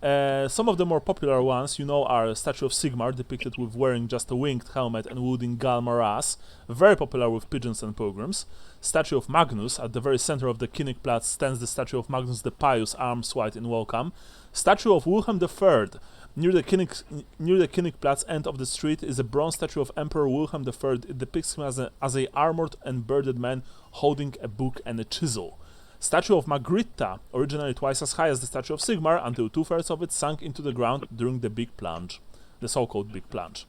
A: Some of the more popular ones, are a statue of Sigmar depicted with wearing just a winged helmet and wielding Galmaras, very popular with pigeons and pilgrims. Statue of Magnus. At the very center of the Königsplatz stands the statue of Magnus the Pious, arms wide in welcome. Statue of Wilhelm III. Near the Königsplatz end of the street is a bronze statue of Emperor Wilhelm III. It depicts him as a armored and bearded man holding a book and a chisel. Statue of Magritta, originally twice as high as the statue of Sigmar, until 2/3 of it sank into the ground during the Big Plunge, the so-called Big Plunge.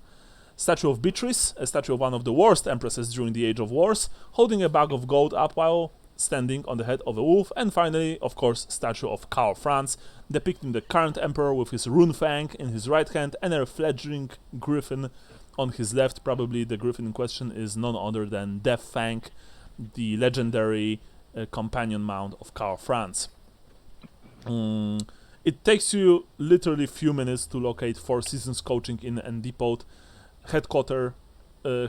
A: Statue of Beatrice, a statue of one of the worst empresses during the Age of Wars, holding a bag of gold up while standing on the head of a wolf. And finally, of course, statue of Karl Franz, depicting the current emperor with his rune fang in his right hand and a fledgling griffin on his left. Probably the griffin in question is none other than Death Fang, the legendary companion mount of Karl Franz. It takes you literally few minutes to locate Four Seasons Coaching Inn and Depot, headquarters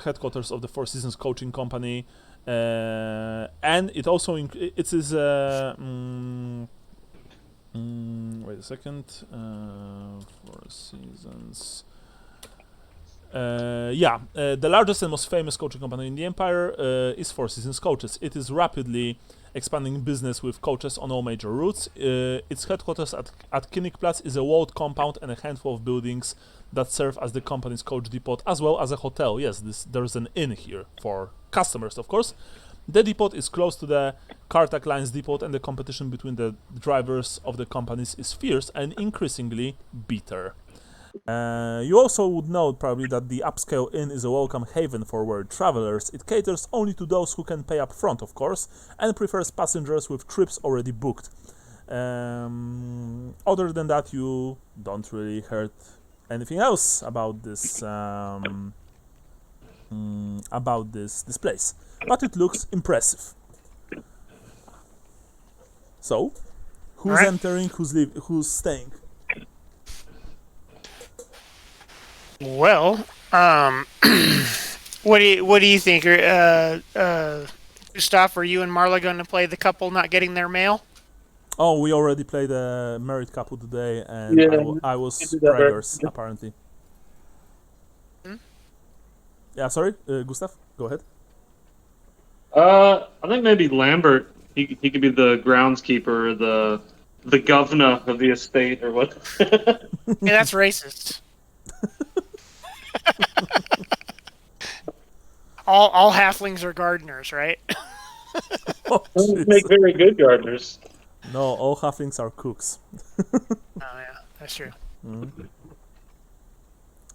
A: headquarters of the Four Seasons coaching company, and it also it is wait a second. Four Seasons. The largest and most famous coaching company in the Empire is Four Seasons Coaches. It is rapidly expanding business with coaches on all major routes. Its headquarters at Königplatz is a walled compound and a handful of buildings that serve as the company's coach depot, as well as a hotel. Yes, there's an inn here for customers, of course. The depot is close to the Kartak Line's depot, and the competition between the drivers of the companies is fierce and increasingly bitter. You also would note probably that the upscale inn is a welcome haven for worried travelers. It caters only to those who can pay up front, of course, and prefers passengers with trips already booked. Other than that, you don't really heard anything else about this this place, but it looks impressive. So, who's entering? Who's staying?
C: Well, what do you think? Gustav, are you and Marla going to play the couple not getting their mail?
A: Oh, we already played a married couple today, and
E: Yeah,
A: I was
E: we did that
A: preggers,
E: right.
A: apparently. Yeah, sorry, Gustav, go ahead.
E: I think maybe Lambert. He could be the groundskeeper, the governor of the estate, or what?
C: Yeah, that's racist. all halflings are gardeners, right?
A: Oh,
E: They make very good gardeners.
A: no, all halflings are cooks.
C: Oh yeah, that's true.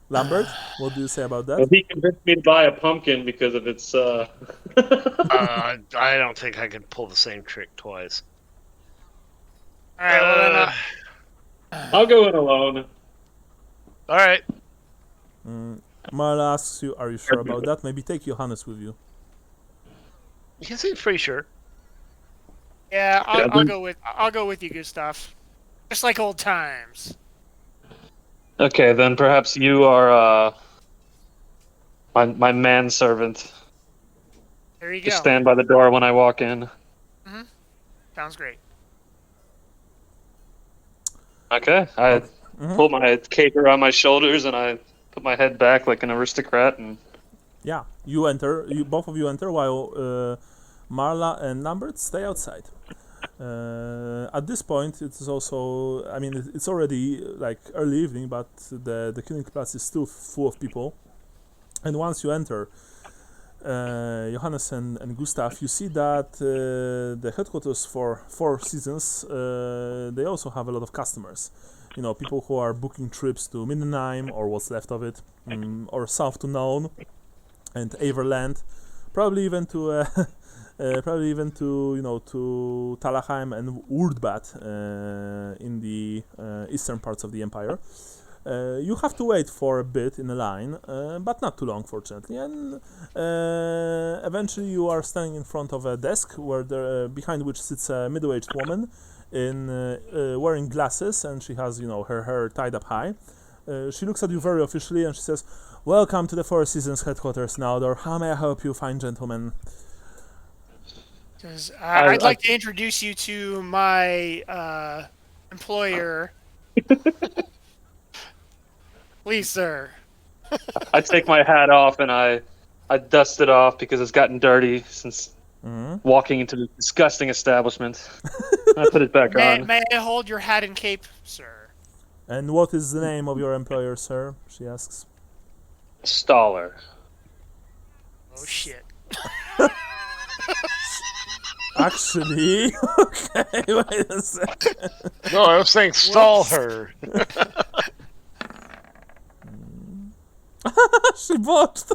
A: Lambert, what do you say about
E: Well,
A: that?
E: he convinced me to buy a pumpkin because of its.
F: I don't think I can pull the same trick twice.
C: All right, well then,
E: I'll go in alone.
F: All right.
A: Marla asks you, are you sure about that? Maybe take Johannes with you.
F: He seems pretty sure.
C: yeah,
E: Yeah,
C: I'll go with you, Gustav. Just like old times.
B: Okay, then perhaps you are my manservant.
C: There you go.
B: Just stand by the door when I walk in.
C: Sounds great.
B: Okay, I pull my cape around my shoulders and I put my head back like an aristocrat and
A: Yeah, you enter. Both of you enter while Marla and Lambert stay outside. At this point, it's also. I mean, it's already like early evening, but the Königplatz is still full of people. And once you enter, Johannes and Gustav, you see that the headquarters for Four Seasons, they also have a lot of customers. You know, people who are booking trips to Mindenheim or what's left of it, or south to None and Averland, probably even to to Talheim and Wurdbat in the eastern parts of the empire. You have to wait for a bit in a line, but not too long, fortunately. And eventually, you are standing in front of a desk behind which sits a middle-aged woman in wearing glasses, and she has her hair tied up high. She looks at you very officially, and she says, "Welcome to the Four Seasons headquarters, Naudor. How may I help you, fine gentleman?"
C: I'd like to introduce you to my employer. Please, sir.
B: I take my hat off and I dust it off because it's gotten dirty since walking into the disgusting establishment. I put it back on.
C: May I hold your hat and cape, sir?
A: And what is the name of your employer, sir? She asks.
B: Staller.
C: Oh shit.
A: Actually, okay, wait a second.
F: No, I was saying stall her.
A: She botched.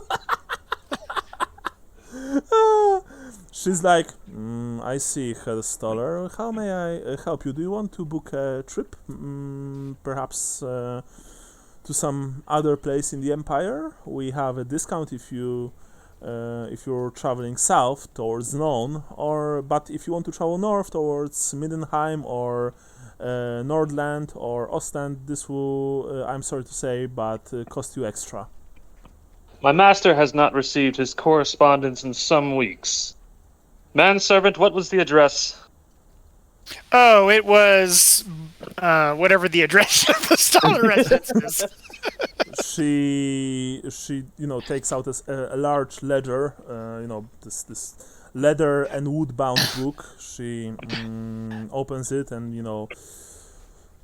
A: She's like, I see, Herr Stoller. How may I help you? Do you want to book a trip? Perhaps to some other place in the Empire? We have a discount if you're traveling south towards None, but if you want to travel north towards Mindenheim or Nordland or Ostend, this will, I'm sorry to say, but cost you extra.
B: My master has not received his correspondence in some weeks. Manservant, what was the address?
C: Oh, it was whatever the address of the Staller residence is.
A: She takes out a large ledger, this leather and wood-bound book. She opens it and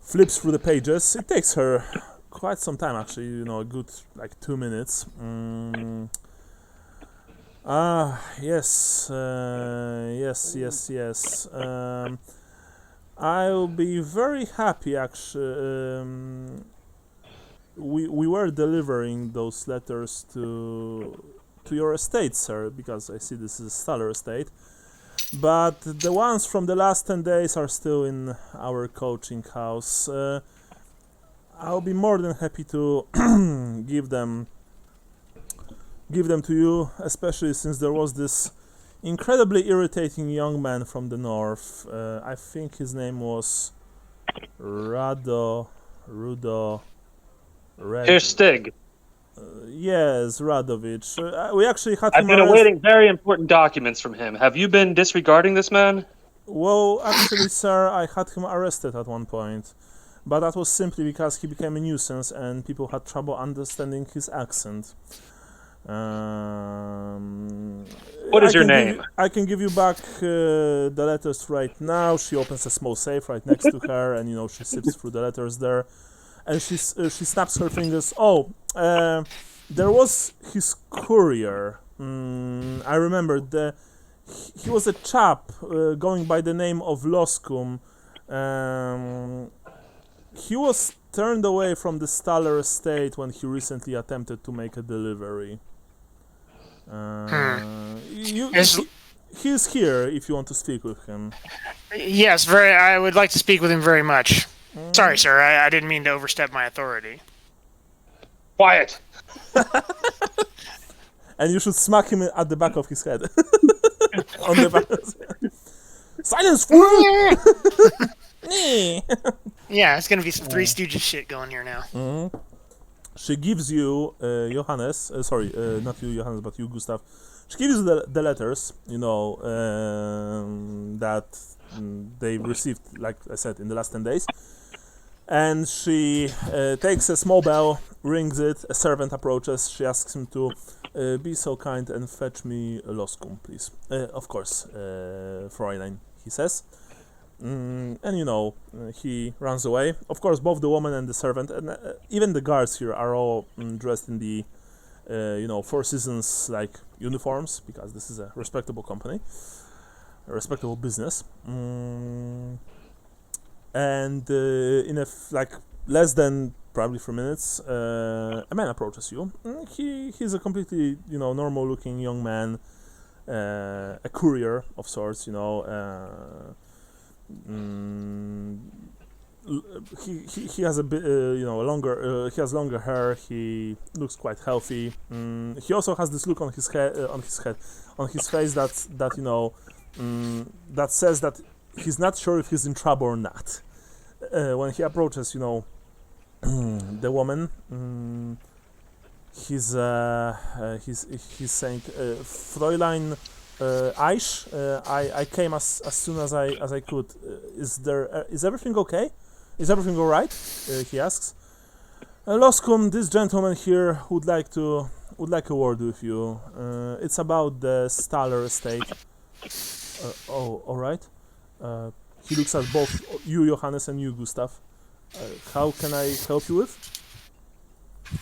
A: flips through the pages. It takes her quite some time, actually. A good 2 minutes. Yes, yes. I'll be very happy, actually. We were delivering those letters to your estate, sir, because I see this is a Staller estate. But the ones from the last 10 days are still in our coaching house. I'll be more than happy to give them to you, especially since there was this incredibly irritating young man from the north. I think his name was Rudo.
B: Stig.
A: Yes, Radovich. We actually had
B: I've
A: him
B: been awaiting very important documents from him. Have you been disregarding this man?
A: Well, actually, sir, I had him arrested at one point. But that was simply because he became a nuisance and people had trouble understanding his accent.
B: What is your name?
A: I can give you back the letters right now. She opens a small safe right next to her and, she sifts through the letters there. And she snaps her fingers. Oh, there was his courier. I remember he was a chap going by the name of Loscum. He was turned away from the Staller estate when he recently attempted to make a delivery. He's here if you want to speak with him.
C: Yes, I would like to speak with him very much. Sorry, sir, I didn't mean to overstep my authority.
B: Quiet!
A: And you should smack him at the back of his head. On the back of his head. Silence, fool!
C: Yeah, it's gonna be some Three Stooges shit going here now.
A: She gives you, Johannes, not you, Johannes, but you, Gustav. She gives you the letters, that they received, like I said, in the last 10 days. And she takes a small bell, rings it, a servant approaches, she asks him to be so kind and fetch me a Loscum, please. Of course, Fräulein, he says. And he runs away. Of course, both the woman and the servant, and even the guards here are all dressed in the, Four Seasons like uniforms, because this is a respectable company, a respectable business. And in less than probably 3 minutes, a man approaches you. He's a completely normal-looking young man, a courier of sorts, he has a bit, longer. He has longer hair. He looks quite healthy. He also has this look on his face that says that he's not sure if he's in trouble or not. When he approaches, the woman, he's saying, Fräulein Aish, I came as soon as I could. Is everything okay? Is everything all right? He asks. Loscum, this gentleman here would like a word with you. It's about the Staller estate. All right. He looks at both you, Johannes, and you, Gustav. How can I help you with?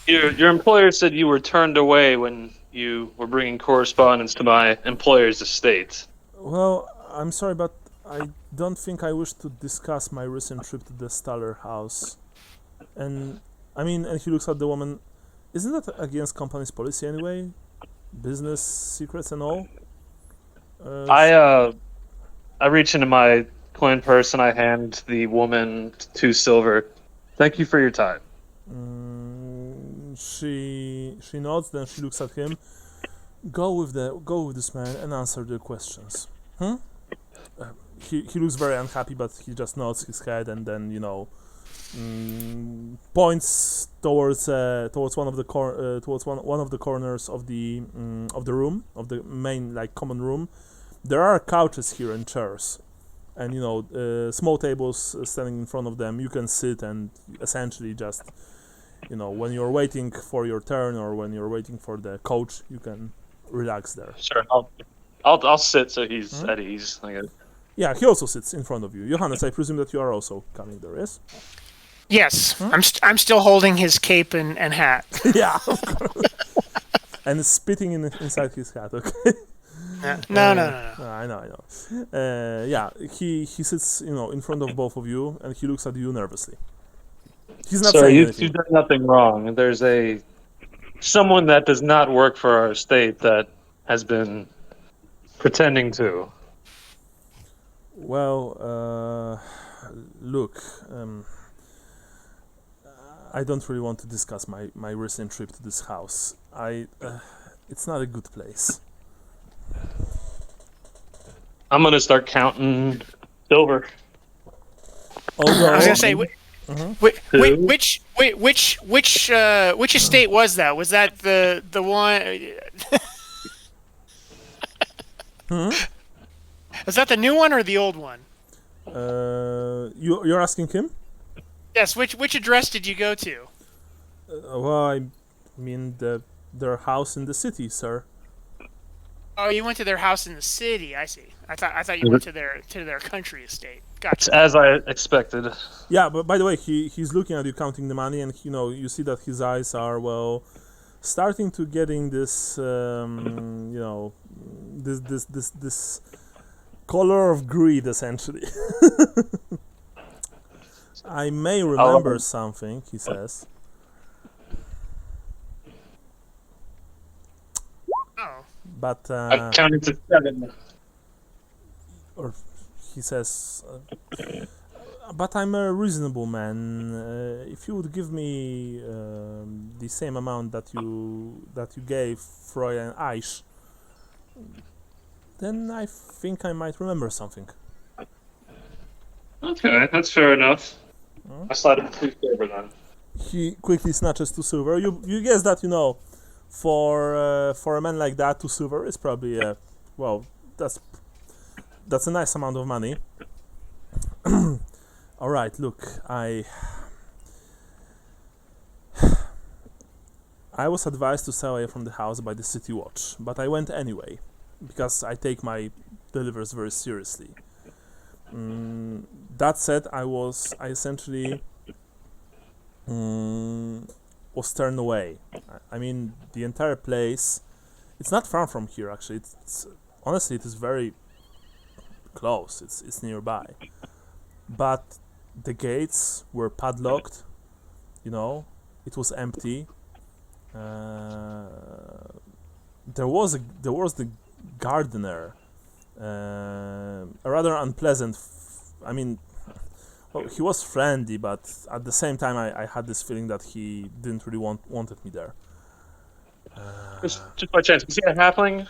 B: Your employer said you were turned away when you were bringing correspondence to my employer's estate.
A: Well, I'm sorry, but I don't think I wish to discuss my recent trip to the Staller house. And he looks at the woman. Isn't that against company's policy anyway? Business secrets and all?
B: I reach into my coin purse and I hand the woman 2 silver. Thank you for your time.
A: She nods, then she looks at him. Go with this man and answer the questions. He looks very unhappy, but he just nods his head and then points towards one of the one of the corners of the room, of the main like common room. There are couches here and chairs, and small tables standing in front of them. You can sit and essentially just when you're waiting for your turn or when you're waiting for the coach, you can relax there.
B: Sure, I'll sit so he's at ease. I guess.
A: Yeah, he also sits in front of you. Johannes, I presume that you are also coming there, yes?
C: Yes, I'm still holding his cape and hat.
A: Yeah, of course. And spitting inside his hat, okay?
C: No.
A: I know. Yeah, he sits, in front of both of you, and he looks at you nervously. He's not saying anything.
B: You've done nothing wrong. There's someone that does not work for our estate that has been pretending to.
A: Well, look, I don't really want to discuss my recent trip to this house. It's not a good place.
B: I'm gonna start counting silver.
A: Although,
C: I was gonna say, which estate was that? Was that the one? Is that the new one or the old one?
A: You're asking him?
C: Yes. Which address did you go to?
A: Well, I mean their house in the city, sir.
C: Oh, you went to their house in the city. I see. I thought you went to their country estate. Gotcha.
B: As I expected.
A: Yeah, but by the way, he's looking at you counting the money, and you see that his eyes are starting to getting this this color of greed, essentially. I may remember something, he says.
C: Oh.
A: But
B: I've counted to 7.
A: or he says, but I'm a reasonable man. If you would give me the same amount that you gave Freud and Aish, then I think I might remember something.
B: Okay, that's fair enough. I slide him 2 silver then.
A: He quickly snatches 2 silver. You guess that for a man like that, 2 silver is probably that's a nice amount of money. All right, look, I was advised to stay away from the house by the city watch, but I went anyway because I take my delivers very seriously. That said, I essentially was turned away. I mean, the entire place, it's not far from here actually. It's honestly, it is very close. It's nearby. But the gates were padlocked, it was empty. There was the gardener, a rather unpleasant. He was friendly, but at the same time, I had this feeling that he didn't really wanted me there.
B: Just by chance, was he a halfling?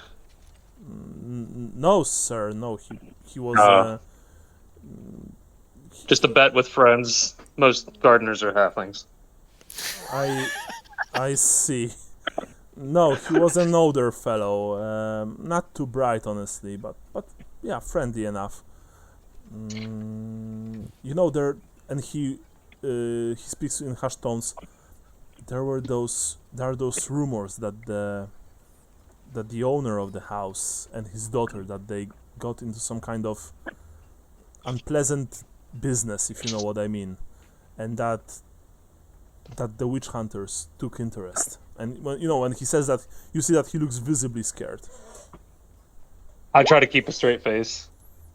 A: No, sir. No, he was.
B: Just a bet with friends. Most gardeners are halflings.
A: I see. No, he was an older fellow, not too bright, honestly, but yeah, friendly enough. There, and he speaks in hushed tones. There are those rumors that the owner of the house and his daughter, that they got into some kind of unpleasant business, if you know what I mean, and that the witch hunters took interest. And when he says that, you see that he looks visibly scared.
B: I try to keep a straight face.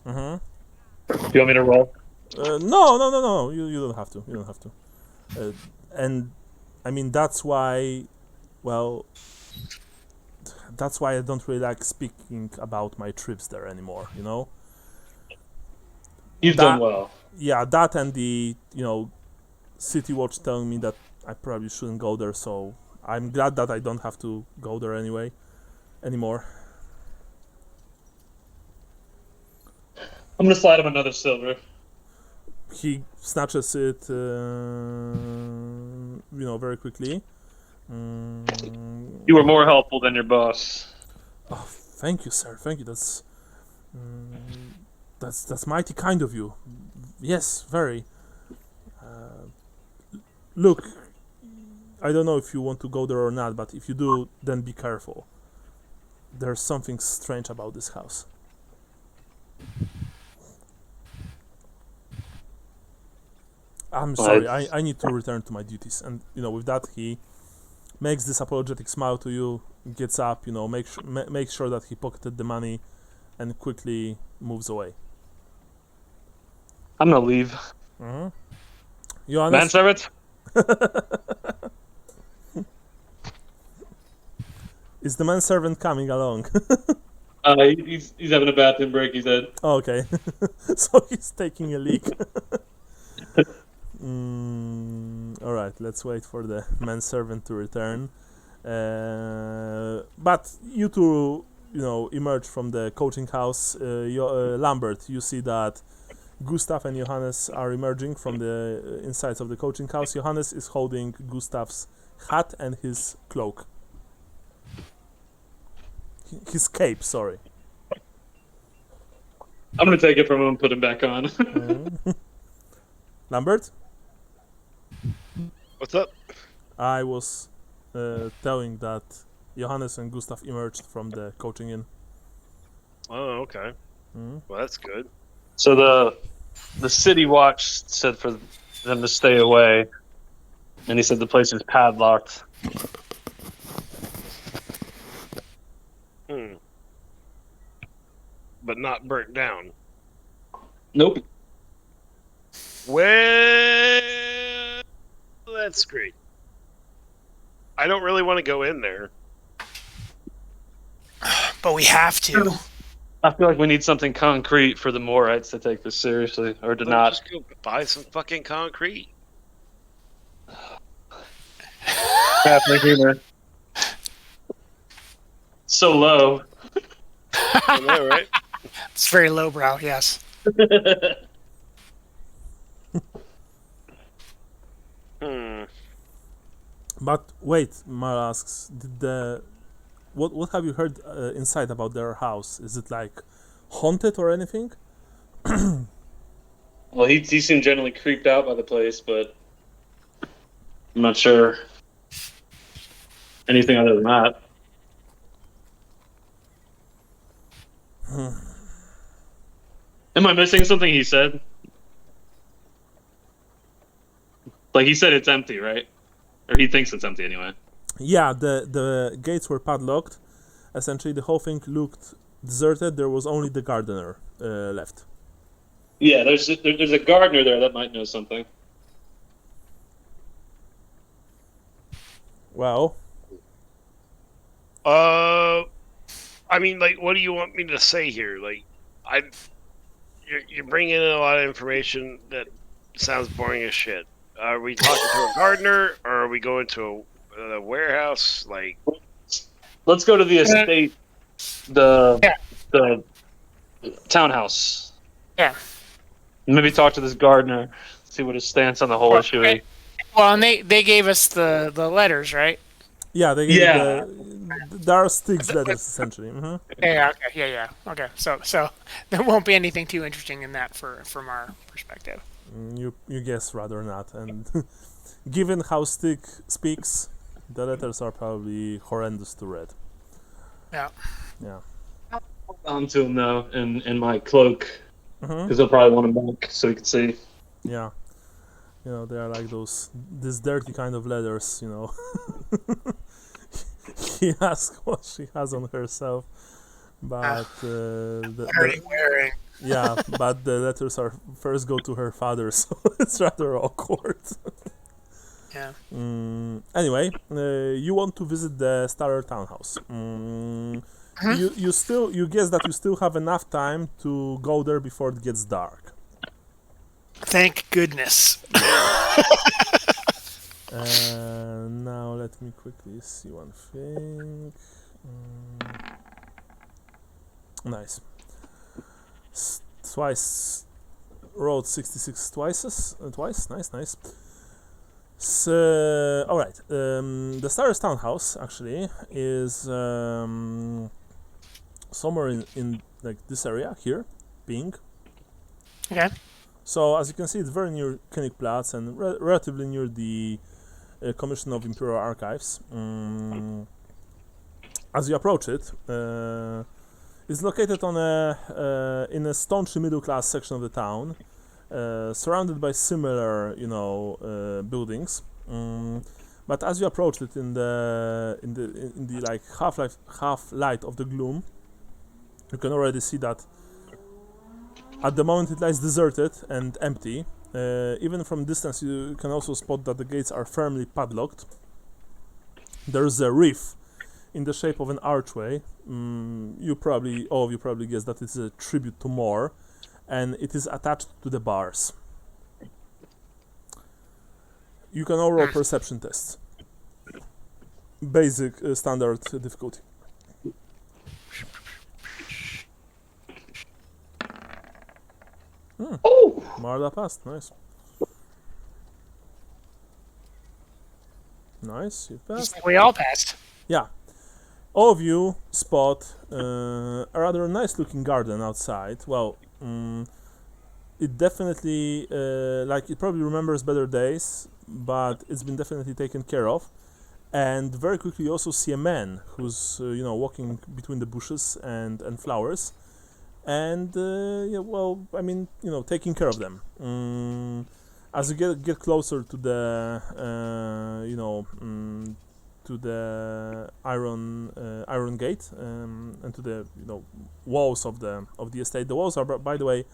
A: Mm-hmm.
B: Do you want me to roll?
A: No. You don't have to. You don't have to. And I mean, that's why. Well, that's why I don't really like speaking about my trips there anymore.
B: You've done well.
A: Yeah, that and the City Watch telling me that I probably shouldn't go there. So I'm glad that I don't have to go there anymore.
B: I'm gonna slide him another silver.
A: He snatches it, very quickly.
B: You were more helpful than your boss.
A: Oh, thank you, sir. Thank you. That's mighty kind of you. Yes, very. Look, I don't know if you want to go there or not, but if you do, then be careful. There's something strange about this house. I'm sorry, I need to return to my duties. And, with that, he makes this apologetic smile to you, gets up, makes sure that he pocketed the money, and quickly moves away.
B: I'm gonna leave.
A: Mm-hmm. Johannes?
B: Manservant?
A: Is the manservant coming along?
B: He's having a bathroom break, he said.
A: Oh, okay. So he's taking a leak. Alright, let's wait for the manservant to return. But you two, emerge from the coaching house. Lambert, you see that Gustav and Johannes are emerging from the insides of the coaching house. Johannes is holding Gustav's hat and his cloak. His cape, sorry.
B: I'm gonna take it from him and put him back on.
A: Lambert?
F: What's up?
A: I was telling that Johannes and Gustav emerged from the coaching inn.
F: Oh, okay.
A: Mm-hmm.
F: Well, that's good.
B: So the city watch said for them to stay away, and he said the place is padlocked.
F: But not burnt down.
B: Nope.
F: Well, that's great. I don't really want to go in there.
C: But we have to.
B: I feel like we need something concrete for the Morites to take this seriously, or to
F: Let's
B: not.
F: just go buy some fucking concrete.
B: Catholic humor. So low.
F: I know, right?
C: It's very lowbrow, yes.
A: But wait, Mar asks, what have you heard inside about their house? Is it like haunted or anything?
B: Well, he seemed generally creeped out by the place, but I'm not sure anything other than that. Am I missing something he said? Like, he said it's empty, right? Or he thinks it's empty anyway.
A: Yeah, the gates were padlocked. Essentially, the whole thing looked deserted. There was only the gardener left.
B: Yeah, there's a gardener there that might know something.
A: Well,
F: I mean, like, what do you want me to say here? Like, you're bringing in a lot of information that sounds boring as shit. Are we talking to a gardener, or are we going to a warehouse? Like,
B: let's go to the estate, the townhouse.
C: Yeah.
B: Maybe talk to this gardener, see what his stance on the whole issue is.
C: Well, and they gave us the letters, right?
A: yeah, they gave there are sticks letters essentially. Mm-hmm.
C: Yeah. Okay. Yeah. Okay. So there won't be anything too interesting in that from our perspective.
A: You guess rather not, and given how Stick speaks, the letters are probably horrendous to read.
C: Yeah.
A: Yeah.
B: Hold on to him though, in my cloak,
A: Mm-hmm.
B: because he'll probably want him back so he can see.
A: Yeah. They are like this dirty kind of letters, He asks what she has on herself, but
C: Wearing.
A: yeah, but the letters are first go to her father, so it's rather awkward.
C: Yeah.
A: Anyway, you want to visit the Starrer Townhouse. You guess that you still have enough time to go there before it gets dark.
C: Thank goodness.
A: Now let me quickly see one thing. Nice. Twice. wrote 66 twice. Nice. So, all right. The Stars Townhouse actually is somewhere in like this area here, Ping.
C: Okay.
A: So as you can see, it's very near Königplatz and relatively near the Commission of Imperial Archives. As you approach it, it's located on in a staunchly middle-class section of the town, surrounded by similar, buildings. But as you approach it in the like half light of the gloom, you can already see that at the moment it lies deserted and empty. Even from distance, you can also spot that the gates are firmly padlocked. There's a reef in the shape of an archway. All of you probably guess that it's a tribute to Moore, and it is attached to the bars. You can all roll perception tests. Basic, standard difficulty.
E: Oh!
A: Marla passed, nice. Nice, you passed.
C: Just like we all passed.
A: Yeah. All of you spot a rather nice looking garden outside. Well, it definitely, it probably remembers better days, but it's been definitely taken care of. And very quickly you also see a man who's, walking between the bushes and flowers. And, taking care of them. As you get closer to the, to the iron gate and to the walls of the estate. The walls are, by the way,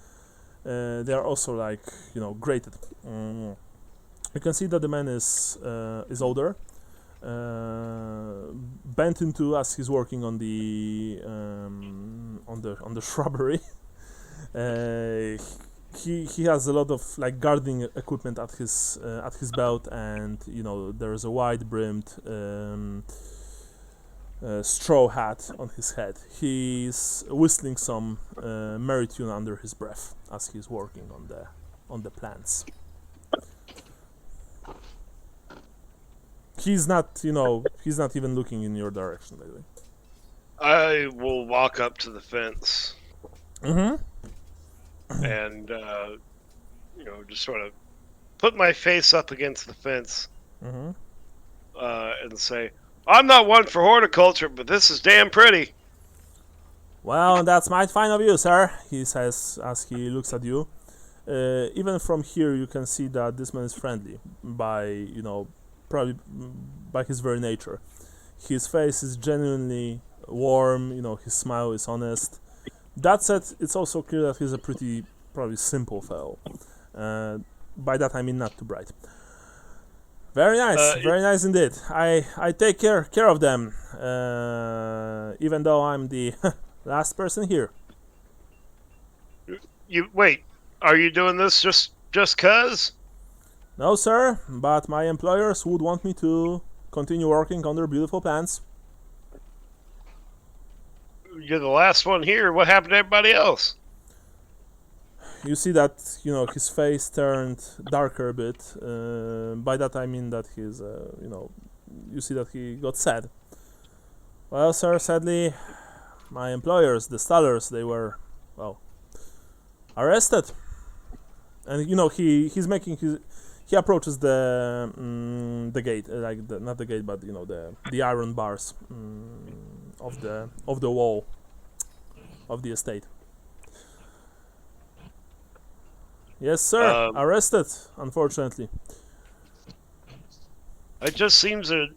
A: they are also grated. You can see that the man is older, bent into as he's working on the shrubbery. He has a lot of gardening equipment at his belt, and there is a wide brimmed straw hat on his head. He's whistling some merry tune under his breath as he's working on the plants. He's not even looking in your direction, by the way.
F: I will walk up to the fence.
A: Mm-hmm.
F: And just sort of put my face up against the fence,
A: Mm-hmm.
F: and say, "I'm not one for horticulture, but this is damn pretty."
A: Well, that's mighty fine of you, sir, he says as he looks at you. Even from here, you can see that this man is friendly by, probably by his very nature. His face is genuinely warm, his smile is honest. That said, it's also clear that he's a pretty, probably simple fellow. By that I mean not too bright. Very nice indeed. I take care of them, even though I'm the last person here.
F: You wait. Are you doing this just 'cause?
A: No, sir, but my employers would want me to continue working on their beautiful plants.
F: You're the last one here. What happened to everybody else?
A: You see that, his face turned darker a bit. By that I mean that he's, you see that he got sad. Well, sir, sadly, my employers, the Stallers, they were, arrested. And, he approaches the gate, not the gate, but, the iron bars of the wall of the estate. Yes, sir. Arrested, unfortunately.
F: It just seems a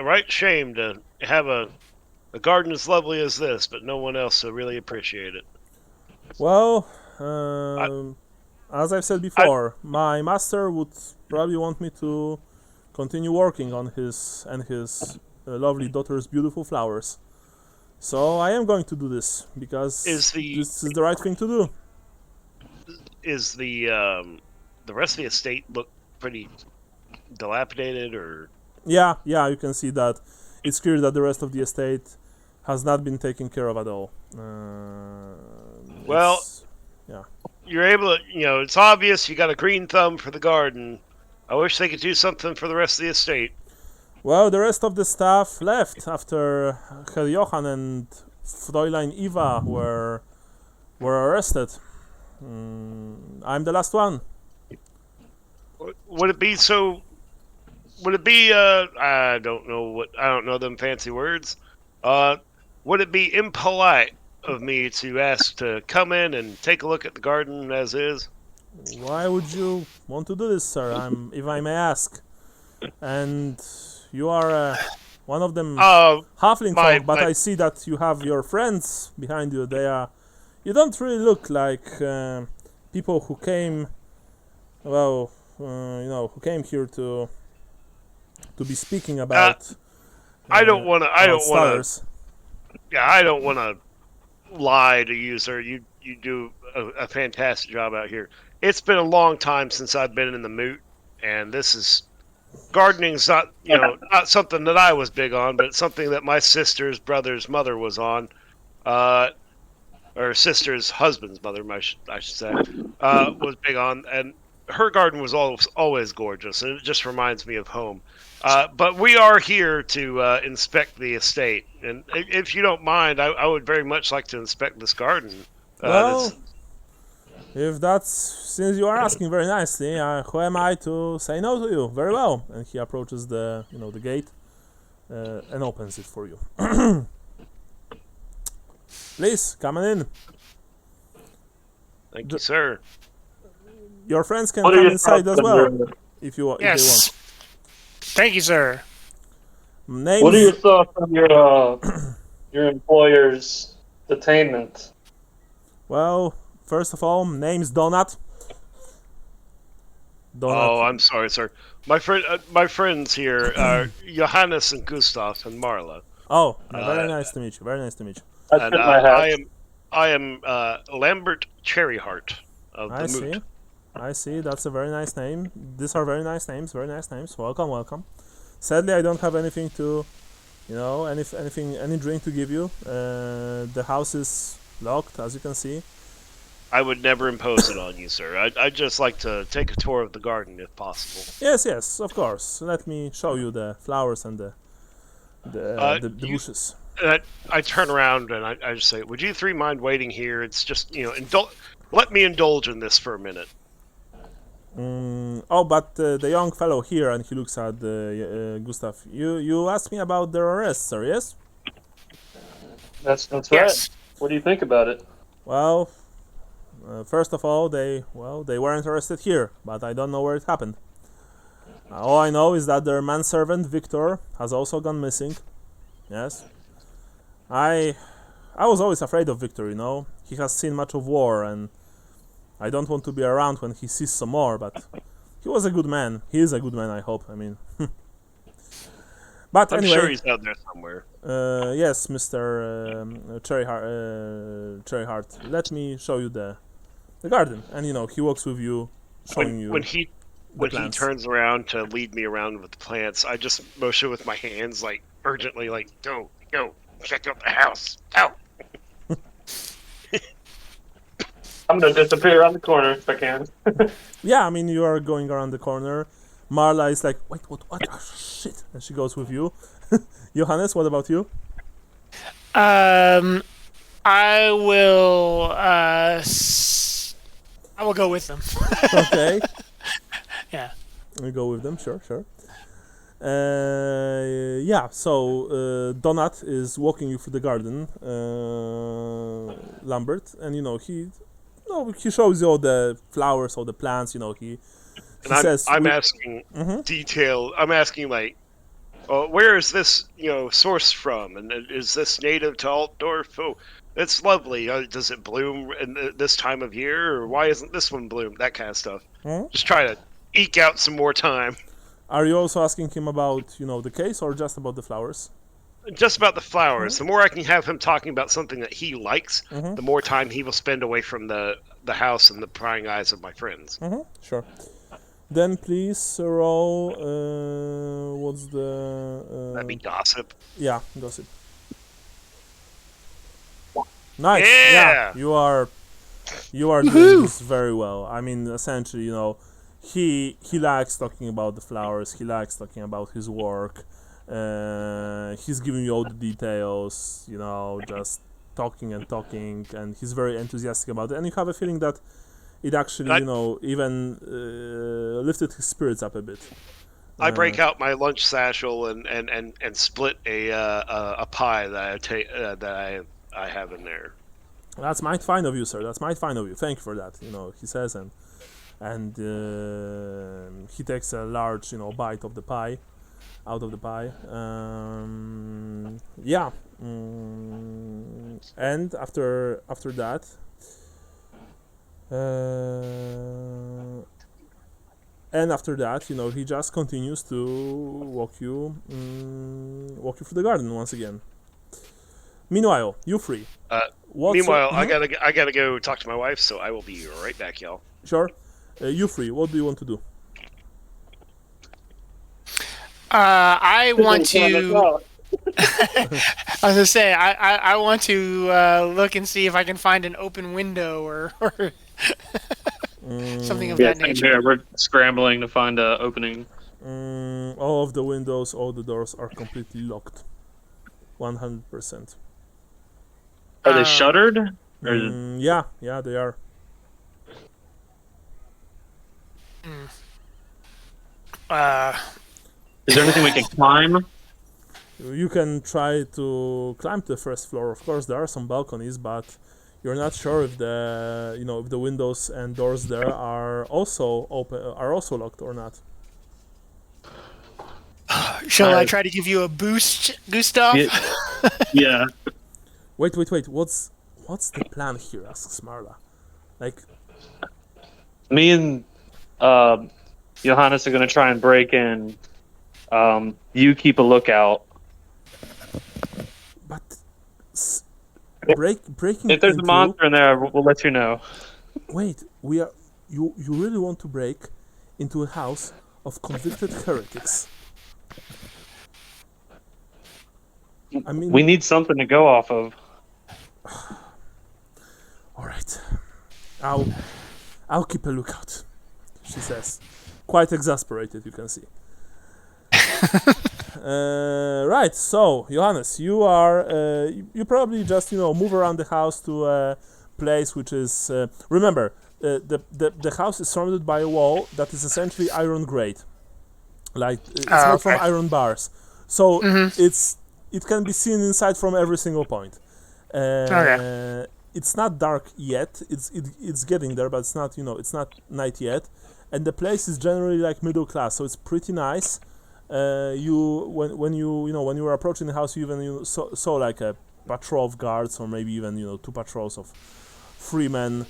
F: right shame to have a garden as lovely as this, but no one else to really appreciate it.
A: Well, as I've said before, my master would probably want me to continue working on his lovely daughter's beautiful flowers. So I am going to do this because this is the right thing to do.
F: Is the rest of the estate look pretty dilapidated, or?
A: Yeah, you can see that. It's clear that the rest of the estate has not been taken care of at all.
F: Well,
A: Yeah.
F: You're able to, it's obvious you got a green thumb for the garden. I wish they could do something for the rest of the estate.
A: Well, the rest of the staff left after Herr Johann and Fräulein Eva were arrested. I'm the last one.
F: Would it be so? Would it be? I don't know them fancy words. Would it be impolite of me to ask to come in and take a look at the garden as is?
A: Why would you want to do this, sir? If I may ask. And you are one of them halfling folk, but I see that you have your friends behind you. You don't really look like people who came, who came here to be speaking about.
F: I don't want to. Yeah, I don't want to lie to you, sir. You do a fantastic job out here. It's been a long time since I've been in the moot, and gardening's not not something that I was big on, but it's something that my sister's brother's mother was on, or sister's husband's mother, I should say, was big on, and her garden was always gorgeous, and it just reminds me of home. But we are here to inspect the estate, and if you don't mind, I would very much like to inspect this garden.
A: Since you are asking very nicely, who am I to say no to you? Very well. And he approaches the gate and opens it for you. Please, come on in.
F: Thank you, sir.
A: Your friends can come inside as well, if you want.
C: Thank you, sir.
E: What are your thoughts on your employer's detainment?
A: Well, first of all, name's Donut.
F: Oh, I'm sorry, sir. My friends here are Johannes and Gustav and Marla.
A: Oh, very nice to meet you. Very nice to meet you.
F: And I am Lambert Cherryheart of the Moot.
A: I see. That's a very nice name. These are very nice names. Very nice names. Welcome, welcome. Sadly, I don't have anything to, any drink to give you. The house is locked, as you can see.
F: I would never impose it on you, sir. I'd just like to take a tour of the garden, if possible.
A: Yes, of course. Let me show you the flowers and the bushes.
F: I turn around and I just say, would you three mind waiting here? It's just, let me indulge in this for a minute.
A: But the young fellow here, and he looks at Gustav. You asked me about their arrest, sir, yes?
E: That's
C: Yes.
E: right. What do you think about it?
A: Well, first of all, they weren't arrested here, but I don't know where it happened. All I know is that their manservant Victor has also gone missing. Yes, I was always afraid of Victor. He has seen much of war, and I don't want to be around when he sees some more. But he was a good man. He is a good man, I hope. I mean, but
F: I'm
A: anyway,
F: sure he's out there somewhere.
A: Yes, Mr. Cherryheart. Let me show you the garden, and he walks with you, showing you.
F: When he turns around to lead me around with the plants, I just motion with my hands, like urgently, like go, check out the house, go.
E: I'm gonna disappear around the corner if I can.
A: Yeah, I mean, you are going around the corner. Marla is like, wait, what? Oh, shit! And she goes with you. Johannes, what about you?
C: I will. I will go with them.
A: Okay.
C: Yeah.
A: We go with them. Sure. Yeah. So Donut is walking you through the garden, Lambert, and he shows you all the flowers, all the plants. He says,
F: I'm asking detail. I'm asking like, where is this sourced from, and is this native to Altdorf? Oh, it's lovely. Does it bloom in this time of year, or why isn't this one bloom? That kind of stuff. Just try to eke out some more time.
A: Are you also asking him about the case, or just about the flowers?
F: Just about the flowers. The more I can have him talking about something that he likes, the more time he will spend away from the house and the prying eyes of my friends.
A: Sure. Then please roll. What's the?
F: That'd be gossip.
A: Yeah, gossip. Nice.
F: Yeah.
A: You are You are doing this very well. I mean, essentially, he likes talking about the flowers. He likes talking about his work. He's giving you all the details. Just talking, and he's very enthusiastic about it. And you have a feeling that it actually, even lifted his spirits up a bit.
F: I break out my lunch satchel and split a pie that I have in there.
A: That's might fine of you, sir. That's might fine of you. Thank you for that. He says, and he takes a large, bite of the pie, out of the pie. Yeah. And after that, he just continues to walk you through the garden once again. Meanwhile, you free.
F: Meanwhile, I gotta go talk to my wife, so I will be right back, y'all.
A: Sure. You free. What do you want to do?
C: I want to. I was gonna say I want to look and see if I can find an open window or something of that nature.
B: Yeah, we're scrambling to find an opening.
A: All of the windows, all the doors are completely locked. 100%.
B: Are they shuttered?
A: Yeah, they are.
B: Is there anything we can climb?
A: You can try to climb to the first floor. Of course, there are some balconies, but you're not sure if if the windows and doors there are also open, are also locked or not.
C: Shall I try to give you a boost, Gustav?
B: Yeah.
A: Wait. What's the plan here? Asks Marla. Like,
B: me and Johannes are gonna try and break in. You keep a lookout.
A: But breaking.
B: If there's a monster in there, we'll let you know.
A: Wait, you really want to break into a house of convicted heretics? I mean,
B: we need something to go off of.
A: All right, I'll keep a lookout. She says, quite exasperated. You can see. Right, so Johannes, you are you probably just move around the house to a place which is remember the house is surrounded by a wall that is essentially iron grate, like it's not from iron bars, so it can be seen inside from every single point. It's not dark yet. It's getting there, but it's not it's not night yet, and the place is generally like middle class, so it's pretty nice. When you were approaching the house, you even saw like a patrol of guards, or maybe even 2 patrols of freemen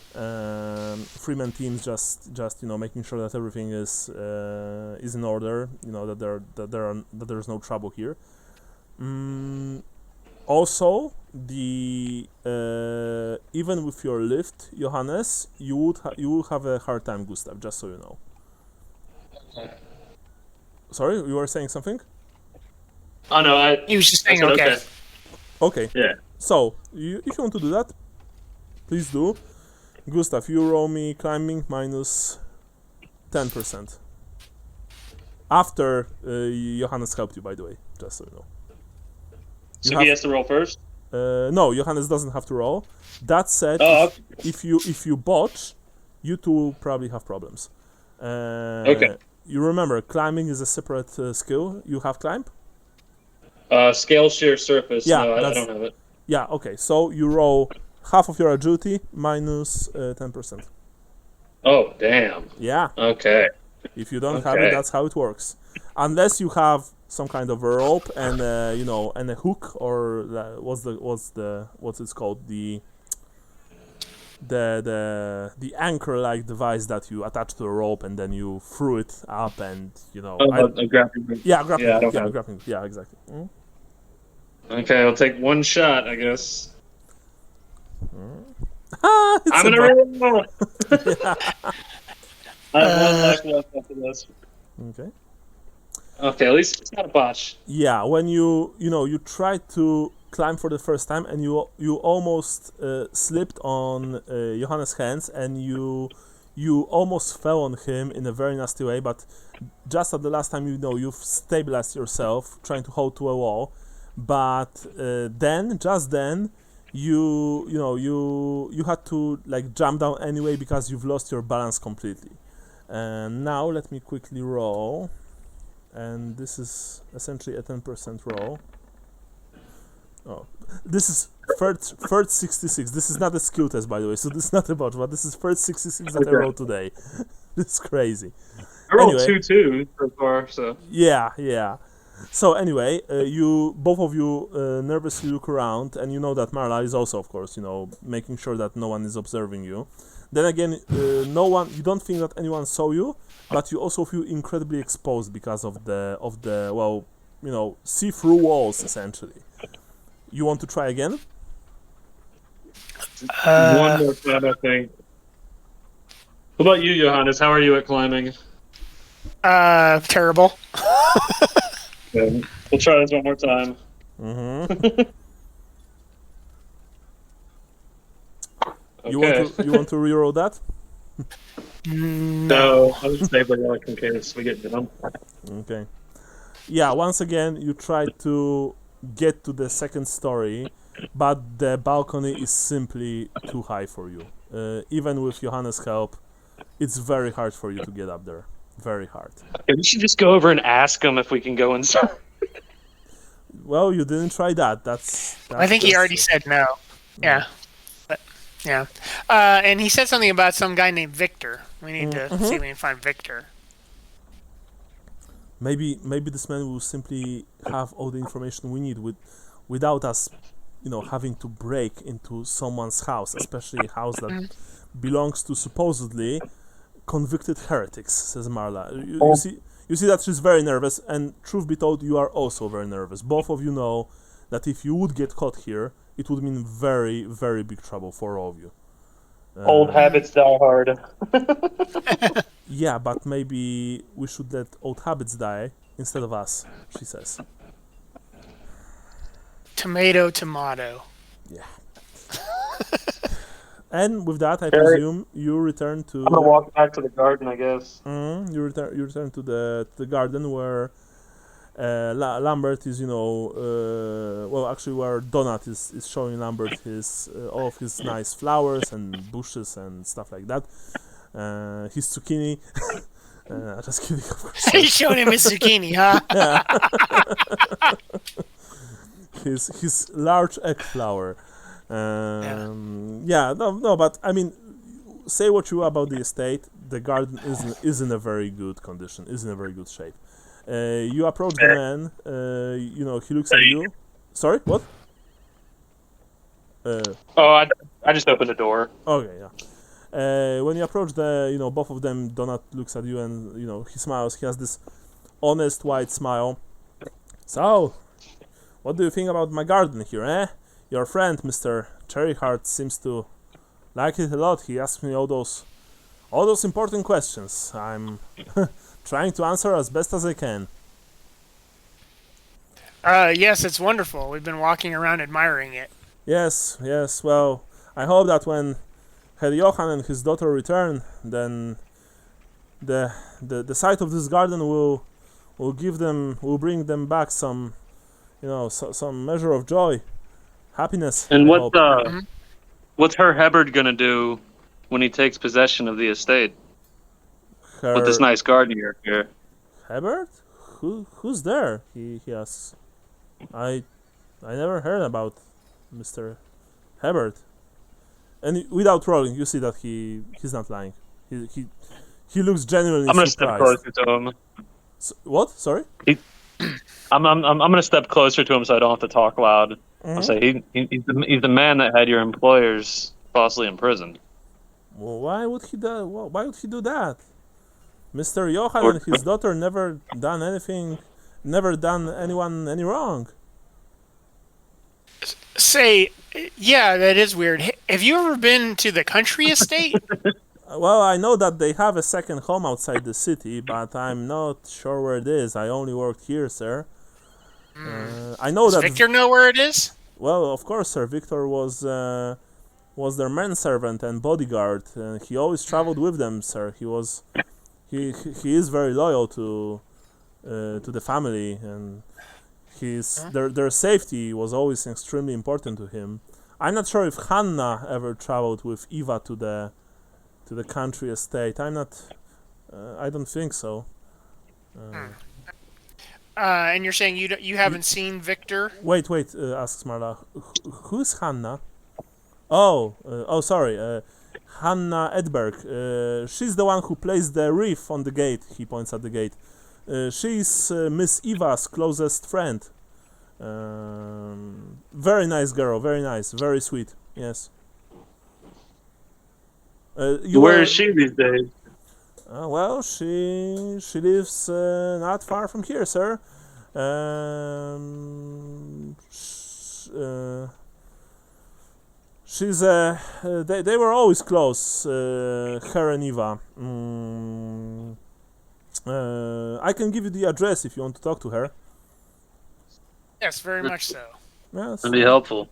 A: teams, just making sure that everything is in order. That there's no trouble here. Also, even with your lift, Johannes, you would have a hard time, Gustav. Just so you know. Sorry, you were saying something?
B: Oh no,
C: He was just saying okay.
A: Okay.
B: Yeah.
A: So, if you want to do that, please do. Gustav, you roll me climbing minus 10%. After Johannes helped you, by the way, just so you know.
B: So he has to roll first?
A: No, Johannes doesn't have to roll. That said, if you botch, you two will probably have problems.
B: Okay.
A: You remember, climbing is a separate skill. You have climb?
B: Scale sheer surface.
A: Yeah,
B: no, I don't have it.
A: Yeah, okay. So you roll half of your agility minus 10%.
B: Oh, damn.
A: Yeah.
B: Okay.
A: If you don't have it, that's how it works. Unless you have some kind of a rope and and a hook, or what's it called, the anchor-like device that you attach to a rope and then you threw it up and
B: a grappling hook.
A: Grappling. Yeah, exactly.
B: Okay, I'll take one shot, I guess.
A: I'm
B: gonna roll. I have 1 life left after this.
A: Okay.
B: Okay, at least it's not a botch.
A: Yeah, when you try to climb for the first time, and you almost slipped on Johannes' hands, and you almost fell on him in a very nasty way. But just at the last time, you've stabilized yourself, trying to hold to a wall. But just then, you had to like jump down anyway because you've lost your balance completely. And now let me quickly roll, and this is essentially a 10% roll. Oh, this is first 66. This is not a skill test, by the way, so this is not about what. This is first 66 that I rolled today. This is crazy.
E: I rolled
A: Anyway.
E: 2-2 so far, so.
A: Yeah. So anyway, both of you nervously look around, and you know that Marla is also, of course, making sure that no one is observing you. Then again, you don't think that anyone saw you, but you also feel incredibly exposed because of the see-through walls, essentially. You want to try again?
E: One more time, I think. What about you, Johannes? How are you at climbing?
C: Terrible.
E: Okay. We'll try this one more time.
A: Mm-hmm.
E: Okay.
A: You want to reroll that?
E: No, I'll just save the luck in case we get done.
A: Okay. Yeah, once again, you try to get to the second story, but the balcony is simply too high for you. Even with Johannes' help, it's very hard for you to get up there. Very hard.
B: Okay, we should just go over and ask him if we can go inside.
A: Well, you didn't try that. That's
C: I think he
A: just-
C: already said no. Yeah. But, yeah. And he said something about some guy named Victor. We need to see if we can find Victor.
A: Maybe this man will simply have all the information we need without us, having to break into someone's house, especially a house that belongs to supposedly convicted heretics, says Marla. You see that she's very nervous, and truth be told, you are also very nervous. Both of you know that if you would get caught here, it would mean very, very big trouble for all of you.
B: Old habits die hard.
A: Yeah, but maybe we should let old habits die instead of us, she says.
C: Tomato, tomato.
A: Yeah. And with that, I presume you return to.
B: I'm gonna walk back to the garden, I guess.
A: You return to the garden where Lambert is, actually where Donut is showing Lambert all of his nice flowers and bushes and stuff like that. His zucchini. Just kidding, of course.
C: He's showing him his zucchini, huh?
A: His large egg flower. But I mean, say what you about the estate. The garden is in a very good condition, is in a very good shape. You approach the man. He looks at you. Sorry, what?
B: I just opened the door.
A: Okay, yeah. When you approach both of them, Donut looks at you and he smiles. He has this honest white smile. So, what do you think about my garden here, eh? Your friend, Mr. Cherryheart, seems to like it a lot. He asks me all those important questions. I'm trying to answer as best as I can.
C: Yes, it's wonderful. We've been walking around admiring it.
A: Yes. Well, I hope that when Herr Johann and his daughter return, then the sight of this garden will bring them back some some measure of joy, happiness.
B: And
A: I hope.
B: what's Herr Hebert gonna do when he takes possession of the estate with this nice garden here?
A: Hebert? Who's there? He asks. I never heard about Mr. Hebert. And without rolling, you see that he's not lying. He looks genuinely
B: I'm gonna
A: surprised.
B: step closer to him.
A: What? Sorry?
B: I'm gonna step closer to him so I don't have to talk loud. I'll say he's the man that had your employers falsely imprisoned.
A: Well, why would he do that? Mr. Johann and his daughter never done anyone any wrong.
C: Say, yeah, that is weird. Have you ever been to the country estate?
A: Well, I know that they have a second home outside the city, but I'm not sure where it is. I only worked here, sir. I know
C: Does
A: that.
C: Victor know where it is?
A: well, of course, sir. Victor was their manservant and bodyguard. He always traveled with them, sir. He is very loyal to the family, and their safety was always extremely important to him. I'm not sure if Hanna ever traveled with Eva to the country estate. I don't think so.
C: And you're saying you haven't seen Victor?
A: Wait, asks Marla. Who's Hanna? Oh, sorry. Hanna Edberg. She's the one who placed the reef on the gate. He points at the gate. She's Miss Eva's closest friend. Very nice girl. Very nice. Very sweet. Yes.
E: Where is she these days?
A: Well, she lives not far from here, sir. She's they were always close, her and Eva. I can give you the address if you want to talk to her.
C: Yes, very much so.
A: Yes.
E: That'd be helpful.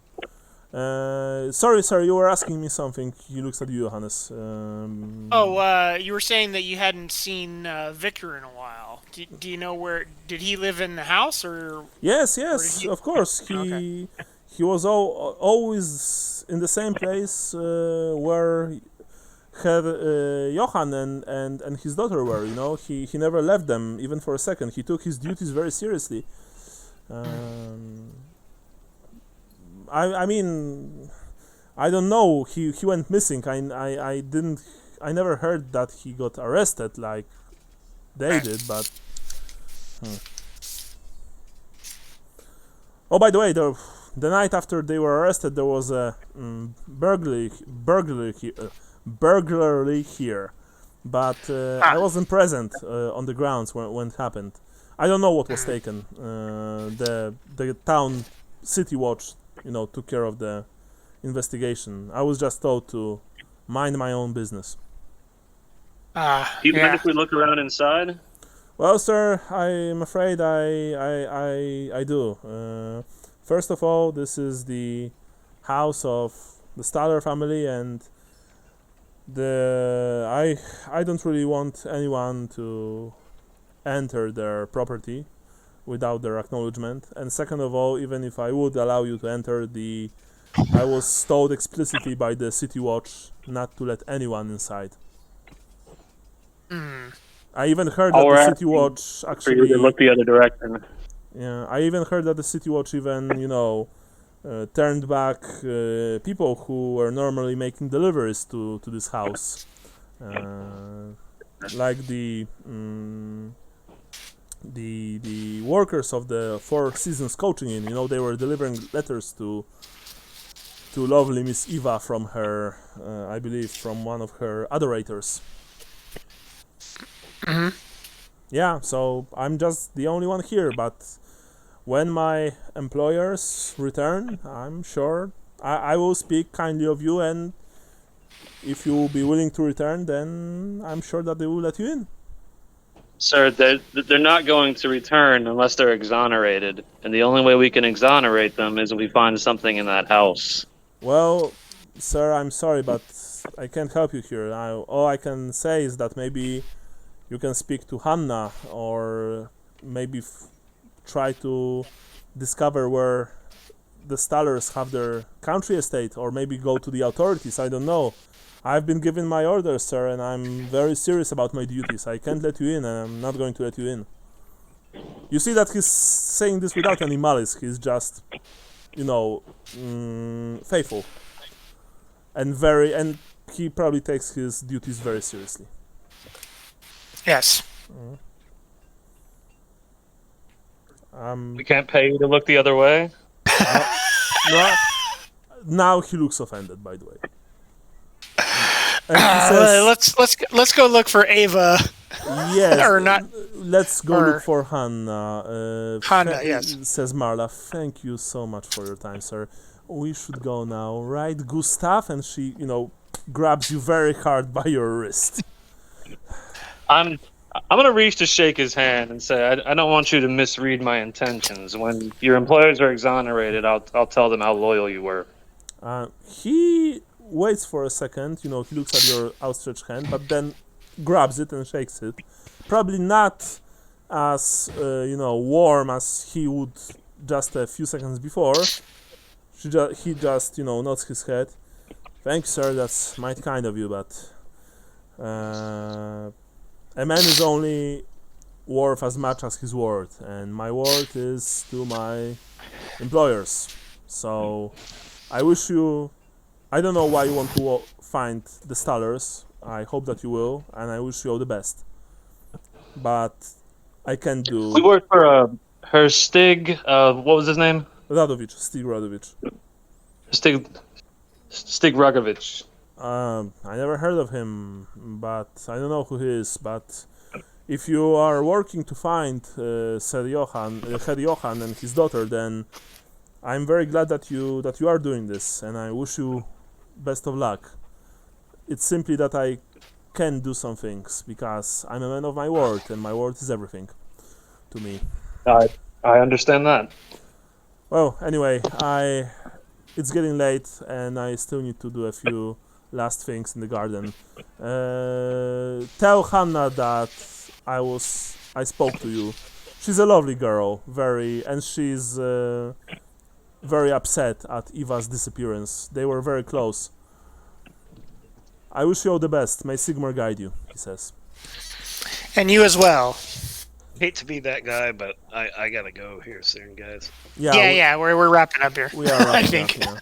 A: Sorry, sir, you were asking me something. He looks at you, Johannes.
C: You were saying that you hadn't seen Victor in a while. Do you know where? Did he live in the house or?
A: Yes, of course. He was always in the same place where Johann and his daughter were. You know, he never left them even for a second. He took his duties very seriously. I mean, I don't know. He went missing. I never heard that he got arrested like they did. But oh, by the way, the night after they were arrested, there was a burglary here. But I wasn't present on the grounds when it happened. I don't know what was taken. The town city watch, took care of the investigation. I was just told to mind my own business.
E: Do you mind if we look around inside?
A: Well, sir, I'm afraid I do. First of all, this is the house of the Staller family, and I don't really want anyone to enter their property without their acknowledgement. And second of all, even if I would allow you to enter, I was told explicitly by the city watch not to let anyone inside. I even heard that the city watch actually.
E: For you to look the other direction.
A: Yeah, I even heard that the city watch even turned back people who were normally making deliveries to this house, like the workers of the Four Seasons Coaching Inn. They were delivering letters to lovely Miss Eva from her, I believe, from one of her adorators. Yeah, so I'm just the only one here, but when my employers return, I'm sure I will speak kindly of you, and if you will be willing to return, then I'm sure that they will let you in.
E: Sir, they're not going to return unless they're exonerated, and the only way we can exonerate them is if we find something in that house.
A: Well, sir, I'm sorry, but I can't help you here. All I can say is that maybe you can speak to Hanna, or maybe try to discover where the Stallers have their country estate, or maybe go to the authorities. I don't know. I've been given my orders, sir, and I'm very serious about my duties. I can't let you in, and I'm not going to let you in. You see that he's saying this without any malice. He's just, faithful. And he probably takes his duties very seriously.
C: Yes.
E: We can't pay you to look the other way?
A: Now he looks offended, by the way. And he says,
C: let's go look for Ava.
A: Yes.
C: Or not.
A: Let's go look for Hanna.
C: Yes.
A: Says Marla. Thank you so much for your time, sir. We should go now, right, Gustav? And she, grabs you very hard by your wrist.
E: I'm I'm gonna reach to shake his hand and say, I don't want you to misread my intentions. When your employers are exonerated, I'll tell them how loyal you were.
A: He waits for a second, he looks at your outstretched hand, but then grabs it and shakes it. Probably not as, warm as he would just a few seconds before. He just, nods his head. Thanks, sir, that's mighty kind of you, but a man is only worth as much as his word, and my word is to my employers. So I wish you... I don't know why you want to find the Stallers. I hope that you will, and I wish you all the best. But I can't do...
E: We worked for her Stig. What was his name?
A: Steve Radovich.
E: Stig Rogovich.
A: I never heard of him, but I don't know who he is. But if you are working to find Herr Johann and his daughter, then I'm very glad that you are doing this, and I wish you best of luck. It's simply that I can do some things because I'm a man of my word, and my word is everything to me.
E: I understand that.
A: Well, anyway, it's getting late, and I still need to do a few last things in the garden. Tell Hannah that I spoke to you. She's a lovely girl, and she's very upset at Eva's disappearance. They were very close. I wish you all the best. May Sigmar guide you, he says.
C: And you as well.
F: Hate to be that guy, but I gotta go here soon, guys.
C: Yeah, we're wrapping up here.
A: We are wrapping
C: I think.
A: up,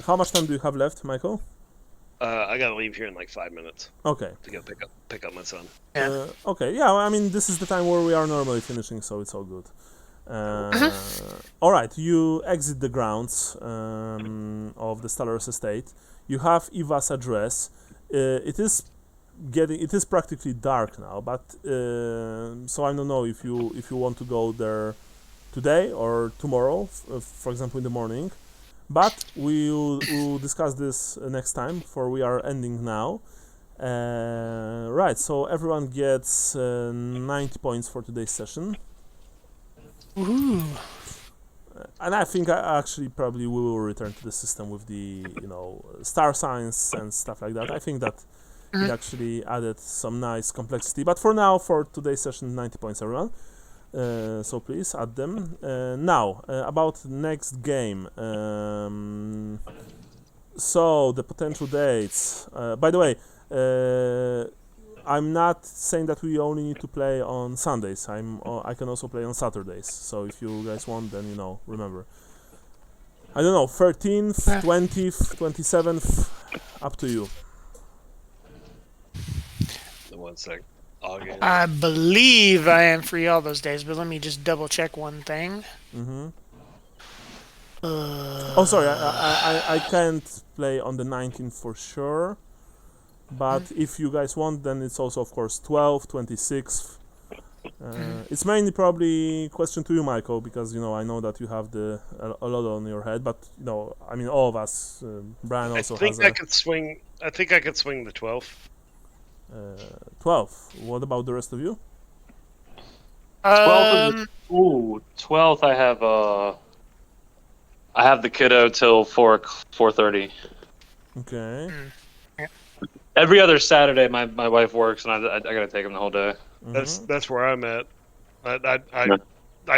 A: how much time do you have left, Michael?
F: I gotta leave here in like 5 minutes
A: Okay.
F: to go pick up my son.
C: Yeah.
A: Okay, yeah, I mean, this is the time where we are normally finishing, so it's all good. Alright, you exit the grounds of the Stallers estate. You have Eva's address. It is practically dark now, but so I don't know if you want to go there today or tomorrow, for example in the morning. But we'll discuss this next time, for we are ending now. Right, so everyone gets 90 points for today's session.
C: Ooh.
A: And I think I actually probably will return to the system with the star signs and stuff like that. I think that it actually added some nice complexity. But for now, for today's session, 90 points everyone. So please add them. Now about next game. So the potential dates. By the way, I'm not saying that we only need to play on Sundays. I can also play on Saturdays. So if you guys want, then remember. I don't know, 13th, 20th, 27th, up to you.
F: One sec. August.
C: I believe I am free all those days, but let me just double check one thing.
A: Mm-hmm. Oh, sorry, I can't play on the 19th for sure. But if you guys want, then it's also, of course, 12th, 26th. It's mainly probably question to you, Michael, because I know that you have a lot on your head. But I mean, all of us. Brian also has.
F: I could swing. I think I could swing the 12th.
A: 12th. What about the rest of you?
E: 12th. I have the kiddo till 4:30.
A: Okay.
E: Every other Saturday, my wife works, and I gotta take him the whole day.
A: Mm-hmm.
F: That's where I'm at. I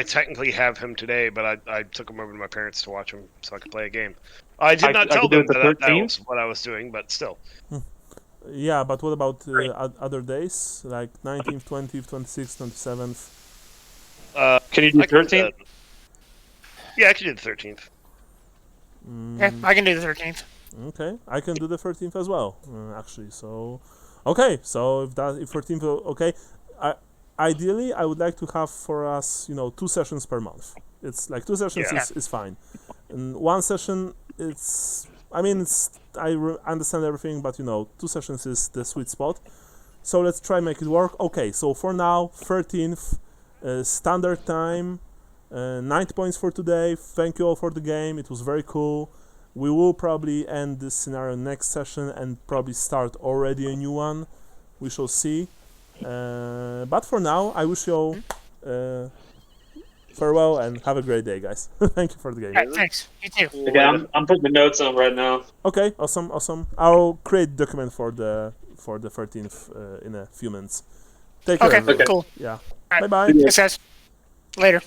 F: technically have him today, but I took him over to my parents to watch him so I could play a game. I did not tell them that was what I was doing, but still.
A: Yeah, but what about other days, like 19th, 20th, 26th, 27th?
E: Can you do 13th?
F: Yeah, I can do the 13th.
C: Yeah, I can do the 13th.
A: Okay, I can do the 13th as well, actually. So, okay, so if 13th, okay. Ideally, I would like to have for us, 2 sessions per month. It's like 2 sessions is fine. And 1 session, I understand everything, but 2 sessions is the sweet spot. So let's try make it work. Okay, so for now, 13th, standard time, 90 points for today. Thank you all for the game. It was very cool. We will probably end this scenario next session and probably start already a new one. we shall see. But for now, I wish you all farewell and have a great day, guys. Thank you for the game.
C: All right, thanks. You too.
E: Okay, I'm putting the notes on right now.
A: Okay, awesome. I'll create document for the 13th in a few minutes. Take care.
C: Okay,
A: everybody.
C: cool.
A: Yeah.
C: All right.
A: Bye.
C: Thanks, guys. Later.